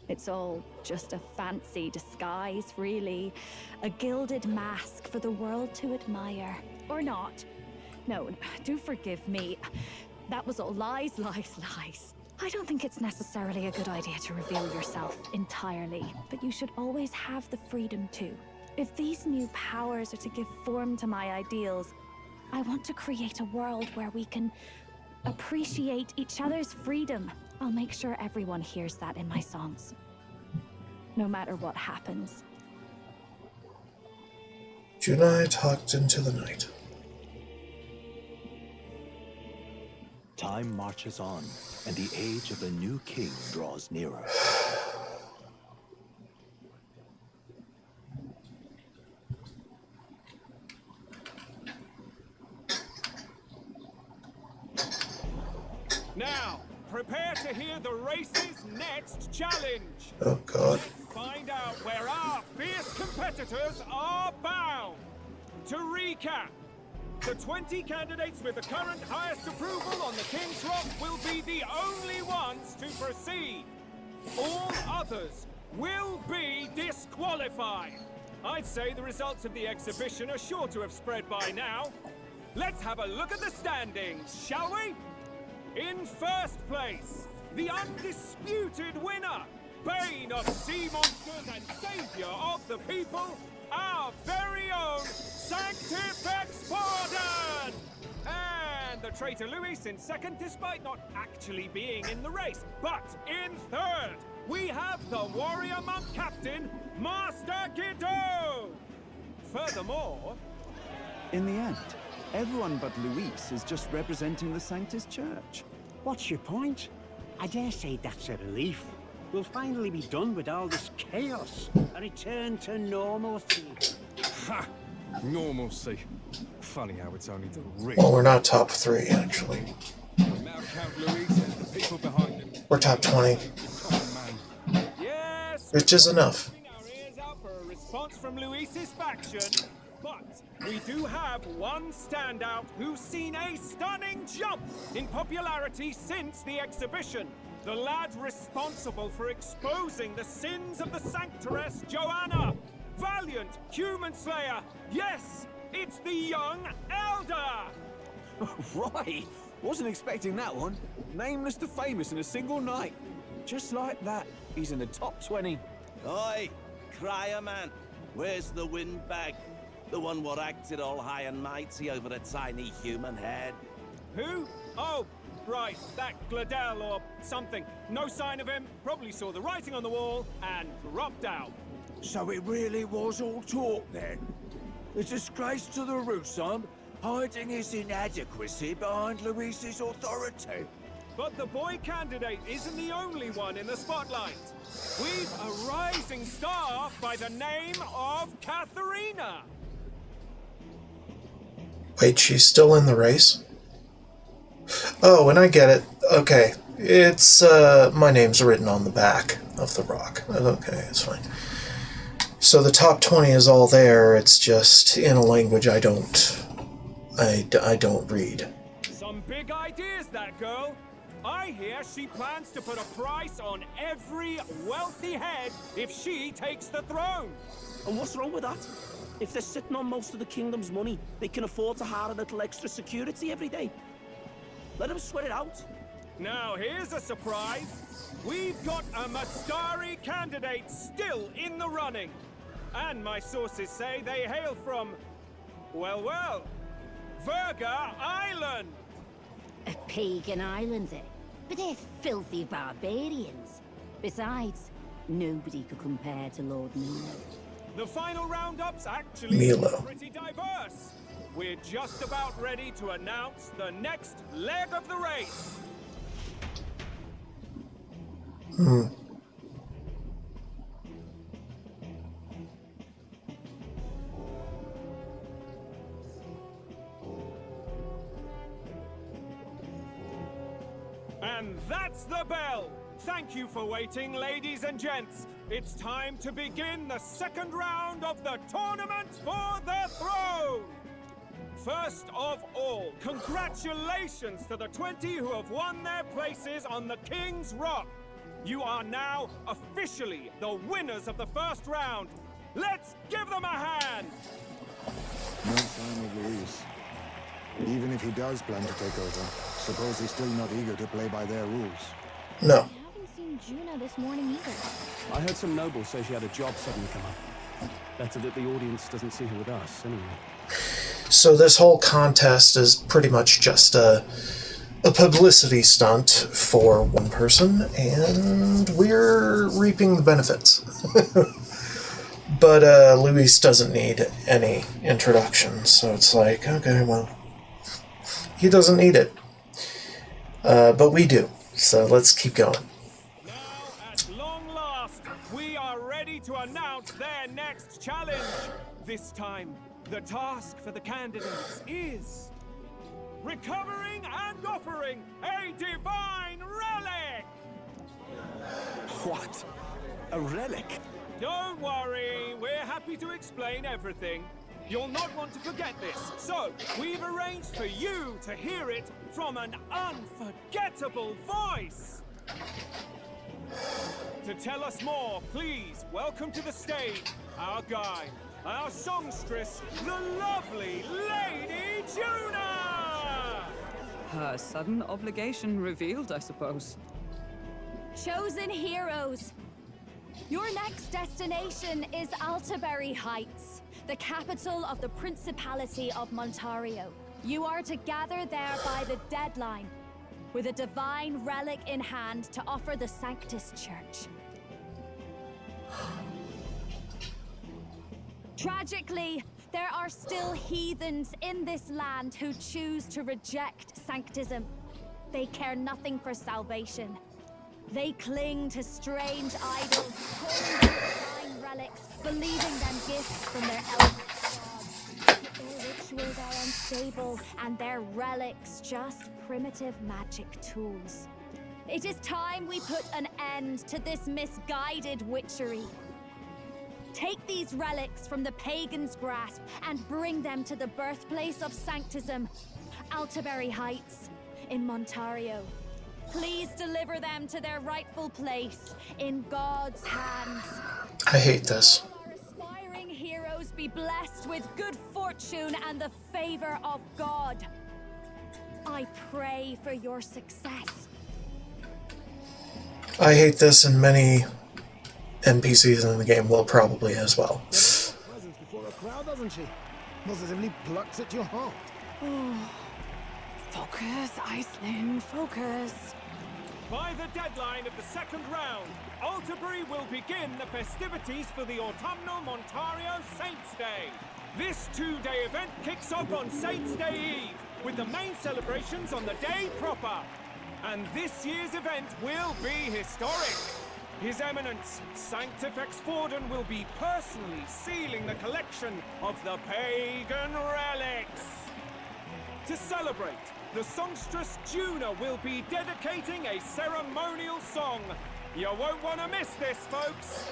It's all just a fancy disguise, really. A gilded mask for the world to admire. Or not. No, do forgive me. That was all lies, lies, lies. I don't think it's necessarily a good idea to reveal yourself entirely, but you should always have the freedom to. If these new powers are to give form to my ideals, I want to create a world where we can appreciate each other's freedom. I'll make sure everyone hears that in my songs. No matter what happens. Juna and I talked into the night. Time marches on, and the age of the new king draws nearer. Now, prepare to hear the race's next challenge. Oh God. Let's find out where our fierce competitors are bound. To recap, the 20 candidates with the current highest approval on the King's Rock will be the only ones to proceed. All others will be disqualified. I'd say the results of the exhibition are sure to have spread by now. Let's have a look at the standings, shall we? In first place, the undisputed winner, Bane of Sea Monsters and Savior of the People, our very own Sanctifex Forden! And the traitor Luis in second, despite not actually being in the race. But in third, we have the warrior monk captain, Master Guido! Furthermore... In the end, everyone but Luis is just representing the Sanctus Church. What's your point? I dare say that's a relief. We'll finally be done with all this chaos. A return to normalcy. Ha! Normalcy. Funny how it's only the rich. Well, we're not top 3, actually. Now Count Luis and the people behind him. We're top 20. Yes, Which is enough. our ears out for a response from Luis's faction, but we do have one standout who's seen a stunning jump in popularity since the exhibition. The lad responsible for exposing the sins of the Sanctoress Joanna. Valiant human slayer. Yes, it's the young Elder. Right. Wasn't expecting that one. Nameless to famous in a single night. Just like that, he's in the top 20. Oi, crier man. Where's the windbag? The one what acted all high and mighty over a tiny human head. Who? Oh, right, that Gladel or something. No sign of him, probably saw the writing on the wall and dropped out. So it really was all talk then? A disgrace to the Rusan, hiding his inadequacy behind Luis's authority. But the boy candidate isn't the only one in the spotlight. We've a rising star by the name of Katharina. Wait, she's still in the race? Oh, and I get it. Okay. It's, my name's written on the back of the rock. Okay, it's fine. So the top 20 is all there, it's just in a language I don't read. Some big ideas, that girl. I hear she plans to put a price on every wealthy head if she takes the throne. And what's wrong with that? If they're sitting on most of the kingdom's money, they can afford to hire a little extra security every day. Let them sweat it out. Now here's a surprise. We've got a Mastari candidate still in the running. And my sources say they hail from, well, Verga Island. A pagan island, eh? But they're filthy barbarians. Besides, nobody could compare to Lord Milo. The final roundup's actually Milo. pretty diverse. We're just about ready to announce the next leg of the race. And that's the bell! Thank you for waiting, ladies and gents. It's time to begin the second round of the tournament for the throne! First of all, congratulations to the 20 who have won their places on the King's Rock. You are now officially the winners of the first round. Let's give them a hand! No sign of Luis. Even if he does plan to take over, suppose he's still not eager to play by their rules. No. I haven't seen Juno this morning either. I heard some nobles say she had a job suddenly come up. Better that the audience doesn't see her with us, anyway. So this whole contest is pretty much just a publicity stunt for one person, and we're reaping the benefits. But Luis doesn't need any introduction, so it's like, okay, well, he doesn't need it. But we do, so let's keep going. Now, at long last, we are ready to announce their next challenge. This time, the task for the candidates is recovering and offering a divine relic! What? A relic? Don't worry, we're happy to explain everything. You'll not want to forget this, so we've arranged for you to hear it from an unforgettable voice. To tell us more, please welcome to the stage our guide, our songstress, the lovely Lady Juna! Her sudden obligation revealed, I suppose. Chosen heroes, your next destination is Altaberry Heights. the capital of the Principality of Montario. You are to gather there by the deadline, with a divine relic in hand to offer the Sanctus Church. Tragically, there are still heathens in this land who choose to reject Sanctism. They care nothing for salvation. They cling to strange idols, calling them divine relics, believing them gifts from their eldritch gods. But their rituals are unstable, and their relics just primitive magic tools. It is time we put an end to this misguided witchery. Take these relics from the pagan's grasp and bring them to the birthplace of Sanctism, Altaberry Heights, in Montario. Please deliver them to their rightful place in God's hands. I hate this. Our aspiring heroes be blessed with good fortune and the favor of God. I pray for your success. I hate this, and many NPCs in the game will probably as well. Presence before a crowd, doesn't she? Positively plucks at your heart. Oh. Focus, Iceland, focus. By the deadline of the second round, Altaberry will begin the festivities for the autumnal Montario Saints' Day. This two-day event kicks off on Saints' Day Eve, with the main celebrations on the day proper. And this year's event will be historic. His Eminence, Sanctifex Forden, will be personally sealing the collection of the pagan relics. To celebrate, the songstress Juna will be dedicating a ceremonial song. You won't want to miss this, folks.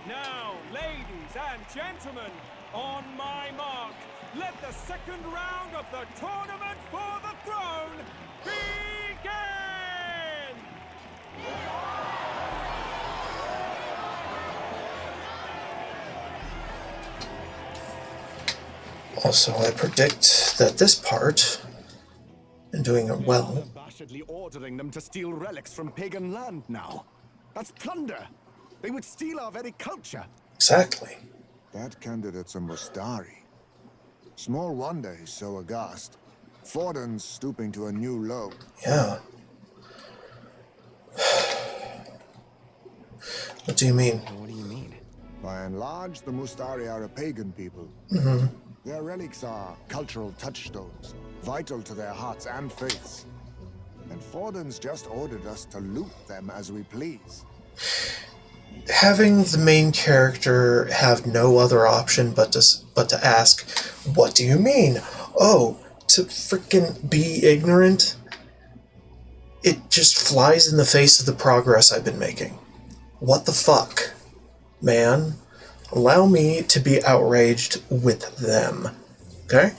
Now, ladies and gentlemen, on my mark, let the second round of the Tournament for the Throne begin! Also, I predict that this part, and doing it well, Unabashedly ordering them to steal relics from pagan land now. That's plunder. They would steal our very culture. exactly. That candidate's a Mustari. Small wonder he's so aghast. Forden's stooping to a new low. Yeah. What do you mean? What do you mean? By and large, the Mustari are a pagan people. Mm-hmm. Their relics are cultural touchstones, vital to their hearts and faiths. And Forden's just ordered us to loot them as we please. Having the main character have no other option but to ask, what do you mean? Oh, to freaking be ignorant? It just flies in the face of the progress I've been making. What the fuck? Man, allow me to be outraged with them. Okay?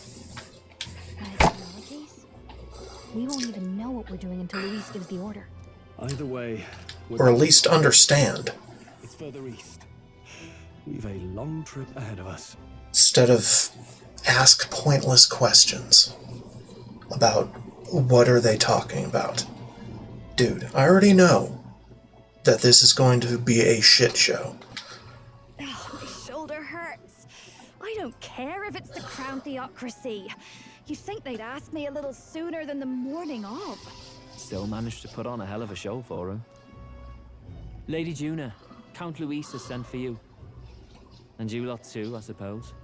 We won't even know what we're doing until Luis gives the order. Either way, Or at least understand. it's further east. We've a long trip ahead of us. Instead of ask pointless questions about what are they talking about. Dude, I already know that this is going to be a shit show. Oh, my shoulder hurts. I don't care if it's the Crown Theocracy. You'd think they'd ask me a little sooner than the morning of. Still managed to put on a hell of a show for him. Lady Juna, Count Luis has sent for you. And you lot too, I suppose.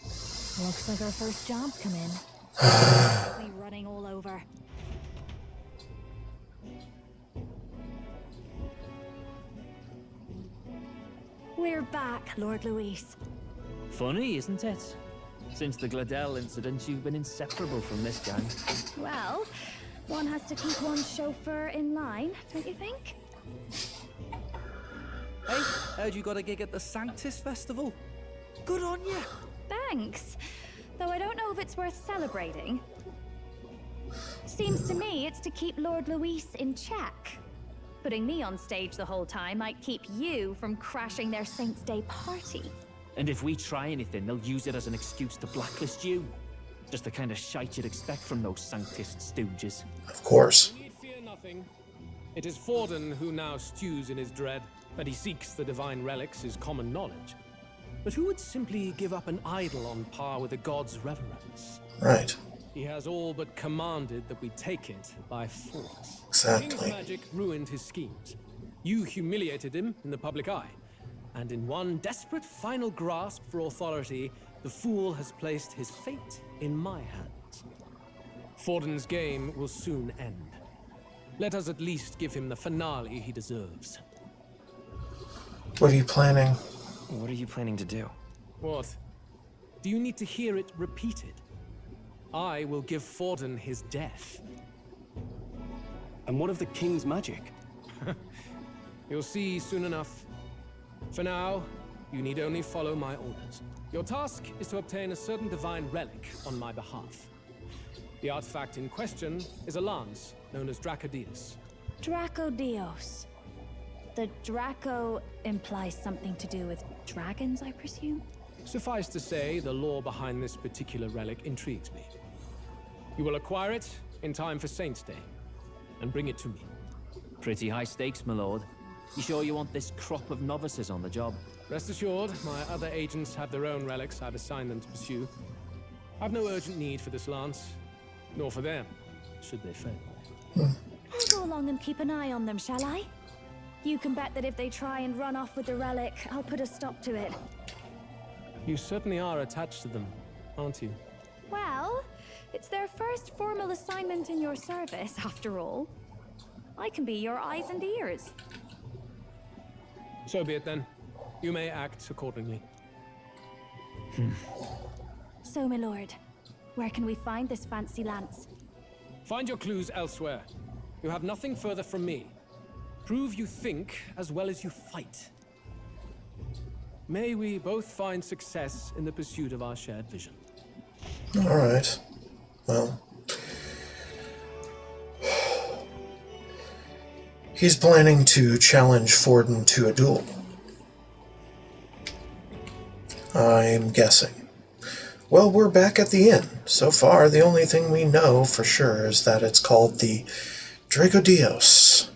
Looks like our first job's come in. Me running all over. We're back, Lord Luis. Funny, isn't it? Since the Gladel incident, you've been inseparable from this gang. Well, one has to keep one's chauffeur in line, don't you think? Hey, heard you got a gig at the Sanctus Festival? Good on you. Thanks. Though I don't know if it's worth celebrating. Seems to me it's to keep Lord Luis in check. Putting me on stage the whole time might keep you from crashing their Saints' Day party. And if we try anything, they'll use it as an excuse to blacklist you. Just the kind of shite you'd expect from those Sanctist stooges. Of course. We need fear nothing. It is Forden who now stews in his dread. That he seeks the divine relics is common knowledge. But who would simply give up an idol on par with a god's reverence? Right. He has all but commanded that we take it by force. Exactly. The king's magic ruined his schemes. You humiliated him in the public eye. And in one desperate final grasp for authority, the fool has placed his fate in my hands. Forden's game will soon end. Let us at least give him the finale he deserves. What are you planning? What are you planning to do? What? Do you need to hear it repeated? I will give Forden his death. And what of the king's magic? You'll see soon enough. For now, you need only follow my orders. Your task is to obtain a certain divine relic on my behalf. The artifact in question is a lance known as Dracodius. Dracodios. The Draco implies something to do with dragons, I presume? Suffice to say, the lore behind this particular relic intrigues me. You will acquire it in time for Saint's Day, and bring it to me. Pretty high stakes, my lord. You sure you want this crop of novices on the job? Rest assured, my other agents have their own relics I've assigned them to pursue. I've no urgent need for this lance, nor for them, should they fail. I'll go along and keep an eye on them, shall I? You can bet that if they try and run off with the relic, I'll put a stop to it. You certainly are attached to them, aren't you? Well, it's their first formal assignment in your service, after all. I can be your eyes and ears. So be it then. You may act accordingly. So, my lord, where can we find this fancy lance? Find your clues elsewhere. You have nothing further from me. Prove you think as well as you fight. May we both find success in the pursuit of our shared vision. Alright. Well. He's planning to challenge Forden to a duel. I'm guessing. Well, we're back at the inn. So far, the only thing we know for sure is that it's called the Dracodios.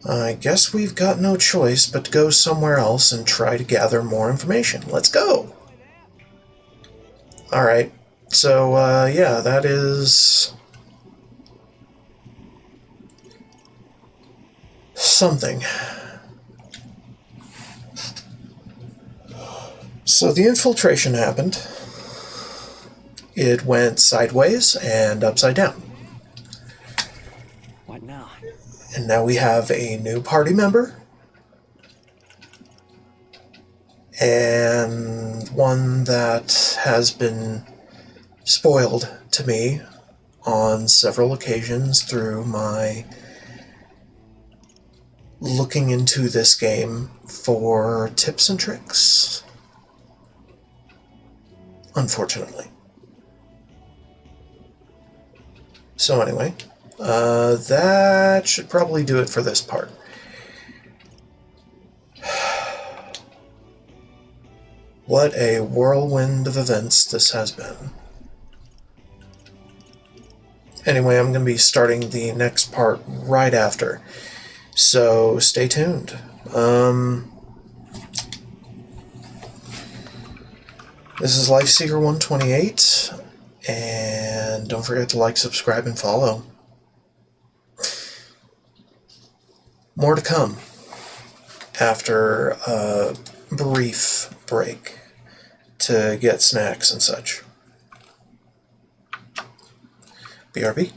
I guess we've got no choice but to go somewhere else and try to gather more information. Let's go! Alright, so, yeah, that is something. So the infiltration happened. It went sideways and upside down. What now? And now we have a new party member. And one that has been spoiled to me on several occasions through my looking into this game for tips and tricks. Unfortunately. So anyway, that should probably do it for this part. What a whirlwind of events this has been. Anyway, I'm going to be starting the next part right after, so stay tuned. This is Lifeseeker 128, and don't forget to like, subscribe, and follow. More to come after a brief break to get snacks and such. BRB.